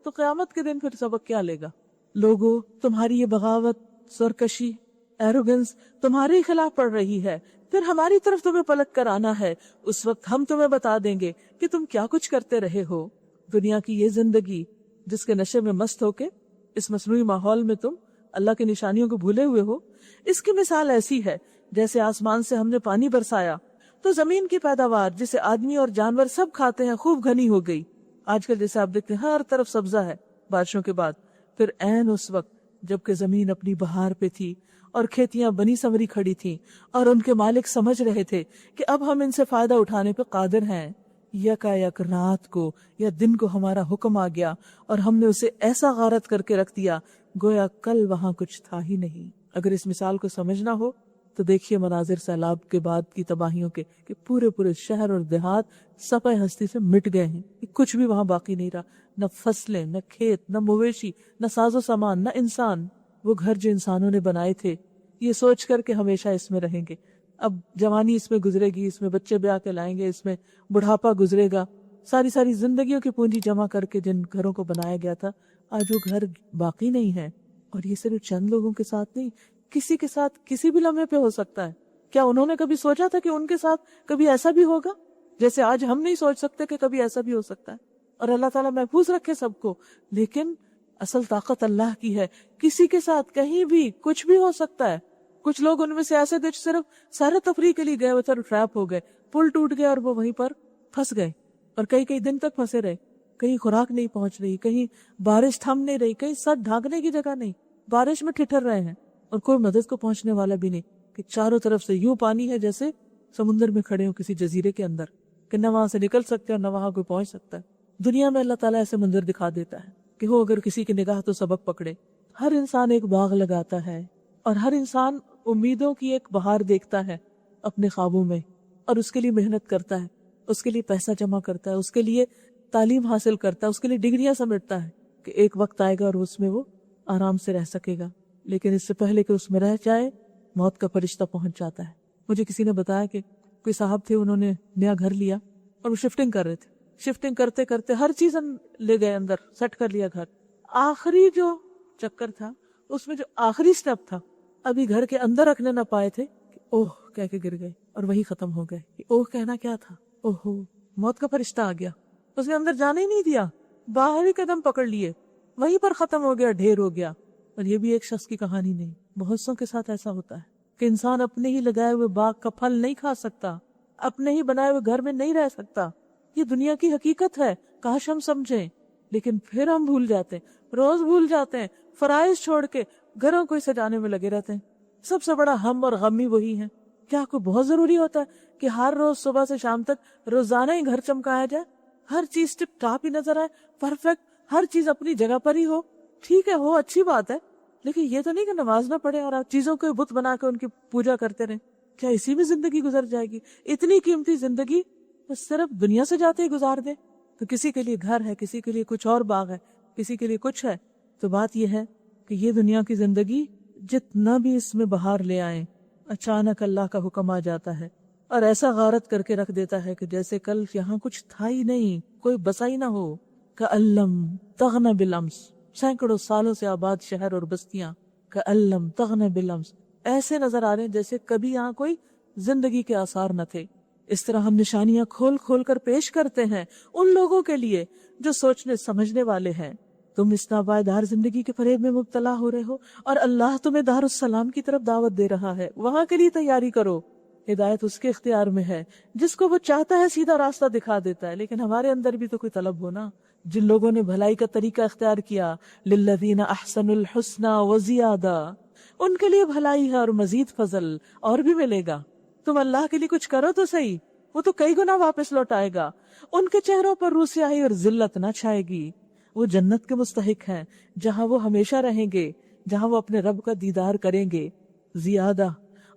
تو قیامت کے دن پھر سبق کیا لے گا؟ لوگوں، تمہاری یہ بغاوت، سرکشی، ایروگنس تمہارے خلاف پڑ رہی ہے، پھر ہماری طرف تمہیں پلٹ کر آنا ہے، اس وقت ہم تمہیں بتا دیں گے کہ تم کیا کچھ کرتے رہے ہو۔ دنیا کی یہ زندگی جس کے نشے میں مست ہو کے اس مصنوعی ماحول میں تم اللہ کی نشانیوں کو بھولے ہوئے ہو، اس کی مثال ایسی ہے جیسے آسمان سے ہم نے پانی برسایا تو زمین کی پیداوار جسے آدمی اور جانور سب کھاتے ہیں خوب گھنی ہو گئی۔ آج کل جیسے آپ دیکھتے ہیں ہر طرف سبزہ ہے بارشوں کے بعد، پھر عین اس وقت جبکہ زمین اپنی بہار پہ تھی اور کھیتیاں بنی سنوری کھڑی تھیں اور ان کے مالک سمجھ رہے تھے کہ اب ہم ان سے فائدہ اٹھانے پہ قادر ہیں، یکایک رات کو یا دن کو ہمارا حکم آ گیا اور ہم نے اسے ایسا غارت کر کے رکھ دیا گویا کل وہاں کچھ تھا ہی نہیں۔ اگر اس مثال کو سمجھنا ہو تو دیکھیے مناظر سیلاب کے بعد کی تباہیوں کے کہ پورے شہر اور دیہات صفحہ ہستی سے مٹ گئے ہیں، کچھ بھی وہاں باقی نہیں رہا، نہ فصلیں، نہ کھیت، نہ مویشی، نہ ساز و سامان، نہ انسان۔ وہ گھر جو انسانوں نے بنائے تھے یہ سوچ کر کہ ہمیشہ اس میں رہیں گے، اب جوانی اس میں گزرے گی، اس میں بچے بیاہ کے لائیں گے، اس میں بڑھاپا گزرے گا، ساری زندگیوں کی پونجی جمع کر کے جن گھروں کو بنایا گیا تھا آج وہ گھر باقی نہیں ہے۔ اور یہ صرف چند لوگوں کے ساتھ نہیں، کسی کے ساتھ کسی بھی لمحے پہ ہو سکتا ہے۔ کیا انہوں نے کبھی سوچا تھا کہ ان کے ساتھ کبھی ایسا بھی ہوگا؟ جیسے آج ہم نہیں سوچ سکتے کہ کبھی ایسا بھی ہو سکتا ہے، اور اللہ تعالیٰ محفوظ رکھے سب کو، لیکن اصل طاقت اللہ کی ہے، کسی کے ساتھ کہیں بھی کچھ بھی ہو سکتا ہے۔ کچھ لوگ ان میں سے ایسے تھے صرف سیر و تفریح کے لیے گئے ہوئے تھے اور ٹریپ ہو گئے، پل ٹوٹ گیا اور وہ وہیں پر پھنس گئے اور کئی دن تک پھنسے رہے، کہیں خوراک نہیں پہنچ رہی، کہیں بارش تھم نہیں رہی، کہیں سر ڈھانکنے کی جگہ نہیں، بارش میں ٹھٹر رہے ہیں اور کوئی مدد کو پہنچنے والا بھی نہیں، کہ چاروں طرف سے یوں پانی ہے جیسے سمندر میں کھڑے ہوں کسی جزیرے کے اندر، کہ نہ وہاں سے نکل سکتے اور نہ وہاں کوئی پہنچ سکتا ہے۔ دنیا میں اللہ تعالیٰ ایسے منظر دکھا دیتا ہے کہ وہ اگر کسی کی نگاہ تو سبق پکڑے۔ ہر انسان ایک باغ لگاتا ہے اور ہر انسان امیدوں کی ایک بہار دیکھتا ہے اپنے خوابوں میں، اور اس کے لیے محنت کرتا ہے، اس کے لیے پیسہ جمع کرتا ہے، اس کے لیے تعلیم حاصل کرتا ہے، اس کے لیے ڈگریاں سمیٹتا ہے کہ ایک وقت آئے گا اور اس میں وہ آرام سے رہ سکے گا، لیکن اس سے پہلے کہ اس میں رہ جائے موت کا فرشتہ پہنچ جاتا ہے۔ مجھے کسی نے بتایا کہ کوئی صاحب تھے، انہوں نے نیا گھر لیا اور وہ شفٹنگ کر رہے تھے، شفٹنگ کرتے کرتے ہر چیز لے گئے اندر، سیٹ کر لیا گھر، آخری جو چکر تھا اس میں جو آخری سٹیپ تھا ابھی گھر کے اندر رکھنے نہ پائے تھے کہ اوہ کہہ کے گر گئے اور وہی ختم ہو گئے۔ اوہ کہنا کیا تھا، اوہو موت کا فرشتہ آ گیا، اس نے اندر جانے ہی نہیں دیا، باہر ہی قدم پکڑ لیے، وہیں پر ختم ہو گیا، ڈھیر ہو گیا۔ اور یہ بھی ایک شخص کی کہانی نہیں، بہت سوں کے ساتھ ایسا ہوتا ہے کہ انسان اپنے ہی لگائے ہوئے باغ کا پھل نہیں کھا سکتا، اپنے ہی بنائے ہوئے گھر میں نہیں رہ سکتا۔ یہ دنیا کی حقیقت ہے، کاش ہم سمجھیں، لیکن پھر ہم بھول جاتے ہیں، روز بھول جاتے ہیں، فرائض چھوڑ کے گھروں کو سجانے میں لگے رہتے ہیں۔ سب سے بڑا ہم اور غم ہی وہی ہے۔ کیا کوئی بہت ضروری ہوتا ہے کہ ہر روز صبح سے شام تک روزانہ ہی گھر چمکایا جائے، ہر چیز ٹپ ٹاپ ہی نظر آئے، پرفیکٹ، ہر چیز اپنی جگہ پر ہی ہو؟ ٹھیک ہے، ہو اچھی بات ہے، لیکن یہ تو نہیں کہ نماز نہ پڑھے اور آپ چیزوں کو بت بنا کے ان کی پوجا کرتے رہیں۔ کیا اسی میں زندگی گزر جائے گی؟ اتنی قیمتی زندگی بس صرف دنیا سے جاتے ہی گزار دیں؟ تو کسی کے لیے گھر ہے، کسی کے لیے کچھ اور باغ ہے، کسی کے لیے کچھ ہے۔ تو بات یہ ہے کہ یہ دنیا کی زندگی جتنا بھی اس میں بہار لے آئیں، اچانک اللہ کا حکم آ جاتا ہے اور ایسا غارت کر کے رکھ دیتا ہے کہ جیسے کل یہاں کچھ تھا ہی نہیں، کوئی بسا ہی نہ ہو۔ کَأَلَّمْ تَغْنَ بِالْأَمْسِ، سینکڑوں سالوں سے آباد شہر اور بستیاں کَأَلَّمْ تَغْنَ بِالْأَمْسِ ایسے نظر آ رہے ہیں جیسے کبھی یہاں کوئی زندگی کے آثار نہ تھے۔ اس طرح ہم نشانیاں کھول کھول کر پیش کرتے ہیں ان لوگوں کے لیے جو سوچنے سمجھنے والے ہیں۔ تم اس ناپائیدار زندگی کے فریب میں مبتلا ہو رہے ہو اور اللہ تمہیں دار السلام کی طرف دعوت دے رہا ہے، وہاں کے لیے تیاری کرو۔ ہدایت اس کے اختیار میں ہے، جس کو وہ چاہتا ہے سیدھا راستہ دکھا دیتا ہے، لیکن ہمارے اندر بھی تو کوئی طلب ہونا۔ جن لوگوں نے بھلائی کا طریقہ اختیار کیا، للذین احسنوا الحسنی وزیادہ، ان کے لیے بھلائی ہے اور مزید فضل اور بھی ملے گا۔ تم اللہ کے لیے کچھ کرو تو صحیح، وہ تو کئی گنا واپس لوٹائے گا۔ ان کے چہروں پر روسیاہی اور ذلت نہ چھائے گی، وہ جنت کے مستحق ہیں جہاں وہ ہمیشہ رہیں گے، جہاں وہ اپنے رب کا دیدار کریں گے۔ زیادہ،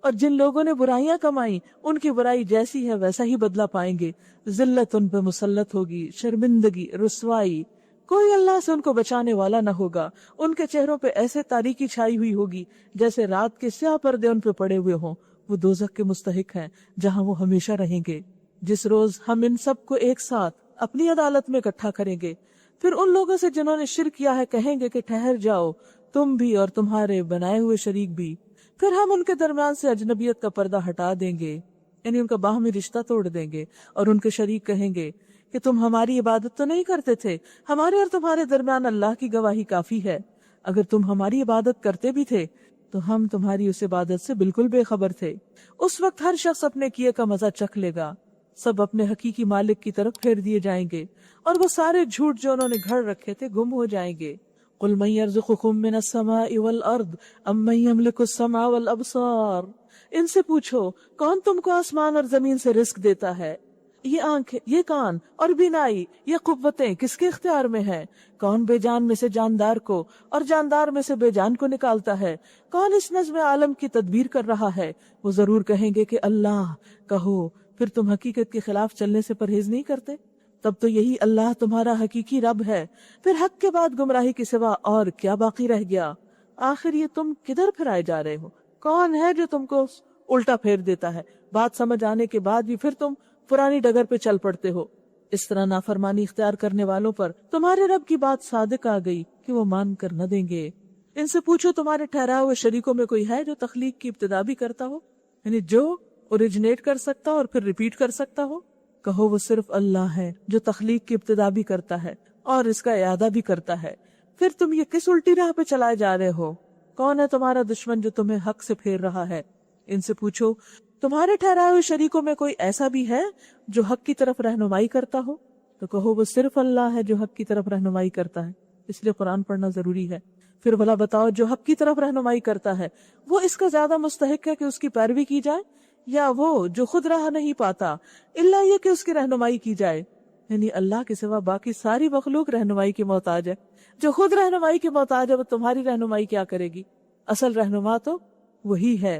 اور جن لوگوں نے برائیاں کمائیں ان کی برائی جیسی ہے ویسا ہی بدلہ پائیں گے۔ ذلت ان پہ مسلط ہوگی، شرمندگی، رسوائی، کوئی اللہ سے ان کو بچانے والا نہ ہوگا۔ ان کے چہروں پہ ایسے تاریکی چھائی ہوئی ہوگی جیسے رات کے سیاہ پردے ان پہ پڑے ہوئے ہوں۔ وہ دوزخ کے مستحق ہیں جہاں وہ ہمیشہ رہیں گے۔ جس روز ہم ان سب کو ایک ساتھ اپنی عدالت میں اکٹھا کریں گے، پھر ان لوگوں سے جنہوں نے شرک کیا ہے کہیں گے کہ ٹھہر جاؤ، تم بھی اور تمہارے بنائے ہوئے شریک بھی۔ پھر ہم ان کے درمیان سے اجنبیت کا پردہ ہٹا دیں گے، یعنی ان کا باہمی رشتہ توڑ دیں گے، اور ان کے شریک کہیں گے کہ تم ہماری عبادت تو نہیں کرتے تھے، ہمارے اور تمہارے درمیان اللہ کی گواہی کافی ہے۔ اگر تم ہماری عبادت کرتے بھی تھے تو ہم تمہاری اس عبادت سے بالکل بے خبر تھے۔ اس وقت ہر شخص اپنے کیے کا مزہ چکھ لے گا، سب اپنے حقیقی مالک کی طرف پھیر دیے جائیں گے، اور وہ سارے جھوٹ جو انہوں نے گھڑ رکھے تھے گم ہو جائیں گے۔ قُلْ مَن يَرْزُقُكُم مِّنَ السَّمَاءِ وَالْأَرْضِ أَمَّن يَمْلِكُ السَّمْعَ وَالْأَبْصَارَ، ان سے پوچھو کون تم کو آسمان اور زمین سے رزق دیتا ہے؟ یہ آنکھ، یہ کان اور بینائی، یہ قوتیں کس کے اختیار میں ہے؟ کون بے جان میں سے جاندار کو اور جاندار میں سے بے جان کو نکالتا ہے؟ کون اس نظم عالم کی تدبیر کر رہا ہے؟ وہ ضرور کہیں گے کہ اللہ۔ کہو پھر تم حقیقت کے خلاف چلنے سے پرہیز نہیں کرتے؟ تب تو یہی اللہ تمہارا حقیقی رب ہے، پھر حق کے بعد گمراہی کے سوا اور کیا باقی رہ گیا؟ آخر یہ تم کدھر پھرائے جا رہے ہو؟ کون ہے جو تم کو الٹا پھیر دیتا ہے؟ بات سمجھ آنے کے بعد بھی پھر تم پرانی ڈگر پہ چل پڑتے ہو۔ اس طرح نافرمانی اختیار کرنے والوں پر تمہارے رب کی بات صادق آ گئی کہ وہ مان کر نہ دیں گے۔ ان سے پوچھو تمہارے ٹھہرائے ہوئے شریکوں میں کوئی ہے جو تخلیق کی ابتدا بھی کرتا ہو، یعنی جو اوریجنیٹ کر سکتا اور پھر ریپیٹ کر سکتا ہو؟ کہو وہ صرف اللہ ہے جو تخلیق کی ابتدا بھی کرتا ہے اور اس کا اعادہ بھی کرتا ہے۔ پھر تم یہ کس الٹی راہ پہ چلائے جا رہے ہو؟ کون ہے تمہارا دشمن جو تمہیں حق سے پھیر رہا ہے؟ ان سے پوچھو تمہارے ٹھہرائے ہوئے شریکوں میں کوئی ایسا بھی ہے جو حق کی طرف رہنمائی کرتا ہو؟ تو کہو وہ صرف اللہ ہے جو حق کی طرف رہنمائی کرتا ہے۔ اس لیے قرآن پڑھنا ضروری ہے۔ پھر بھلا بتاؤ جو حق کی طرف رہنمائی کرتا ہے وہ اس کا زیادہ مستحق ہے کہ اس کی پیروی کی جائے، یا وہ جو خود راہ نہیں پاتا الا یہ کہ اس کی رہنمائی کی جائے؟ یعنی اللہ کے سوا باقی ساری مخلوق رہنمائی کی محتاج ہے، جو خود رہنمائی کی محتاج ہے وہ تمہاری رہنمائی کیا کرے گی؟ اصل رہنما تو وہی ہے۔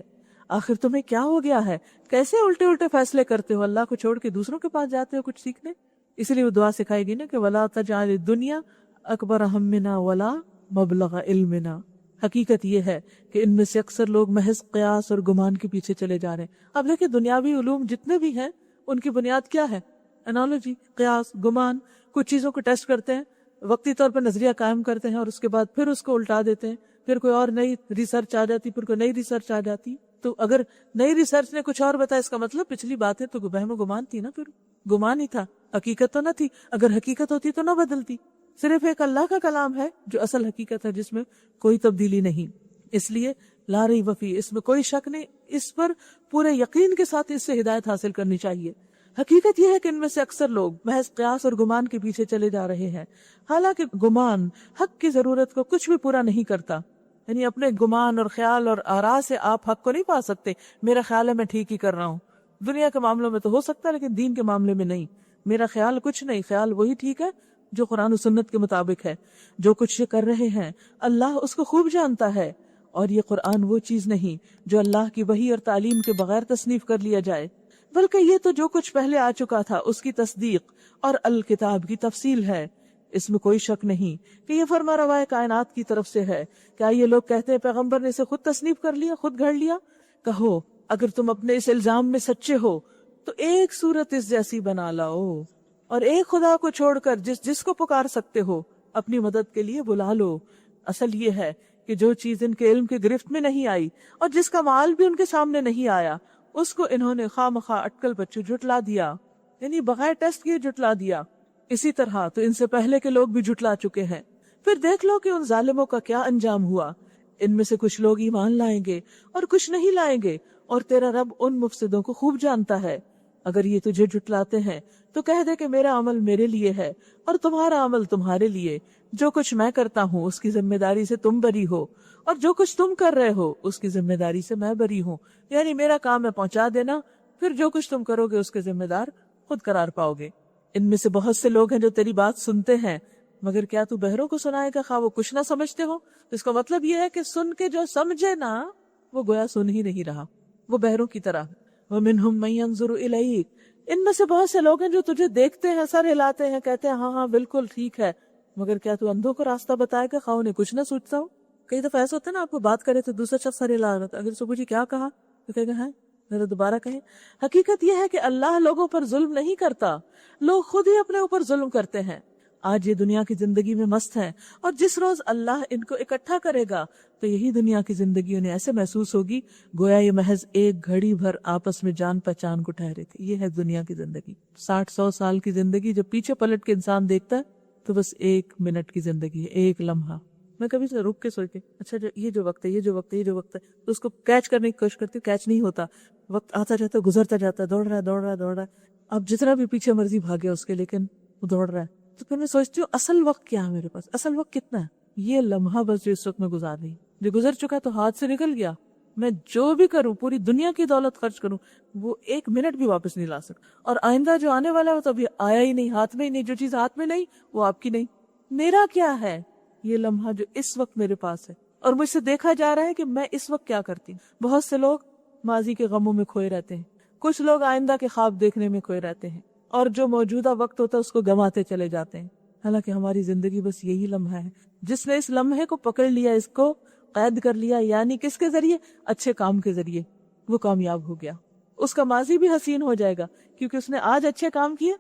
آخر تمہیں کیا ہو گیا ہے؟ کیسے الٹے الٹے فیصلے کرتے ہو؟ اللہ کو چھوڑ کے دوسروں کے پاس جاتے ہو کچھ سیکھنے؟ اس لیے وہ دعا سکھائے گی نا کہ وَلَا تَجْعَلِ الدُّنْيَا أَكْبَرَ هَمِّنَا وَلَا مَبْلَغَ عِلْمِنَا۔ حقیقت یہ ہے کہ ان میں سے اکثر لوگ محض قیاس اور گمان کے پیچھے چلے جا رہے ہیں۔ اب دیکھیں دنیاوی علوم جتنے بھی ہیں ان کی بنیاد کیا ہے؟ انالوجی، قیاس، گمان۔ کچھ چیزوں کو ٹیسٹ کرتے ہیں، وقتی طور پر نظریہ قائم کرتے ہیں اور اس کے بعد پھر اس کو الٹا دیتے ہیں، پھر کوئی اور نئی ریسرچ آ جاتی، پھر کوئی نئی ریسرچ آ جاتی۔ تو اگر نئی ریسرچ نے کچھ اور بتایا اس کا مطلب پچھلی باتیں تو وہم و گمان تھی نا، پھر گمان ہی تھا، حقیقت تو نہ تھی۔ اگر حقیقت ہوتی تو نہ بدلتی۔ صرف ایک اللہ کا کلام ہے جو اصل حقیقت ہے، جس میں کوئی تبدیلی نہیں۔ اس لیے لا ریب فیہ، اس میں کوئی شک نہیں، اس پر پورے یقین کے ساتھ اس سے ہدایت حاصل کرنی چاہیے۔ حقیقت یہ ہے کہ ان میں سے اکثر لوگ محض قیاس اور گمان کے پیچھے چلے جا رہے ہیں، حالانکہ گمان حق کی ضرورت کو کچھ بھی پورا نہیں کرتا۔ یعنی اپنے گمان اور خیال اور آراء سے آپ حق کو نہیں پا سکتے۔ میرا خیال ہے میں ٹھیک ہی کر رہا ہوں، دنیا کے معاملوں میں تو ہو سکتا ہے لیکن دین کے معاملے میں نہیں۔ میرا خیال کچھ نہیں، خیال وہی ٹھیک ہے جو قرآن و سنت کے مطابق ہے۔ جو کچھ یہ کر رہے ہیں اللہ اس کو خوب جانتا ہے، اور یہ قرآن وہ چیز نہیں جو اللہ کی وحی اور تعلیم کے بغیر تصنیف کر لیا جائے، بلکہ یہ تو جو کچھ پہلے آ چکا تھا اس کی تصدیق اور الکتاب کی تفصیل ہے۔ اس میں کوئی شک نہیں کہ یہ فرما روائے کائنات کی طرف سے ہے۔ کیا یہ لوگ کہتے ہیں پیغمبر نے اسے خود تصنیف کر لیا، خود گھڑ لیا؟ کہو اگر تم اپنے اس الزام میں سچے ہو تو ایک صورت اس جیسی بنا لاؤ، اور ایک خدا کو چھوڑ کر جس کو پکار سکتے ہو اپنی مدد کے لیے بلا لو۔ اصل یہ ہے کہ جو چیز ان کے علم کی گرفت میں نہیں آئی اور جس کا مال بھی ان کے سامنے نہیں آیا، اس کو انہوں نے خواہ مخواہ اٹکل بچوں جھٹلا دیا، یعنی بغیر ٹیسٹ کیے جھٹلا دیا۔ اسی طرح تو ان سے پہلے کے لوگ بھی جھٹلا چکے ہیں۔ پھر دیکھ لو کہ ان ظالموں کا کیا انجام ہوا۔ ان میں سے کچھ لوگ ایمان لائیں گے اور کچھ نہیں لائیں گے، اور تیرا رب ان مفسدوں کو خوب جانتا ہے۔ اگر یہ تجھے جھٹلاتے ہیں تو کہہ دے کہ میرا عمل میرے لیے ہے اور تمہارا عمل تمہارے لیے، جو کچھ میں کرتا ہوں اس کی ذمہ داری سے تم بری ہو، اور جو کچھ تم کر رہے ہو اس کی ذمہ داری سے میں بری ہوں۔ یعنی میرا کام ہے پہنچا دینا، پھر جو کچھ تم کرو گے اس کے ذمہ دار خود قرار پاؤ گے۔ ان میں سے بہت سے لوگ ہیں جو تیری بات سنتے ہیں، مگر کیا تو بہروں کو سنائے گا خواہ وہ کچھ نہ سمجھتے ہو؟ اس کا مطلب یہ ہے کہ سن کے جو سمجھے نا وہ گویا سن ہی نہیں رہا، وہ بہروں کی طرح۔ وَمِنْهُمْ مَن يَنظُرُ إِلَيْكَ، ان میں سے بہت سے لوگ ہیں جو تجھے دیکھتے ہیں، سر ہلاتے ہیں، کہتے ہیں ہاں ہاں بالکل ٹھیک ہے، مگر کیا تو اندھوں کو راستہ بتائے گا خواہ انہیں کچھ نہ سوچتا ہو؟ کئی دفعہ ایسا ہوتا ہے نا، آپ کو بات کرے تو دوسرا شخص سر ہلا رہا تھا، اگر اس کو پوچھے کیا کہا تو کہے گا ہے ذرا دوبارہ کہیں۔ حقیقت یہ ہے کہ اللہ لوگوں پر ظلم نہیں کرتا، لوگ خود ہی اپنے اوپر ظلم کرتے ہیں۔ آج یہ دنیا کی زندگی میں مست ہیں، اور جس روز اللہ ان کو اکٹھا کرے گا تو یہی دنیا کی زندگی انہیں ایسے محسوس ہوگی گویا یہ محض ایک گھڑی بھر آپس میں جان پہچان کو ٹھہرے تھے۔ یہ ہے دنیا کی زندگی۔ 60-100 سال کی زندگی جب پیچھے پلٹ کے انسان دیکھتا ہے تو بس 1 منٹ کی زندگی ہے، ایک لمحہ۔ میں کبھی سے رک کے سوچ کے اچھا یہ جو وقت ہے، یہ جو وقت ہے، یہ جو وقت ہے، تو اس کو کیچ کرنے کی کوشش کرتی ہوں، کیچ نہیں ہوتا۔ وقت آتا جاتا ہے، گزرتا جاتا ہے، دوڑ رہا ہے دوڑ رہا ہے دوڑ رہا ہے، اب جتنا بھی پیچھے مرضی بھاگے اس کے، لیکن وہ دوڑ رہا ہے۔ تو پھر میں سوچتی ہوں اصل وقت کیا ہے میرے پاس، اصل وقت کتنا ہے؟ یہ لمحہ بس جو اس وقت میں گزار رہی، جو گزر چکا تو ہاتھ سے نکل گیا۔ میں جو بھی کروں، پوری دنیا کی دولت خرچ کروں، وہ 1 منٹ بھی واپس نہیں لا سکتا، اور آئندہ جو آنے والا ہے وہ تو ابھی آیا ہی نہیں، ہاتھ میں ہی نہیں۔ جو چیز ہاتھ میں نہیں وہ آپ کی نہیں۔ میرا کیا ہے یہ لمحہ جو اس وقت میرے پاس ہے، اور مجھ سے دیکھا جا رہا ہے کہ میں اس وقت کیا کرتی ہوں۔ بہت سے لوگ ماضی کے غموں میں کھوئے رہتے ہیں، کچھ لوگ آئندہ کے خواب دیکھنے میں کھوئے رہتے ہیں، اور جو موجودہ وقت ہوتا ہے اس کو گنواتے چلے جاتے ہیں۔ حالانکہ ہماری زندگی بس یہی لمحہ ہے۔ جس نے اس لمحے کو پکڑ لیا، اس کو قید کر لیا، یعنی کس کے ذریعے؟ اچھے کام کے ذریعے، وہ کامیاب ہو گیا۔ اس کا ماضی بھی حسین ہو جائے گا، کیونکہ اس نے آج اچھے کام کیے،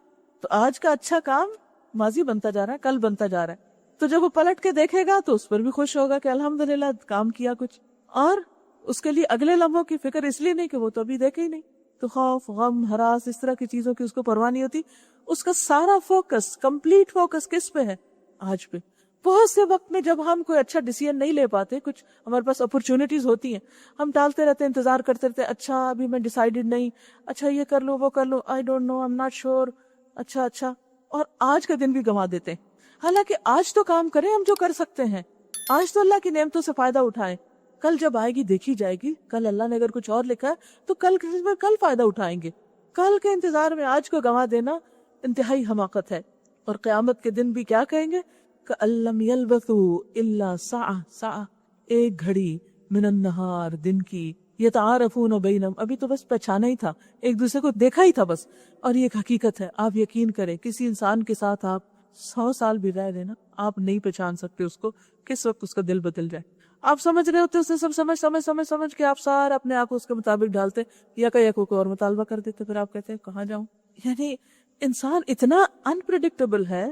تو آج کا اچھا کام ماضی بنتا جا رہا ہے، کل بنتا جا رہا ہے۔ تو جب وہ پلٹ کے دیکھے گا تو اس پر بھی خوش ہوگا کہ الحمدللہ کام کیا کچھ، اور اس کے لیے اگلے لمحوں کی فکر اس لیے نہیں کہ وہ تو ابھی دیکھے ہی نہیں، تو خوف، غم، ہراس، اس طرح کی چیزوں کی اس کو پرواہ نہیں ہوتی۔ اس کا سارا فوکس، کمپلیٹ فوکس کس پہ ہے؟ آج پہ۔ بہت سے وقت میں جب ہم کوئی اچھا ڈیسیژن نہیں لے پاتے، کچھ ہمارے پاس اپرچونٹیز ہوتی ہیں، ہم ٹالتے رہتے ہیں، انتظار کرتے رہتے ہیں، اچھا ابھی میں ڈیسائیڈڈ نہیں، اچھا یہ کر لوں وہ کر لوں، I don't know, I am not sure, اچھا، اور آج کا دن بھی گنوا دیتے ہیں۔ حالانکہ آج تو کام کریں ہم جو کر سکتے ہیں، آج تو اللہ کی نعمتوں سے فائدہ اٹھائیں، کل جب آئے گی دیکھی جائے گی، کل اللہ نے اگر کچھ اور لکھا ہے تو کل فائدہ اٹھائیں گے۔ کل کے انتظار میں آج کو گنوا دینا انتہائی حماقت ہے۔ اور قیامت کے دن بھی کیا کہیں گے؟ كَأَن لَّمْ يَلْبَثُوا إِلَّا سَاعَةً، ایک گھڑی من النہار، دن کی، یتعارفون بینہم، ابھی تو بس پہچانا ہی تھا، ایک دوسرے کو دیکھا ہی تھا بس۔ اور یہ ایک حقیقت ہے، آپ یقین کریں کسی انسان کے ساتھ آپ 100 سال بھی رہ لینا، آپ نہیں پہچان سکتے اس کو، کس وقت اس کا دل بدل جائے۔ آپ سمجھ رہے ہوتے اسے سب سمجھ کے آپ سارا اپنے آپ کو اس کے مطابق ڈالتے، یا کوئی اور مطالبہ کر دیتے، پھر آپ کہتے ہیں کہاں جاؤں۔ یعنی انسان اتنا انپریڈکٹیبل ہے،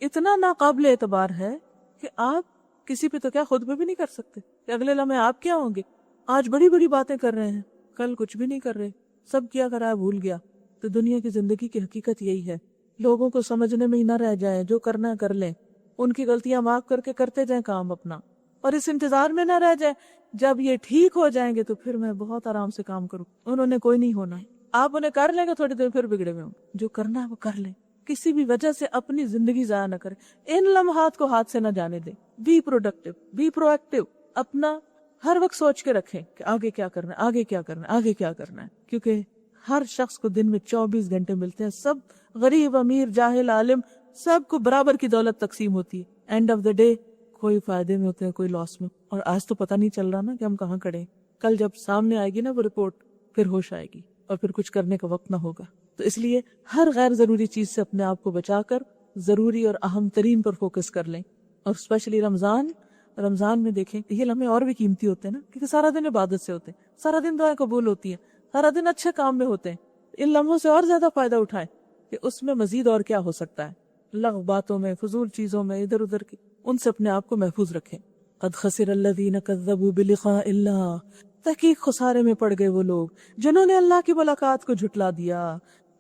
اتنا ناقابل اعتبار ہے کہ آپ کسی پہ تو کیا خود پہ بھی نہیں کر سکتے کہ اگلے لمحے آپ کیا ہوں گے۔ آج بڑی بڑی باتیں کر رہے ہیں، کل کچھ بھی نہیں کر رہے، سب کیا کرا ہے بھول گیا۔ تو دنیا کی زندگی کی حقیقت یہی ہے، لوگوں کو سمجھنے میں ہی نہ رہ جائیں، جو کرنا ہے کر لیں، ان کی غلطیاں معاف کر کے کرتے جائیں کام اپنا، اور اس انتظار میں نہ رہ جائیں جب یہ ٹھیک ہو جائیں گے تو پھر میں بہت آرام سے کام کروں، انہوں نے کوئی نہیں ہونا ہے۔ آپ انہیں کر لیں گے، تھوڑی دیر پھر بگڑے ہوئے ہوں، جو کرنا ہے وہ کر لیں، کسی بھی وجہ سے اپنی زندگی ضائع نہ کریں، ان لمحات کو ہاتھ سے نہ جانے دیں۔ Be productive, be proactive, اپنا ہر وقت سوچ کے رکھیں کہ آگے کیا کرنا ہے، آگے کیا کرنا ہے، آگے کیا کرنا ہے، کیونکہ ہر شخص کو دن میں 24 گھنٹے ملتے ہیں، سب غریب، امیر، جاہل، عالم، سب کو برابر کی دولت تقسیم ہوتی ہے۔ اینڈ آف دا ڈے کوئی فائدے میں ہوتے ہیں، کوئی لاس میں، اور آج تو پتہ نہیں چل رہا نا کہ ہم کہاں کھڑے ہیں۔ کل جب سامنے آئے گی نا وہ رپورٹ، پھر ہوش آئے گی اور پھر کچھ کرنے کا وقت نہ ہوگا۔ تو اس لیے ہر غیر ضروری چیز سے اپنے آپ کو بچا کر ضروری اور اہم ترین پر فوکس کر لیں۔ اور اسپیشلی رمضان میں دیکھیں یہ لمحے اور بھی قیمتی ہوتے ہیں نا، کیونکہ سارا دن عبادت سے ہوتے ہیں، سارا دن دعائیں قبول ہوتی ہیں، سارا دن اچھے کام میں ہوتے ہیں۔ ان لمحوں سے اور زیادہ فائدہ اٹھائیں کہ اس میں مزید اور کیا ہو سکتا ہے۔ لغو باتوں میں، فضول چیزوں میں، ادھر ادھر کی، ان سے اپنے آپ کو محفوظ رکھیں۔ قد خسر الذین کذبوا بلقاء اللہ تحقیق خسارے میں پڑ گئے وہ لوگ جنہوں نے اللہ کی ملاقات کو جھٹلا دیا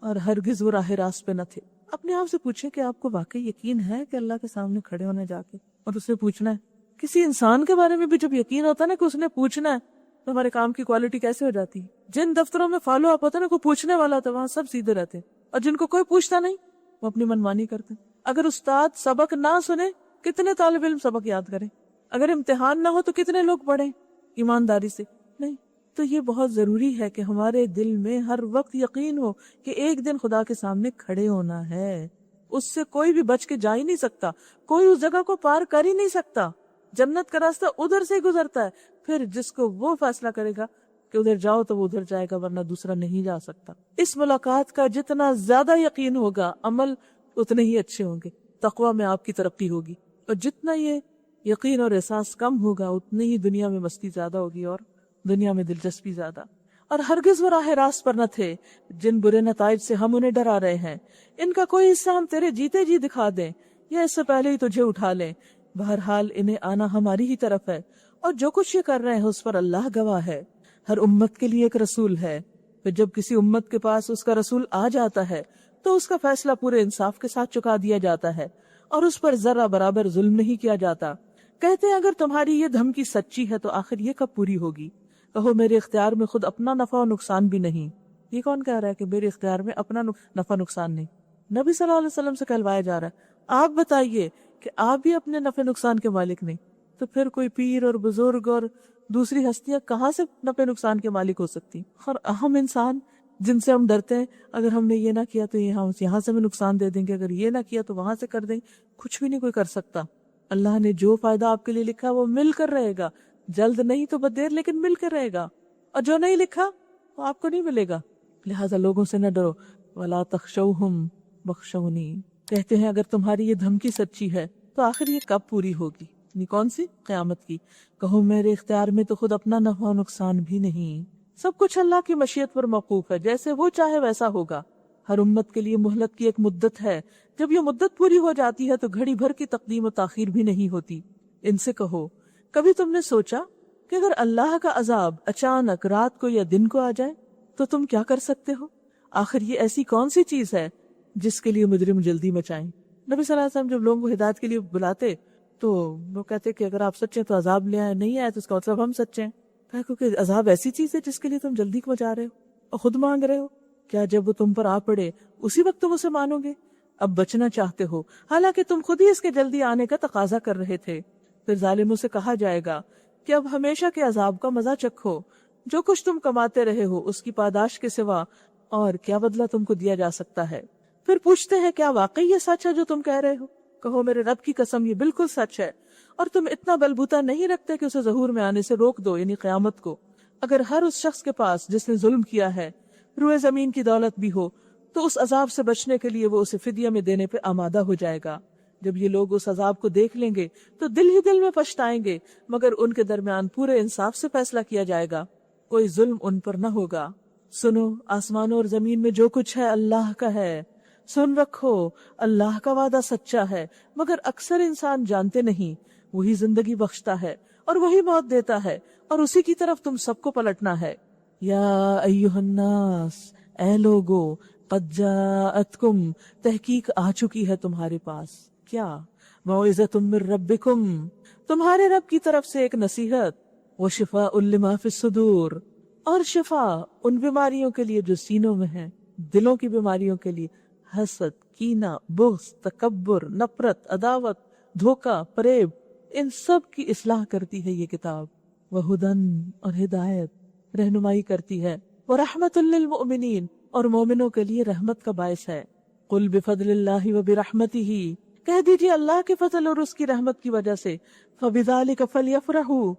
اور ہرگز وہ راہ راست پہ نہ تھے۔ اپنے آپ سے پوچھیں کہ آپ کو واقعی یقین ہے کہ اللہ کے سامنے کھڑے ہونے جا کے اور اسے پوچھنا ہے؟ کسی انسان کے بارے میں بھی جب یقین ہوتا ہے نا کہ اس نے پوچھنا ہے تو ہمارے کام کی کوالٹی کیسے ہو جاتی ہے۔ جن دفتروں میں فالو اپ ہوتا ہے نا کوئی پوچھنے والا ہوتا ہے وہاں سب سیدھے رہتے ہیں، اور جن کو کوئی پوچھتا نہیں وہ اپنی منمانی کرتے ہیں۔ اگر استاد سبق نہ سنے کتنے طالب علم سبق یاد کریں؟ اگر امتحان نہ ہو تو کتنے لوگ پڑھیں ایمانداری سے؟ نہیں۔ تو یہ بہت ضروری ہے کہ ہمارے دل میں ہر وقت یقین ہو کہ ایک دن خدا کے سامنے کھڑے ہونا ہے، اس سے کوئی بھی بچ کے جا ہی نہیں سکتا، کوئی اس جگہ کو پار کر ہی نہیں سکتا۔ جنت کا راستہ ادھر سے ہی گزرتا ہے، پھر جس کو وہ فیصلہ کرے گا کہ ادھر جاؤ تو وہ ادھر جائے گا، ورنہ دوسرا نہیں جا سکتا۔ اس ملاقات کا جتنا زیادہ یقین ہوگا عمل اتنے ہی اچھے ہوں گے، تقوی میں آپ کی ترقی ہوگی، اور جتنا یہ یقین اور احساس کم ہوگا اتنی ہی دنیا میں مستی زیادہ ہوگی اور دنیا میں دلچسپی زیادہ۔ اور ہرگز وہ راہ راست پر نہ تھے جن برے نتائج سے ہم انہیں ڈرا رہے ہیں، ان کا کوئی حصہ ہم تیرے جیتے جی دکھا دیں یا اس سے پہلے ہی تجھے اٹھا لیں، بہرحال انہیں آنا ہماری ہی طرف ہے، اور جو کچھ یہ کر رہے ہیں اس پر اللہ گواہ ہے۔ ہر امت کے لیے ایک رسول ہے، پھر جب کسی امت کے پاس اس کا رسول آ جاتا ہے تو اس کا فیصلہ پورے انصاف کے ساتھ چکا دیا جاتا ہے اور اس پر ذرہ برابر ظلم نہیں کیا جاتا۔ کہتے ہیں اگر تمہاری یہ دھمکی سچی ہے تو آخر یہ کب پوری ہوگی؟ کہو میرے اختیار میں خود اپنا نفع و نقصان بھی نہیں۔ یہ کون کہہ رہا ہے کہ میرے اختیار میں اپنا نفع نقصان نہیں؟ نبی صلی اللہ علیہ وسلم سے کہلوایا جا رہا ہے آپ بتائیے کہ آپ بھی اپنے نفع نقصان کے مالک نہیں، تو پھر کوئی پیر اور بزرگ اور دوسری ہستیاں کہاں سے نفع نقصان کے مالک ہو سکتی؟ اور اہم انسان جن سے ہم ڈرتے ہیں، اگر ہم نے یہ نہ کیا تو یہاں سے بھی نقصان دے دیں گے، اگر یہ نہ کیا تو وہاں سے کر دیں گے، کچھ بھی نہیں کوئی کر سکتا۔ اللہ نے جو فائدہ آپ کے لیے لکھا وہ مل کر رہے گا، جلد نہیں تو بدیر لیکن مل کر رہے گا، اور جو نہیں لکھا وہ آپ کو نہیں ملے گا۔ لہٰذا لوگوں سے نہ ڈرو، وَلَا تَخْشَوْهُمْ وَاخْشَوْنِي۔ کہتے ہیں اگر تمہاری یہ دھمکی سچی ہے تو آخر یہ کب پوری ہوگی؟ یعنی کون سی؟ قیامت کی۔ کہو میرے اختیار میں تو خود اپنا نفع و نقصان بھی نہیں، سب کچھ اللہ کی مشیت پر موقوف ہے، جیسے وہ چاہے ویسا ہوگا۔ ہر امت کے لیے مہلت کی ایک مدت ہے، جب یہ مدت پوری ہو جاتی ہے تو گھڑی بھر کی تقدیم و تاخیر بھی نہیں ہوتی۔ ان سے کہو کبھی تم نے سوچا کہ اگر اللہ کا عذاب اچانک رات کو یا دن کو آ جائے تو تم کیا کر سکتے ہو؟ آخر یہ ایسی کون سی چیز ہے جس کے لیے مجرم جلدی مچائیں؟ نبی صلی اللہ علیہ وسلم جب لوگوں کو ہدایت کے لیے بلاتے تو وہ کہتے کہ اگر آپ سچے تو عذاب لے آئے، نہیں آئے تو اس کا مطلب ہم سچے ہیں۔ کہا کیونکہ عذاب ایسی چیز ہے جس کے لیے تم جلدی کو مچا رہے ہو اور خود مانگ رہے ہو، کیا جب وہ تم پر آ پڑے اسی وقت تم اسے مانو گے؟ اب بچنا چاہتے ہو حالانکہ تم خود ہی اس کے جلدی آنے کا تقاضا کر رہے تھے۔ پھر ظالموں سے کہا جائے گا کہ اب ہمیشہ کے عذاب کا مزہ چکھو، جو کچھ تم کماتے رہے ہو اس کی پاداش کے سوا اور کیا بدلہ تم کو دیا جا سکتا ہے؟ پھر پوچھتے ہیں کیا واقعی یہ سچ ہے جو تم کہہ رہے ہو؟ کہو میرے رب کی قسم یہ بالکل سچ ہے، اور تم اتنا بلبوتا نہیں رکھتے کہ اسے ظہور میں آنے سے روک دو، یعنی قیامت کو۔ اگر ہر اس شخص کے پاس جس نے ظلم کیا ہے روئے زمین کی دولت بھی ہو تو اس عذاب سے بچنے کے لیے وہ اسے فدیہ میں دینے پہ آمادہ ہو جائے گا۔ جب یہ لوگ اس عذاب کو دیکھ لیں گے تو دل ہی دل میں پچھتائیں گے، مگر ان کے درمیان پورے انصاف سے فیصلہ کیا جائے گا، کوئی ظلم ان پر نہ ہوگا۔ سنو آسمانوں اور زمین میں جو کچھ ہے اللہ کا ہے، سن رکھو اللہ کا وعدہ سچا ہے، مگر اکثر انسان جانتے نہیں۔ وہی زندگی بخشتا ہے اور وہی موت دیتا ہے، اور اسی کی طرف تم سب کو پلٹنا ہے۔ یا ایھا الناس، اے لوگو، قد جاءتکم، تحقیق آ چکی ہے تمہارے پاس، کیا؟ موعظۃ من ربکم، تمہارے رب کی طرف سے ایک نصیحت، وشفاء لما فی الصدور، اور شفا ان بیماریوں کے لیے جو سینوں میں ہیں، دلوں کی بیماریوں کے لیے، حسد، کینہ، بغض، تکبر، نفرت، عداوت، دھوکہ، فریب، ان سب کی اصلاح کرتی ہے یہ کتاب، وہدن، اور ہدایت، رہنمائی کرتی ہے، ورحمۃ للمؤمنین، اور مومنوں کے لیے رحمت کا باعث ہے۔ قل بفضل اللہ وبرحمتہ، کہہ دیجیے اللہ کے فضل اور اس کی رحمت کی وجہ سے، فبذالک فلیفرحوا،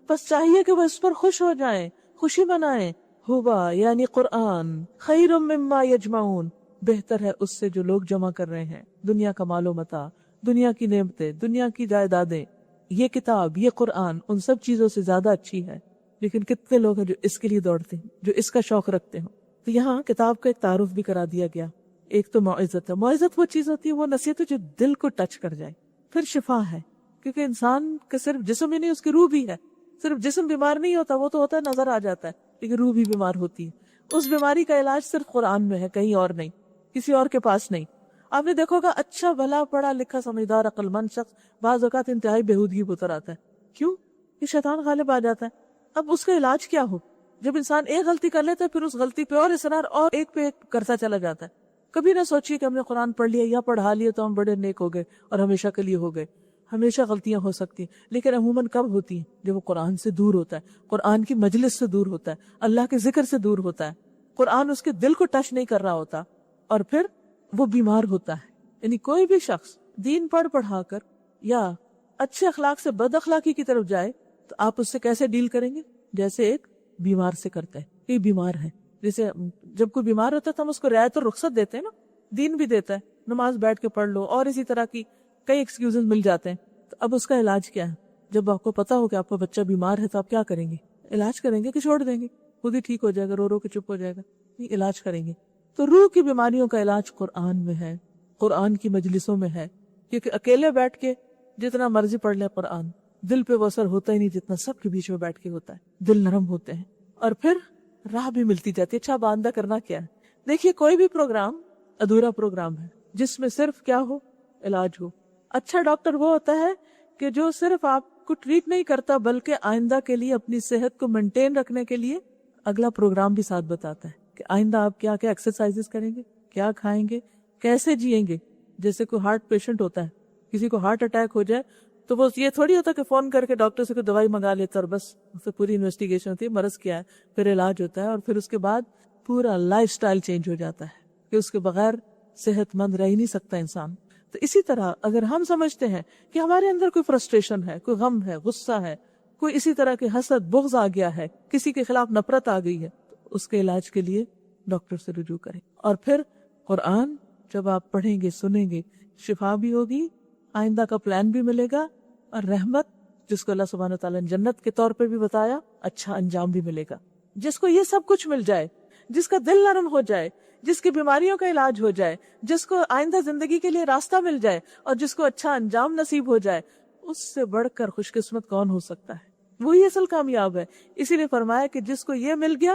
بس چاہیے کہ وہ اس پر خوش ہو جائیں، خوشی منائیں، ہوا یعنی قرآن، خیر مما یجمعون، بہتر ہے اس سے جو لوگ جمع کر رہے ہیں، دنیا کا مال و متاع، دنیا کی نعمتیں، دنیا کی جائیدادیں۔ یہ کتاب، یہ قرآن ان سب چیزوں سے زیادہ اچھی ہے، لیکن کتنے لوگ ہیں جو اس کے لیے دوڑتے ہیں، جو اس کا شوق رکھتے ہیں۔ تو یہاں کتاب کا ایک تعارف بھی کرا دیا گیا۔ ایک تو موعظت ہے، موعظت وہ چیز ہوتی ہے، وہ نصیحت ہے جو دل کو ٹچ کر جائے۔ پھر شفا ہے، کیونکہ انسان کا صرف جسم ہی نہیں، اس کی روح بھی ہے، صرف جسم بیمار نہیں ہوتا، وہ تو ہوتا ہے نظر آ جاتا ہے، لیکن روح بھی بیمار ہوتی ہے۔ اس بیماری کا علاج صرف قرآن میں ہے، کہیں اور نہیں، کسی اور کے پاس نہیں۔ آپ نے دیکھو گا اچھا بھلا پڑھا لکھا سمجھدار عقل مند شخص بعض اوقات انتہائی بےہودگی پہ اتر آتا ہے، کیوں؟ یہ شیطان غالب آ جاتا ہے۔ اب اس کا علاج کیا ہو؟ جب انسان ایک غلطی کر لیتا ہے پھر اس غلطی پہ اور اصرار اور ایک پہ ایک کرتا چلا جاتا ہے۔ کبھی نہ سوچیے کہ ہم نے قرآن پڑھ لیا یا پڑھا لیا تو ہم بڑے نیک ہو گئے اور ہمیشہ کے لیے ہو گئے۔ ہمیشہ غلطیاں ہو سکتی ہیں، لیکن عموماً کب ہوتی ہیں؟ جب وہ قرآن سے دور ہوتا ہے، قرآن کی مجلس سے دور ہوتا ہے، اللہ کے ذکر سے دور ہوتا ہے، قرآن اس کے دل کو ٹچ نہیں کر رہا ہوتا، اور پھر وہ بیمار ہوتا ہے۔ یعنی کوئی بھی شخص دین پڑھا کر یا اچھے اخلاق سے بد اخلاقی کی طرف جائے تو آپ اس سے کیسے ڈیل کریں گے؟ جیسے ایک بیمار سے کرتے ہیں، یہ بیمار ہے۔ جیسے جب کوئی بیمار ہوتا ہے تو ہم اس کو رعایت اور رخصت دیتے ہیں نا، دین بھی دیتا ہے، نماز بیٹھ کے پڑھ لو اور اسی طرح کی کئی ایکسکیوزز مل جاتے ہیں۔ تو اب اس کا علاج کیا ہے؟ جب آپ کو پتا ہو کہ آپ کا بچہ بیمار ہے تو آپ کیا کریں گے؟ علاج کریں گے کہ چھوڑ دیں گے خود ہی ٹھیک ہو جائے گا، رو رو کے چپ ہو جائے گا؟ نہیں، علاج کریں گے۔ تو روح کی بیماریوں کا علاج قرآن میں ہے، قرآن کی مجلسوں میں ہے، کیونکہ اکیلے بیٹھ کے جتنا مرضی پڑھ لے قرآن، دل پہ وہ اثر ہوتا ہی نہیں جتنا سب کے بیچ میں بیٹھ کے ہوتا ہے۔ دل نرم ہوتے ہیں اور پھر راہ بھی ملتی جاتی ہے۔ اچھا باندہ کرنا کیا ہے؟ دیکھیے کوئی بھی پروگرام ادھورا پروگرام ہے جس میں صرف کیا ہو؟ علاج ہو۔ اچھا ڈاکٹر وہ ہوتا ہے کہ جو صرف آپ کو ٹریٹ نہیں کرتا بلکہ آئندہ کے لیے اپنی صحت کو مینٹین رکھنے کے لیے اگلا پروگرام بھی ساتھ بتاتا ہے کہ آئندہ آپ کیا کیا ایکسرسائزز کریں گے، کیا کھائیں گے، کیسے جئیں گے۔ جیسے کوئی ہارٹ پیشنٹ ہوتا ہے، کسی کو ہارٹ اٹیک ہو جائے تو وہ یہ تھوڑی ہوتا کہ فون کر کے ڈاکٹر سے کوئی دوائی منگا لیتا اور بس اس سے پوری انویسٹیگیشن ہوتی ہے، مرض کیا ہے، پھر علاج ہوتا ہے اور پھر اس کے بعد پورا لائف سٹائل چینج ہو جاتا ہے کہ اس کے بغیر صحت مند رہ ہی نہیں سکتا انسان۔ تو اسی طرح اگر ہم سمجھتے ہیں کہ ہمارے اندر کوئی فرسٹریشن ہے، کوئی غم ہے، غصہ ہے، کوئی اسی طرح کے حسد بغض آ گیا ہے، کسی کے خلاف نفرت آ گئی ہے، تو اس کے علاج کے لیے ڈاکٹر سے رجوع کریں۔ اور پھر قرآن جب آپ پڑھیں گے سنیں گے، شفا بھی ہوگی، آئندہ کا پلان بھی ملے گا، اور رحمت جس کو اللہ سبحانہ تعالیٰ نے جنت کے طور پہ بھی بتایا، اچھا انجام بھی ملے گا۔ جس کو یہ سب کچھ مل جائے، جس کا دل نرم ہو جائے، جس کی بیماریوں کا علاج ہو جائے، جس کو آئندہ زندگی کے لیے راستہ مل جائے اور جس کو اچھا انجام نصیب ہو جائے، اس سے بڑھ کر خوش قسمت کون ہو سکتا ہے؟ وہی اصل کامیاب ہے۔ اسی لیے فرمایا کہ جس کو یہ مل گیا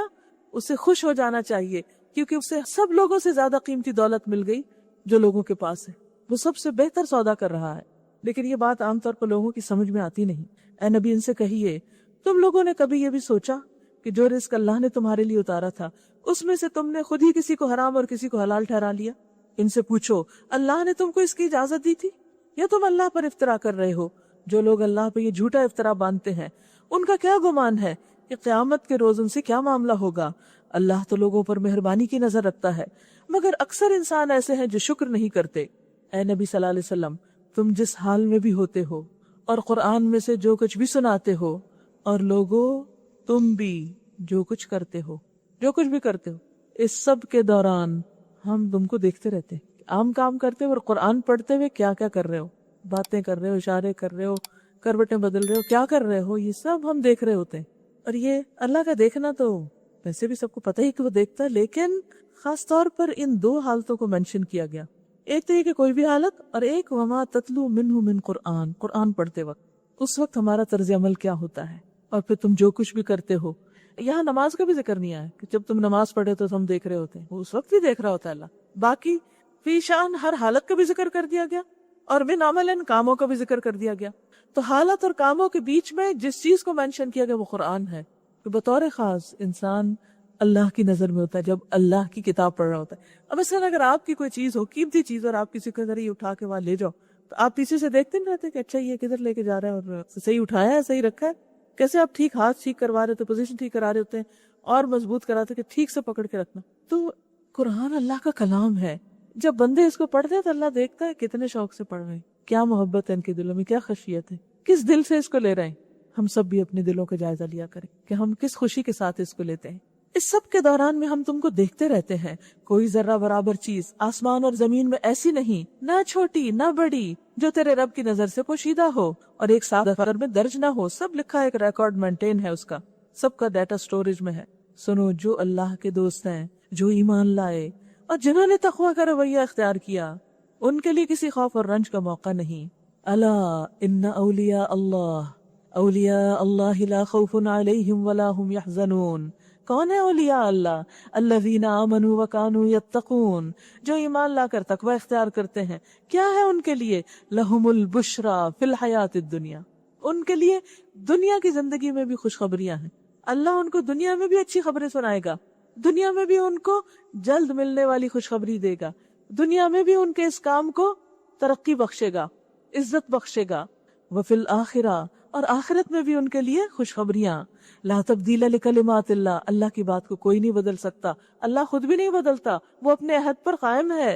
اسے خوش ہو جانا چاہیے، کیونکہ اسے سب لوگوں سے زیادہ قیمتی دولت مل گئی جو لوگوں کے پاس ہے، وہ سب سے بہتر سودا کر رہا ہے۔ لیکن یہ بات عام طور پر لوگوں کی سمجھ میں آتی نہیں۔ اے نبی ان سے کہیے، تم لوگوں نے کبھی یہ بھی سوچا کہ جو رزق اللہ نے تمہارے لیے اتارا تھا اس میں سے تم نے خود ہی کسی کو حرام اور کسی کو حلال ٹھہرا لیا؟ ان سے پوچھو، اللہ نے تم کو اس کی اجازت دی تھی یا تم اللہ پر افطرا کر رہے ہو؟ جو لوگ اللہ پہ یہ جھوٹا افطرا باندھتے ہیں ان کا کیا گمان ہے کہ قیامت کے روز ان سے کیا معاملہ ہوگا؟ اللہ تو لوگوں پر مہربانی کی نظر رکھتا ہے، مگر اکثر انسان ایسے ہیں جو شکر نہیں کرتے۔ اے نبی صلی اللہ علیہ وسلم، تم جس حال میں بھی ہوتے ہو اور قرآن میں سے جو کچھ بھی سناتے ہو، اور لوگوں تم بھی جو کچھ کرتے ہو، جو کچھ بھی کرتے ہو، اس سب کے دوران ہم تم کو دیکھتے رہتے ہیں۔ عام کام کرتے ہوئے اور قرآن پڑھتے ہوئے کیا کیا کر رہے ہو، باتیں کر رہے ہو، اشارے کر رہے ہو، کروٹیں بدل رہے ہو، کیا کر رہے ہو، یہ سب ہم دیکھ رہے ہوتے ہیں۔ اور یہ اللہ کا دیکھنا تو ویسے بھی سب کو پتہ ہی کہ وہ دیکھتا ہے، لیکن خاص طور پر ان دو حالتوں کو منشن کیا گیا۔ ایک تو یہ کہ کوئی بھی حالت، اور ایک وما تتلو منہ من قرآن، قرآن پڑھتے وقت اس وقت ہمارا طرز عمل کیا ہوتا ہے، اور پھر تم جو کچھ بھی کرتے ہو۔ یہاں نماز کا بھی ذکر نہیں آیا کہ جب تم نماز پڑھے تو ہم دیکھ رہے ہوتے ہیں، وہ اس وقت بھی دیکھ رہا ہوتا ہے اللہ۔ باقی فی شان ہر حالت کا بھی ذکر کر دیا گیا، اور من عمل کاموں کا بھی ذکر کر دیا گیا۔ تو حالت اور کاموں کے بیچ میں جس چیز کو مینشن کیا گیا وہ قرآن ہے، کہ بطور خاص انسان اللہ کی نظر میں ہوتا ہے جب اللہ کی کتاب پڑھ رہا ہوتا ہے۔ اب مثلا اگر آپ کی کوئی چیز ہو، قیمتی چیز، اور آپ کسی کے ذریعے اٹھا کے وہاں لے جاؤ، تو آپ پیچھے سے دیکھتے نہیں رہتے کہ اچھا یہ کدھر لے کے جا رہا ہے، اور صحیح اٹھایا ہے، صحیح رکھا ہے؟ کیسے آپ ٹھیک ہاتھ ٹھیک کروا رہے ہوتے، پوزیشن ٹھیک کرا رہے ہوتے ہیں، اور مضبوط کراتے کہ ٹھیک سے پکڑ کے رکھنا۔ تو قرآن اللہ کا کلام ہے، جب بندے اس کو پڑھتے ہیں تو اللہ دیکھتا ہے کتنے شوق سے پڑھ رہے ہیں، کیا محبت ہے ان کے دلوں میں، کیا خشیت ہے، کس دل سے اس کو لے رہے ہیں۔ ہم سب بھی اپنے دلوں کا جائزہ لیا کریں کہ ہم کس خوشی کے ساتھ اس کو لیتے ہیں۔ اس سب کے دوران میں ہم تم کو دیکھتے رہتے ہیں، کوئی ذرہ برابر چیز آسمان اور زمین میں ایسی نہیں، نہ چھوٹی نہ بڑی، جو تیرے رب کی نظر سے پوشیدہ ہو اور ایک صاف دفتر میں درج نہ ہو۔ سب لکھا، ایک ریکارڈ مینٹین ہے اس کا، سب کا ڈیٹا سٹوریج میں ہے۔ سنو، جو اللہ کے دوست ہیں، جو ایمان لائے اور جنہوں نے تقویٰ کا رویہ اختیار کیا، ان کے لیے کسی خوف اور رنج کا موقع نہیں۔ الا ان اولیاء اللہ، اولیاء اللہ لا خوف علیہم ولا هم یحزنون. کون ہے اولیاء اللہ؟ الذین آمنوا وکانوا یتقون، جو ایمان لا کر تقوی اختیار کرتے ہیں. کیا ہے ان کے لیے؟ لہم البشری فی الحیات الدنیا، ان کے لیے دنیا کی زندگی میں بھی خوشخبریاں ہیں. اللہ ان کو دنیا میں بھی اچھی خبریں سنائے گا، دنیا میں بھی ان کو جلد ملنے والی خوشخبری دے گا، دنیا میں بھی ان کے اس کام کو ترقی بخشے گا، عزت بخشے گا. وفی الآخرہ، اور آخرت میں بھی ان کے لیے خوشخبریاں. لا تبدیل لکلمات اللہ، اللہ کی بات کو کوئی نہیں بدل سکتا، اللہ خود بھی نہیں بدلتا، وہ اپنے عہد پر قائم ہے.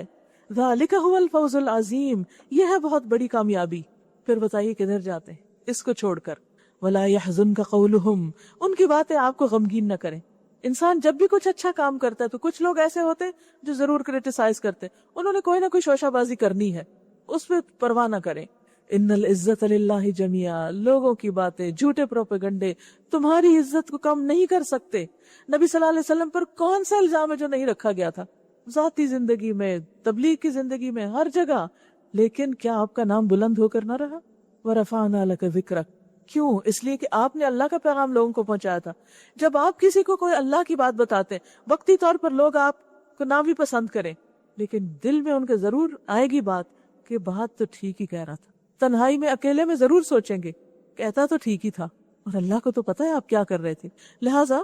ذالک هو الفوز العظیم، یہ ہے بہت بڑی کامیابی. پھر بتائیے کدھر جاتے ہیں اس کو چھوڑ کر. ولا يحزنک قولہم، ان کی باتیں آپ کو غمگین نہ کریں. انسان جب بھی کچھ اچھا کام کرتا ہے تو کچھ لوگ ایسے ہوتے ہیں جو ضرور کریٹیسائز کرتے ہیں، انہوں نے کوئی نہ کوئی شوشہ بازی کرنی ہے، اس پہ پرواہ نہ کریں. ان العزت للہ جميعا، لوگوں کی باتیں، جھوٹے پروپیگنڈے تمہاری عزت کو کم نہیں کر سکتے. نبی صلی اللہ علیہ وسلم پر کون سا الزام ہے جو نہیں رکھا گیا تھا، ذاتی زندگی میں، تبلیغ کی زندگی میں، ہر جگہ. لیکن کیا آپ کا نام بلند ہو کر نہ رہا؟ وَرَفَعْنَا لَكَ ذِكْرَكَ، کیوں؟ اس لیے کہ آپ نے اللہ کا پیغام لوگوں کو پہنچایا تھا. جب آپ کسی کو کوئی اللہ کی بات بتاتے ہیں، وقتی طور پر لوگ آپ کو نہ بھی پسند کریں، لیکن دل میں ان کے ضرور آئے گی بات کہ بات تو ٹھیک ہی کہہ رہا تھا. تنہائی میں اکیلے میں ضرور سوچیں گے کہتا تو ٹھیک ہی تھا، اور اللہ کو تو پتہ ہے آپ کیا کر رہے تھے. لہٰذا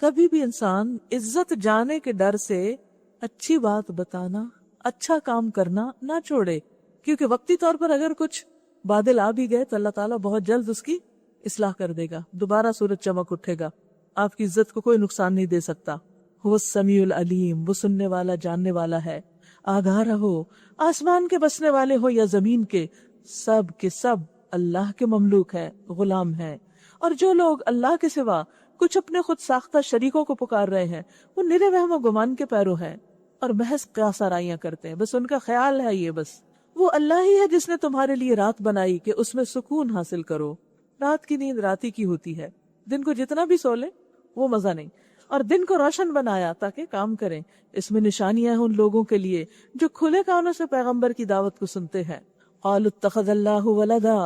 کبھی بھی انسان عزت جانے کے ڈر سے اچھی بات بتانا، اچھا کام کرنا نہ چھوڑے، کیونکہ وقتی طور پر اگر کچھ بادل آ بھی گئے تو اللہ تعالیٰ بہت جلد اس کی اصلاح کر دے گا، دوبارہ سورج چمک اٹھے گا، آپ کی عزت کو کوئی نقصان نہیں دے سکتا. هو السمیع العلیم، وہ سننے والا جاننے والا ہے. آگاہ رہو، آسمان کے بسنے والے ہو یا زمین کے سب اللہ کے مملوک ہے، غلام ہے. اور جو لوگ اللہ کے سوا کچھ اپنے خود ساختہ شریکوں کو پکار رہے ہیں، وہ نرے وہم و گمان کے پیرو ہیں اور محض قیاس آرائیاں کرتے ہیں. بس ان کا خیال ہے یہ بس وہ اللہ ہی ہے جس نے تمہارے لیے رات بنائی کہ اس میں سکون حاصل کرو. رات کی نیند راتی کی ہوتی ہے، دن کو جتنا بھی سو لے وہ مزہ نہیں. اور دن کو روشن بنایا تاکہ کام کریں. اس میں نشانیاں ہیں ان لوگوں کے لیے جو کھلے کانوں سے پیغمبر کی دعوت کو سنتے ہیں. قالوا اتخذ اللہ ولدا،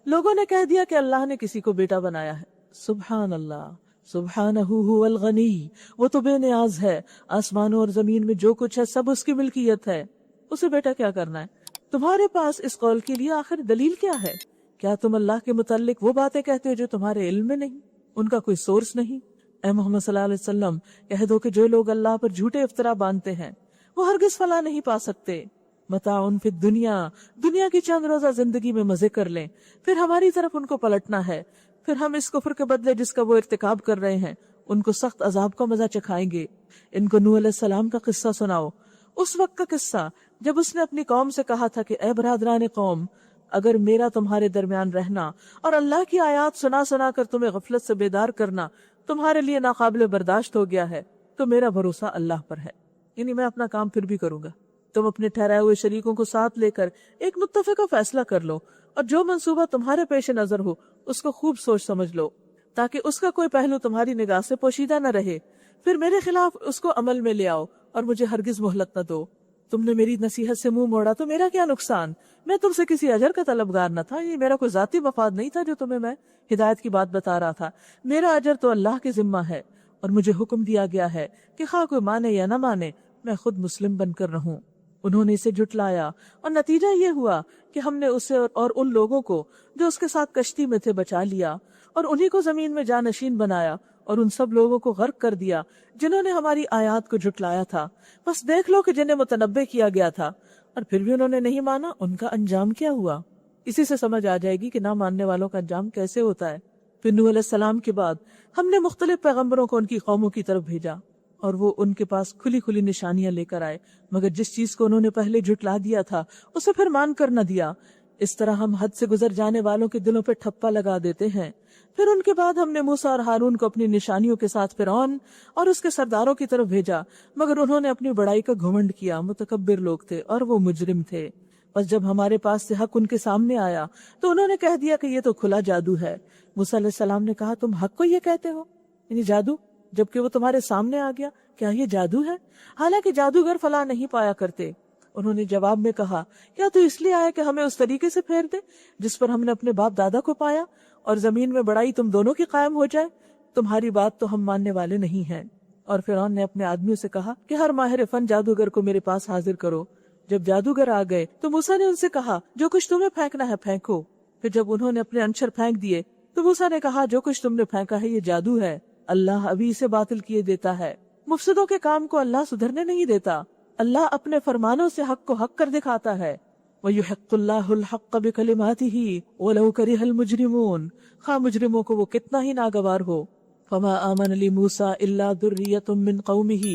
لوگوں نے کہہ دیا کہ اللہ نے کسی کو بیٹا بنایا ہے. سبحان اللہ، سبحانہ هو الغنی، وہ تو بے نیاز ہے، آسمانوں اور زمین میں جو کچھ ہے سب اس کی ملکیت ہے، اسے بیٹا کیا کرنا ہے. تمہارے پاس اس قول کے لیے آخر دلیل کیا ہے؟ کیا تم اللہ کے متعلق وہ باتیں کہتے ہو جو تمہارے علم میں نہیں، ان کا کوئی سورس نہیں؟ اے محمد صلی اللہ علیہ وسلم کہہ دو کہ جو لوگ اللہ پر جھوٹے افطرا باندھتے ہیں وہ ہرگز فلاح نہیں پا سکتے. متاع فی الدنیا، دنیا کی چند روزہ زندگی میں مزے کر لیں، پھر ہماری طرف ان کو پلٹنا ہے، پھر ہم اس کفر کے بدلے جس کا وہ ارتکاب کر رہے ہیں ان کو سخت عذاب کا مزہ چکھائیں گے. ان کو نوح علیہ السلام کا قصہ سناؤ، اس وقت کا قصہ جب اس نے اپنی قوم سے کہا تھا کہ اے برادران قوم، اگر میرا تمہارے درمیان رہنا اور اللہ کی آیات سنا سنا کر تمہیں غفلت سے بیدار کرنا تمہارے لیے ناقابل برداشت ہو گیا ہے تو میرا بھروسہ اللہ پر ہے، یعنی میں اپنا کام پھر بھی کروں گا. تم اپنے ٹھہرائے ہوئے شریکوں کو ساتھ لے کر ایک متفقہ فیصلہ کر لو، اور جو منصوبہ تمہارے پیش نظر ہو اس کو خوب سوچ سمجھ لو تاکہ اس کا کوئی پہلو تمہاری نگاہ سے پوشیدہ نہ رہے. پھر میرے خلاف اس کو عمل میں لے آؤ اور مجھے ہرگز مہلت نہ دو. تم نے میری نصیحت سے منہ موڑا تو میرا کیا نقصان، میں تم سے کسی اجر کا طلبگار نہ تھا، یہ میرا کوئی ذاتی مفاد نہیں تھا جو تمہیں میں ہدایت کی بات بتا رہا تھا. میرا اجر تو اللہ کے ذمہ ہے، اور مجھے حکم دیا گیا ہے کہ خواہ کوئی مانے یا نہ مانے میں خود مسلم بن کر رہوں. انہوں نے اسے جھٹلایا اور نتیجہ یہ ہوا کہ ہم نے اسے اور ان لوگوں کو جو اس کے ساتھ کشتی میں تھے بچا لیا، اور انہی کو زمین میں جانشین بنایا، اور ان سب لوگوں کو غرق کر دیا جنہوں نے ہماری آیات کو جھٹلایا تھا. بس دیکھ لو کہ جنہیں متنبع کیا گیا تھا اور پھر بھی انہوں نے نہیں مانا، ان کا انجام کیا ہوا. اسی سے سمجھ آ جائے گی کہ نہ ماننے والوں کا انجام کیسے ہوتا ہے. پھر نوح علیہ السلام کے بعد ہم نے مختلف پیغمبروں کو ان کی قوموں کی طرف بھیجا، اور وہ ان کے پاس کھلی کھلی نشانیاں لے کر آئے، مگر جس چیز کو انہوں نے پہلے جھٹلا دیا تھا اسے پھر مان کر نہ دیا. اس طرح ہم حد سے گزر جانے والوں کے دلوں پہ ٹھپا لگا دیتے ہیں. پھر ان کے بعد ہم نے موسیٰ اور ہارون کو اپنی نشانیوں کے ساتھ فرعون اور اس کے سرداروں کی طرف بھیجا، مگر انہوں نے اپنی بڑائی کا گھمنڈ کیا، متکبر لوگ تھے اور وہ مجرم تھے. بس جب ہمارے پاس سے حق ان کے سامنے آیا تو انہوں نے کہہ دیا کہ یہ تو کھلا جادو ہے. موسیٰ علیہ السلام نے کہا تم حق کو یہ کہتے ہو، یعنی جادو، جبکہ وہ تمہارے سامنے آ گیا، کیا یہ جادو ہے؟ حالانکہ جادوگر فلاح نہیں پایا کرتے. انہوں نے جواب میں کہا کیا تو اس لیے آیا کہ ہمیں اس طریقے سے پھیر دے جس پر ہم نے اپنے باپ دادا کو پایا؟ اور زمین میں بڑائی تم دونوں کی قائم ہو جائے، تمہاری بات تو ہم ماننے والے نہیں ہیں۔ اور فرعون نے اپنے آدمیوں سے کہا کہ ہر ماہر فن جادوگر کو میرے پاس حاضر کرو۔ جب جادوگر آ گئے تو موسیٰ نے ان سے کہا جو کچھ تمہیں پھینکنا ہے پھینکو۔ پھر جب انہوں نے اپنے انشر پھینک دیے تو موسیٰ نے کہا جو کچھ تم نے پھینکا ہے یہ جادو ہے، اللہ ابھی اسے باطل کیے دیتا ہے۔ مفسدوں کے کام کو اللہ سدھرنے نہیں دیتا، اللہ اپنے فرمانوں سے حق کو حق کر دکھاتا ہے۔ وَيُحِقُّ اللَّهُ الْحَقَّ بِكَلِمَاتِهِ وَلَوْ كَرِهَ الْمُجْرِمُونَ، خواہ مجرموں کو وہ کتنا ہی ناگوار ہو۔ فَمَا آمَنَ لِمُوسَىٰ إِلَّا ذُرِّيَّةٌ مِّن قَوْمِهِ،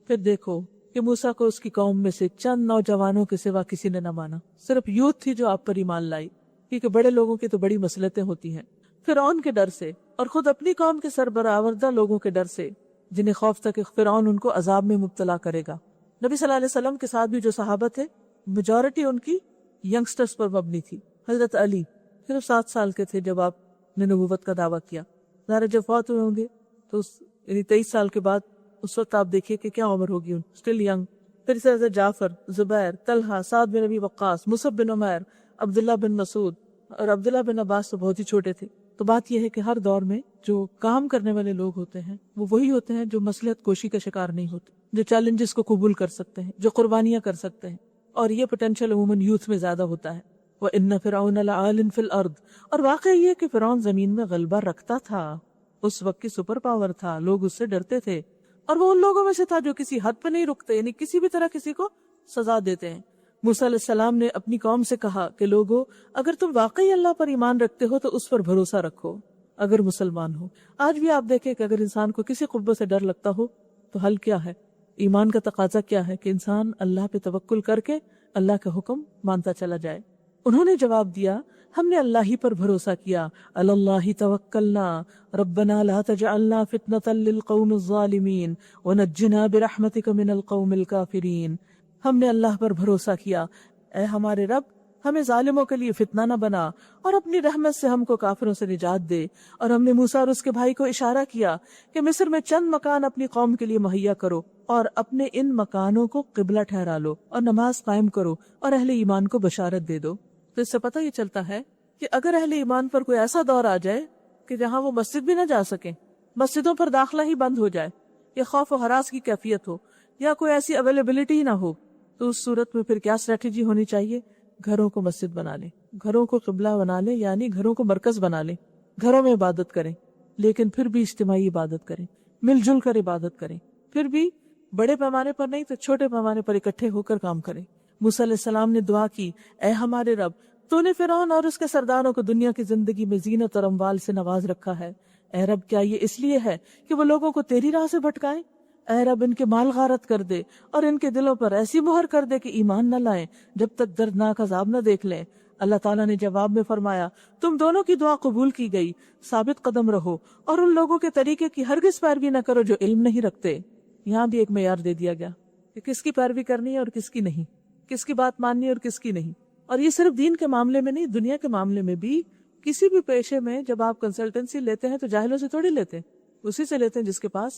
پھر دیکھو کہ موسیٰ کو اس کی قوم میں سے چند نوجوانوں کے سوا کسی نے نہ مانا، صرف یوتھ تھی جو آپ پر ایمان لائی، کیونکہ بڑے لوگوں کی تو بڑی مصلحتیں ہوتی ہیں۔ فرعون کے ڈر سے اور خود اپنی قوم کے سربراوردہ لوگوں کے ڈر سے، جنہیں خوف تھا کہ فرعون ان کو عذاب میں مبتلا کرے گا۔ نبی صلی اللہ علیہ وسلم کے ساتھ بھی جو صحابہ تھے میجورٹی ان کی ینگسٹرز پر مبنی تھی۔ حضرت علی صرف 7 سال کے تھے جب آپ نے نبوت کا دعویٰ کیا، ظاہر جب فوت ہوئے ہوں گے تو یعنی 23 سال کے بعد اس وقت آپ دیکھیے کہ کیا عمر ہوگی، اسٹل ینگ۔ پھر اس طرح سے جعفر، زبیر، طلحہ، سعد بن ابی وقاص، مصعب بن عمیر، عبداللہ بن مسعود اور عبداللہ بن عباس تو بہت ہی چھوٹے تھے۔ تو بات یہ ہے کہ ہر دور میں جو کام کرنے والے لوگ ہوتے ہیں وہ وہی ہوتے ہیں جو مصلحت کوشی کا شکار نہیں ہوتے، جو چیلنجز کو قبول کر سکتے ہیں، جو قربانیاں کر سکتے ہیں، اور یہ پوٹینشیل عموماً یوتھ میں زیادہ ہوتا ہے۔ وَإِنَّ فِرْعَوْنَ لَعَالٍ فِي الْأَرْضِ، اور واقعہ یہ کہ فرعون زمین میں غلبہ رکھتا تھا، اس وقت کی سپر پاور تھا، لوگ اس سے ڈرتے تھے، اور وہ ان لوگوں میں سے تھا جو کسی حد پہ نہیں رکتے، یعنی کسی بھی طرح کسی کو سزا دیتے ہیں۔ موسیٰ علیہ السلام نے اپنی قوم سے کہا کہ لوگو اگر تم واقعی اللہ پر ایمان رکھتے ہو تو اس پر بھروسہ رکھو اگر مسلمان ہو۔ آج بھی آپ دیکھیں کہ اگر انسان کو کسی قوت سے ڈر لگتا ہو تو حل کیا ہے؟ ایمان کا تقاضا کیا ہے کہ انسان اللہ پہ توکل کر کے اللہ کا حکم مانتا چلا جائے۔ انہوں نے جواب دیا ہم نے اللہ ہی پر بھروسہ کیا، علی اللہ توکلنا ربنا لا تجعلنا فتنة للقوم الظالمین ونجنا برحمتک من القوم الکافرین۔ ہم نے اللہ پر بھروسہ کیا، اے ہمارے رب ہمیں ظالموں کے لیے فتنہ نہ بنا، اور اپنی رحمت سے ہم کو کافروں سے نجات دے۔ اور ہم نے موسیٰ اور اس کے بھائی کو اشارہ کیا کہ مصر میں چند مکان اپنی قوم کے لیے مہیا کرو، اور اپنے ان مکانوں کو قبلہ ٹھہرا لو، اور نماز قائم کرو، اور اہل ایمان کو بشارت دے دو۔ تو اس سے پتہ یہ چلتا ہے کہ اگر اہل ایمان پر کوئی ایسا دور آ جائے کہ جہاں وہ مسجد بھی نہ جا سکیں، مسجدوں پر داخلہ ہی بند ہو جائے، یا خوف و ہراس کی کیفیت ہو، یا کوئی ایسی اویلیبلٹی نہ ہو، تو اس صورت میں پھر کیا اسٹریٹجی ہونی چاہیے؟ گھروں کو مسجد بنا لیں، گھروں کو قبلہ بنا لیں، یعنی گھروں کو مرکز بنا لیں، گھروں میں عبادت کریں، لیکن پھر بھی اجتماعی عبادت کریں، مل جل کر عبادت کریں، پھر بھی بڑے پیمانے پر نہیں تو چھوٹے پیمانے پر اکٹھے ہو کر کام کریں۔ موسیٰ علیہ السلام نے دعا کی، اے ہمارے رب تو نے فرعون اور اس کے سرداروں کو دنیا کی زندگی میں زینت اور اموال سے نواز رکھا ہے، اے رب کیا یہ اس لیے ہے کہ وہ لوگوں کو تیری راہ سے بھٹکائیں؟ اے رب ان کے مال غارت کر دے اور ان کے دلوں پر ایسی مہر کر دے کہ ایمان نہ لائیں جب تک دردناک عذاب نہ دیکھ لیں۔ اللہ تعالیٰ نے جواب میں فرمایا تم دونوں کی دعا قبول کی گئی، ثابت قدم رہو اور ان لوگوں کے طریقے کی ہرگز پیروی نہ کرو جو علم نہیں رکھتے۔ یہاں بھی ایک معیار دے دیا گیا کہ کس کی پیروی کرنی ہے اور کس کی نہیں، کس کی بات ماننی ہے اور کس کی نہیں۔ اور یہ صرف دین کے معاملے میں نہیں، دنیا کے معاملے میں بھی، کسی بھی پیشے میں جب آپ کنسلٹنسی لیتے ہیں تو جاہلوں سے تھوڑی لیتے ہیں، اسی سے لیتے ہیں جس کے پاس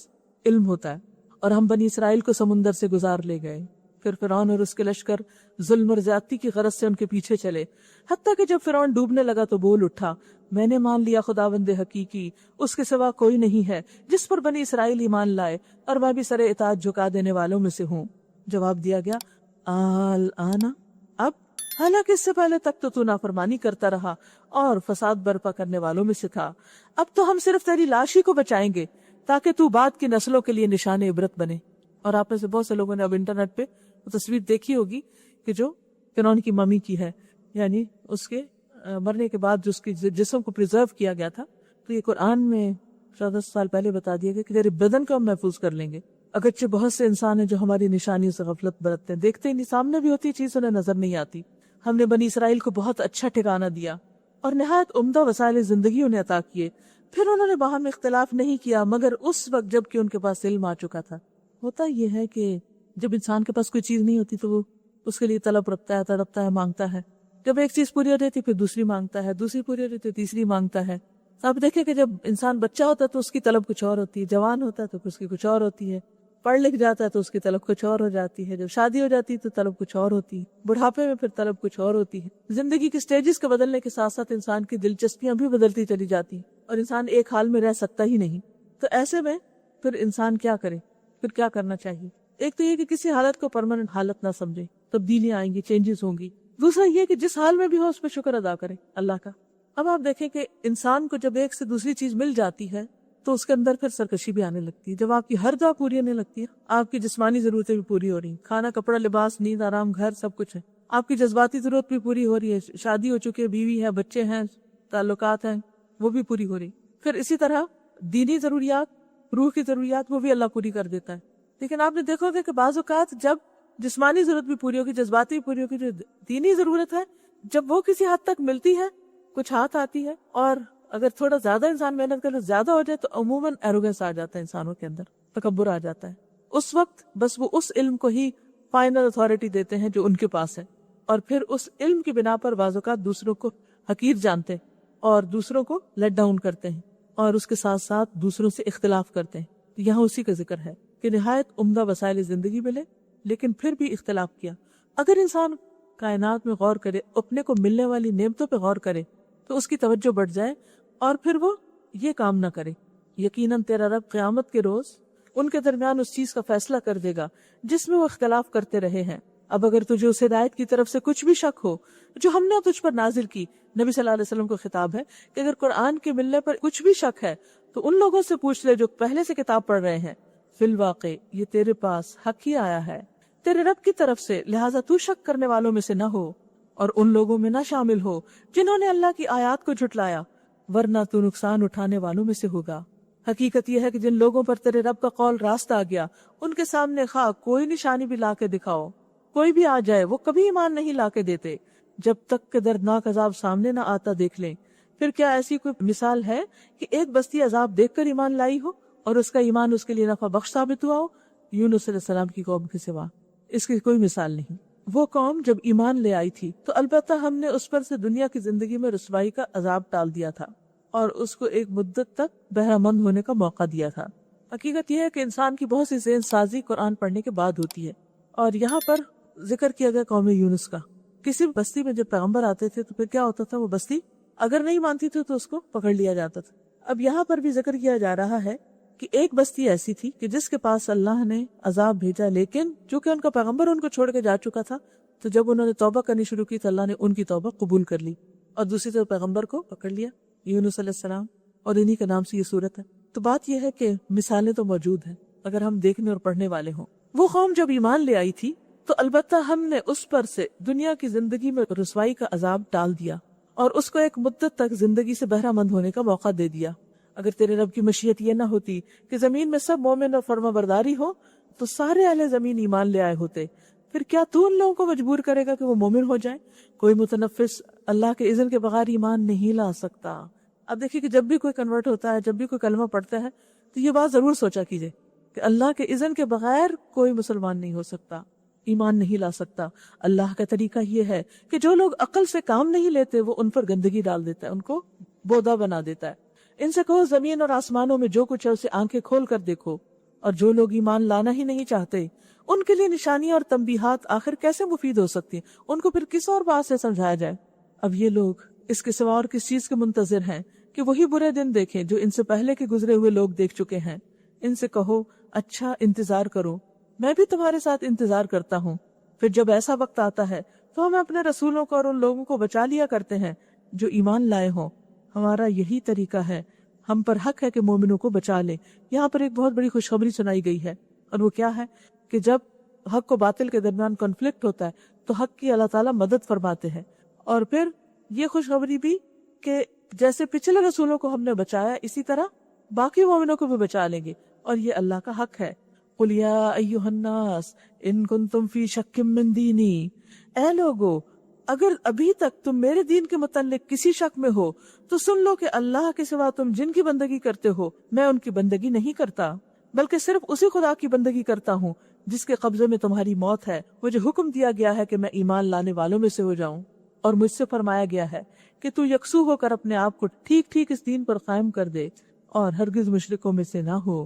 علم ہوتا ہے۔ اور ہم بنی اسرائیل کو سمندر سے گزار لے گئے، پھر فرعون اور اس کے لشکر ظلم اور زیادتی کی غرض سے ان کے پیچھے چلے، حتیٰ کہ جب فرعون ڈوبنے لگا تو بول اٹھا، میں نے مان لیا خداوند حقیقی اس کے سوا کوئی نہیں ہے جس پر بنی اسرائیل ایمان لائے، اور میں بھی سر اطاعت جھکا دینے والوں میں سے ہوں۔ جواب دیا گیا آنا، اب حالانکہ اس سے پہلے تک تو نافرمانی کرتا رہا اور فساد برپا کرنے والوں میں سے تھا، اب تو ہم صرف تیری لاش ہی کو بچائیں گے تاکہ تو بعد کی نسلوں کے لیے نشان عبرت بنے۔ اور آپ میں سے بہت سے لوگوں نے اب انٹرنیٹ پہ وہ تصویر دیکھی ہوگی کہ جو فرعون کی ممی کی ہے، یعنی اس کے مرنے کے بعد جو اس کی جسم کو پریزرو کیا گیا تھا۔ تو یہ قرآن میں 14 سال پہلے بتا دیا گیا کہ تیرے بدن کو ہم محفوظ کر لیں گے۔ اگرچہ بہت سے انسان ہیں جو ہماری نشانیوں سے غفلت برتتے ہیں، دیکھتے ہی نہیں، سامنے بھی ہوتی چیز انہیں نظر نہیں آتی۔ ہم نے بنی اسرائیل کو بہت اچھا ٹھکانہ دیا اور نہایت عمدہ وسائل زندگی انہیں عطا کیے، پھر انہوں نے باہم اختلاف نہیں کیا مگر اس وقت جب کہ ان کے پاس علم آ چکا تھا۔ ہوتا یہ ہے کہ جب انسان کے پاس کوئی چیز نہیں ہوتی تو وہ اس کے لیے طلب رکھتا ہے، تڑپتا ہے، مانگتا ہے۔ جب ایک چیز پوری ہو جاتی پھر دوسری مانگتا ہے، دوسری پوری ہو جاتی تو تیسری مانگتا ہے۔ آپ دیکھیں کہ جب انسان بچہ ہوتا ہے تو اس کی طلب کچھ اور ہوتی ہے، جوان ہوتا ہے تو پھر اس کی کچھ اور ہوتی ہے، پڑھ لکھ جاتا ہے تو اس کی طلب کچھ اور ہو جاتی ہے، جب شادی ہو جاتی ہے تو طلب کچھ اور ہوتی ہے، بڑھاپے میں پھر طلب کچھ اور ہوتی ہے۔ زندگی کے سٹیجز کے بدلنے کے ساتھ ساتھ انسان کی دلچسپیاں بھی بدلتی چلی جاتی ہیں اور انسان ایک حال میں رہ سکتا ہی نہیں۔ تو ایسے میں پھر انسان کیا کرے، پھر کیا کرنا چاہیے؟ ایک تو یہ کہ کسی حالت کو پرماننٹ حالت نہ سمجھے، تبدیلیاں آئیں گی، چینجز ہوں گی۔ دوسرا یہ کہ جس حال میں بھی ہو اس پہ شکر ادا کرے اللہ کا۔ اب آپ دیکھیں کہ انسان کو جب ایک سے دوسری چیز مل جاتی ہے تو اس کے اندر پھر سرکشی بھی آنے لگتی ہے۔ جب آپ کی ہر دعا پوری ہونے لگتی ہے، آپ کی جسمانی ضرورتیں بھی پوری ہو رہی ہیں، کھانا کپڑا لباس نیند آرام گھر سب کچھ ہے، آپ کی جذباتی ضرورت بھی پوری ہو رہی ہے، شادی ہو چکی ہے، بیوی ہے، بچے ہیں، تعلقات ہیں، وہ بھی پوری ہو رہی۔ پھر اسی طرح دینی ضروریات، روح کی ضروریات وہ بھی اللہ پوری کر دیتا ہے۔ لیکن آپ نے دیکھا ہوگا کہ بعض اوقات جب جسمانی ضرورت بھی پوری ہوگی، جذباتی بھی پوری ہوگی، جو دینی ضرورت ہے جب وہ کسی حد تک ملتی ہے، کچھ ہاتھ آتی ہے، اور اگر تھوڑا زیادہ انسان محنت کرے زیادہ ہو جائے تو عموماً ایروگنس آ جاتا ہے انسانوں کے اندر، تکبر آ جاتا ہے۔ اس وقت بس وہ اس علم کو ہی فائنل اتھارٹی دیتے ہیں جو ان کے پاس ہے، اور پھر اس علم کی بنا پر بعض اوقات دوسروں کو حقیر جانتے ہیں اور دوسروں کو لیٹ ڈاؤن کرتے ہیں، اور اس کے ساتھ ساتھ دوسروں سے اختلاف کرتے ہیں۔ یہاں اسی کا ذکر ہے کہ نہایت عمدہ وسائل زندگی ملے لیکن پھر بھی اختلاف کیا۔ اگر انسان کائنات میں غور کرے، اپنے کو ملنے والی نعمتوں پہ غور کرے تو اس کی توجہ بڑھ جائے اور پھر وہ یہ کام نہ کرے، یقیناً تیرا رب قیامت کے روز ان کے درمیان اس چیز کا فیصلہ کر دے گا جس میں وہ اختلاف کرتے رہے ہیں۔ اب اگر تجھے اس ہدایت کی طرف سے کچھ بھی شک ہو جو ہم نے تجھ پر نازل کی، نبی صلی اللہ علیہ وسلم کو خطاب ہے کہ اگر قرآن کے ملنے پر کچھ بھی شک ہے تو ان لوگوں سے پوچھ لے جو پہلے سے کتاب پڑھ رہے ہیں۔ فی الواقع یہ تیرے پاس حق ہی آیا ہے تیرے رب کی طرف سے، لہٰذا تو شک کرنے والوں میں سے نہ ہو اور ان لوگوں میں نہ شامل ہو جنہوں نے اللہ کی آیات کو جھٹلایا، ورنہ تو نقصان اٹھانے والوں میں سے ہوگا۔ حقیقت یہ ہے کہ جن لوگوں پر تیرے رب کا قول راست آ گیا، ان کے سامنے خواہ کوئی نشانی بھی لا کے دکھاؤ، کوئی بھی آ جائے، وہ کبھی ایمان نہیں لا کے دیتے جب تک کہ دردناک عذاب سامنے نہ آتا دیکھ لیں۔ پھر کیا ایسی کوئی مثال ہے کہ ایک بستی عذاب دیکھ کر ایمان لائی ہو اور اس کا ایمان اس کے لیے نفع بخش ثابت ہوا ہو؟ یونس علیہ السلام کی قوم کے سوا اس کی کوئی مثال نہیں۔ وہ قوم جب ایمان لے آئی تھی تو البتہ ہم نے اس پر سے دنیا کی زندگی میں رسوائی کا عذاب ٹال دیا تھا اور اس کو ایک مدت تک بہرہ مند ہونے کا موقع دیا تھا۔ حقیقت یہ ہے کہ انسان کی بہت سی ذہن سازی قرآن پڑھنے کے بعد ہوتی ہے، اور یہاں پر ذکر کیا گیا قوم یونس کا۔ کسی بستی میں جب پیغمبر آتے تھے تو پھر کیا ہوتا تھا، وہ بستی اگر نہیں مانتی تھی تو اس کو پکڑ لیا جاتا تھا۔ اب یہاں پر بھی ذکر کیا جا رہا ہے کہ ایک بستی ایسی تھی کہ جس کے پاس اللہ نے عذاب بھیجا، لیکن چونکہ ان کا پیغمبر ان کو چھوڑ کے جا چکا تھا تو جب انہوں نے توبہ کرنی شروع کی تو اللہ نے ان کی توبہ قبول کر لی اور دوسری طرف پیغمبر کو پکڑ لیا، یونس علیہ السلام، اور انہی کے نام سے یہ صورت ہے۔ تو بات یہ ہے کہ مثالیں تو موجود ہیں اگر ہم دیکھنے اور پڑھنے والے ہوں۔ وہ قوم جب ایمان لے آئی تھی تو البتہ ہم نے اس پر سے دنیا کی زندگی میں رسوائی کا عذاب ٹال دیا اور اس کو ایک مدت تک زندگی سے بہرہ مند ہونے کا موقع دے دیا۔ اگر تیرے رب کی مشیت یہ نہ ہوتی کہ زمین میں سب مومن اور فرما برداری ہو تو سارے اہل زمین ایمان لے آئے ہوتے، پھر کیا تو ان لوگوں کو مجبور کرے گا کہ وہ مومن ہو جائیں؟ کوئی متنفس اللہ کے اذن کے بغیر ایمان نہیں لا سکتا۔ اب دیکھیے کہ جب بھی کوئی کنورٹ ہوتا ہے، جب بھی کوئی کلمہ پڑھتا ہے تو یہ بات ضرور سوچا کیجئے کہ اللہ کے اذن کے بغیر کوئی مسلمان نہیں ہو سکتا، ایمان نہیں لا سکتا۔ اللہ کا طریقہ یہ ہے کہ جو لوگ عقل سے کام نہیں لیتے وہ ان پر گندگی ڈال دیتا ہے، ان کو بودا بنا دیتا ہے۔ ان سے کہو زمین اور آسمانوں میں جو کچھ ہے اسے آنکھیں کھول کر دیکھو، اور جو لوگ ایمان لانا ہی نہیں چاہتے ان کے لیے نشانیاں اور تنبیہات آخر کیسے مفید ہو سکتی ہیں؟ ان کو پھر کس اور بات سے سمجھایا جائے؟ اب یہ لوگ اس کے سوا اور کس چیز کے منتظر ہیں کہ وہی برے دن دیکھیں جو ان سے پہلے کے گزرے ہوئے لوگ دیکھ چکے ہیں۔ ان سے کہو اچھا انتظار کرو، میں بھی تمہارے ساتھ انتظار کرتا ہوں۔ پھر جب ایسا وقت آتا ہے تو ہم اپنے رسولوں کو اور ان لوگوں کو بچا لیا کرتے ہیں جو ایمان لائے ہوں۔ ہمارا یہی طریقہ ہے، ہم پر حق ہے کہ مومنوں کو بچا لے۔ یہاں پر ایک بہت بڑی خوشخبری سنائی گئی ہے، اور وہ کیا ہے کہ جب حق و باطل کے درمیان کنفلکٹ ہوتا ہے تو حق کی اللہ تعالیٰ مدد فرماتے ہیں۔ اور پھر یہ خوشخبری بھی کہ جیسے پچھلے رسولوں کو ہم نے بچایا اسی طرح باقی مومنوں کو بھی بچا لیں گے، اور یہ اللہ کا حق ہے۔ قُلْ يَا أَيُّهَا النَّاسِ إِن كُنتُمْ فِي شَكٍّ مِّن دِينِي، اے لوگو اگر ابھی تک تم میرے دین کے متعلق کسی شک میں ہو تو سن لو کہ اللہ کے سوا تم جن کی بندگی کرتے ہو میں ان کی بندگی نہیں کرتا، بلکہ صرف اسی خدا کی بندگی کرتا ہوں جس کے قبضے میں تمہاری موت ہے۔ مجھے حکم دیا گیا ہے کہ میں ایمان لانے والوں میں سے ہو جاؤں، اور مجھ سے فرمایا گیا ہے کہ تو یکسو ہو کر اپنے آپ کو ٹھیک ٹھیک اس دین پر قائم کر دے اور ہرگز مشرکوں میں سے نہ ہو،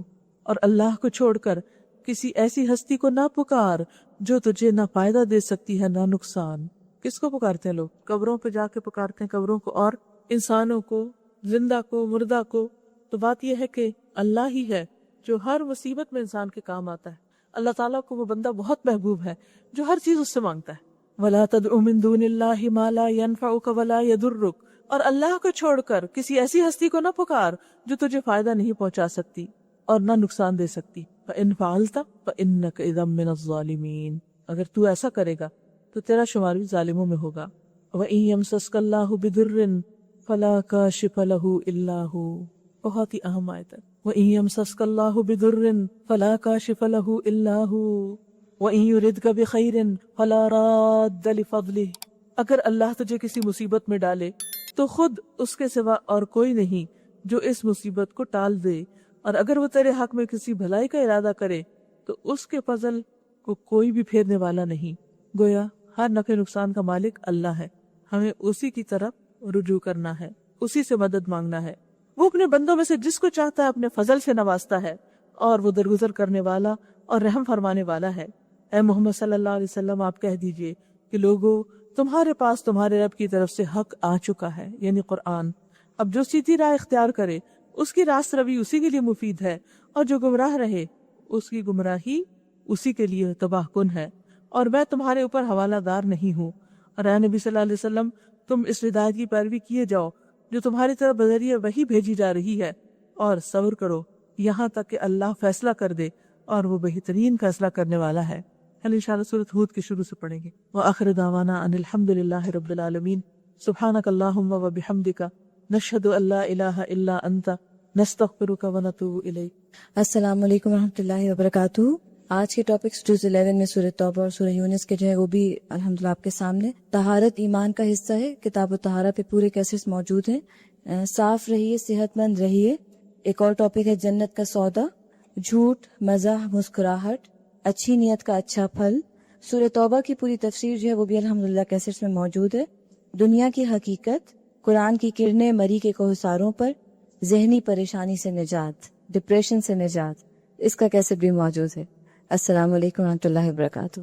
اور اللہ کو چھوڑ کر کسی ایسی ہستی کو نہ پکار جو تجھے نہ فائدہ دے سکتی ہے نہ نقصان۔ کس کو پکارتے ہیں لوگ؟ قبروں پہ جا کے پکارتے ہیں قبروں کو، اور انسانوں کو، زندہ کو، مردہ کو۔ تو بات یہ ہے کہ اللہ ہی ہے جو ہر مصیبت میں انسان کے کام آتا ہے۔ اللہ تعالیٰ کو وہ بندہ بہت محبوب ہے جو ہر چیز اس سے مانگتا ہے۔ وَلَا تَدْعُ مِن دُونِ اللَّهِ مَا لَا يَنفَعُكَ وَلَا يَضُرُّكَ، اور اللہ کو چھوڑ کر کسی ایسی ہستی کو نہ پکار جو تجھے فائدہ نہیں پہنچا سکتی اور نہ نقصان دے سکتی۔ فَإِن فَعَلْتَ فَإِنَّكَ إِذًا مِّنَ الظَّالِمِينَ، اگر تو ایسا کرے گا تو تیرا شمار بھی ظالموں میں ہوگا۔ وَإِن يَمْسَسْكَ اللَّهُ بِضُرٍّ فَلَا كَاشِفَ لَهُ إِلَّا هُوَ، بہت ہی اہم آیت ہے۔ وَإِن يَمْسَسْكَ اللَّهُ بِضُرٍّ فَلَا كَاشِفَ لَهُ إِلَّا هُوَ وَإِن يُرِدْكَ بِخَيْرٍ فَلَا رَادَّ لِفَضْلِهِ، اگر اللہ تجھے کسی مصیبت میں ڈالے تو خود اس کے سوا اور کوئی نہیں جو اس مصیبت کو ٹال دے، اور اگر وہ تیرے حق میں کسی بھلائی کا ارادہ کرے تو اس کے فضل کو کوئی بھی پھیرنے والا نہیں۔ گویا ہر نفع نقصان کا مالک اللہ ہے، ہمیں اسی کی طرف رجوع کرنا ہے، اسی سے مدد مانگنا ہے۔ وہ اپنے بندوں میں سے جس کو چاہتا ہے اپنے فضل سے نوازتا ہے، اور وہ درگزر کرنے والا اور رحم فرمانے والا ہے۔ اے محمد صلی اللہ علیہ وسلم، آپ کہہ دیجئے کہ لوگو، تمہارے پاس تمہارے رب کی طرف سے حق آ چکا ہے، یعنی قرآن۔ اب جو سیدھی راہ اختیار کرے اس کی راست روی اسی کے لیے مفید ہے، اور جو گمراہ رہے اس کی گمراہی اسی کے لیے تباہ کن ہے۔ اور میں تمہارے اوپر حوالہ دار نہیں ہوں، اور اے نبی صلی اللہ علیہ وسلم، تم اس ہدایت کی پیروی کیے جاؤ جو تمہاری طرف بذریعہ وحی بھیجی جا رہی ہے، اور صبر کرو یہاں تک کہ اللہ فیصلہ کر دے، اور وہ بہترین فیصلہ کرنے والا ہے۔ انشاءاللہ سورۃ ہود کے شروع سے پڑھیں گے۔ وآخر دعوانا ان الحمد للہ رب العالمین، سبحانک اللہم وبحمدک، نشہد ان لا الہ الا انت، نستغفرک ونتوب الیک۔ السلام علیکم ورحمۃ اللہ وبرکاتہ۔ آج کے ٹاپکس جز 11 میں سورہ توبہ اور سورہ یونس کے جو ہے وہ بھی الحمدللہ آپ کے سامنے۔ طہارت ایمان کا حصہ ہے، کتاب الطہارہ پہ پورے کیسز موجود ہیں۔ صاف رہیے، صحت مند رہیے۔ ایک اور ٹاپک ہے جنت کا سودا، جھوٹ، مزاح، مسکراہٹ، اچھی نیت کا اچھا پھل۔ سورہ توبہ کی پوری تفسیر جو ہے وہ بھی الحمدللہ کیسٹس میں موجود ہے۔ دنیا کی حقیقت، قرآن کی کرنیں مری کے کوہساروں پر، ذہنی پریشانی سے نجات، ڈپریشن سے نجات، اس کا کیسٹ بھی موجود ہے۔ السلام علیکم ورحمۃ اللہ وبرکاتہ۔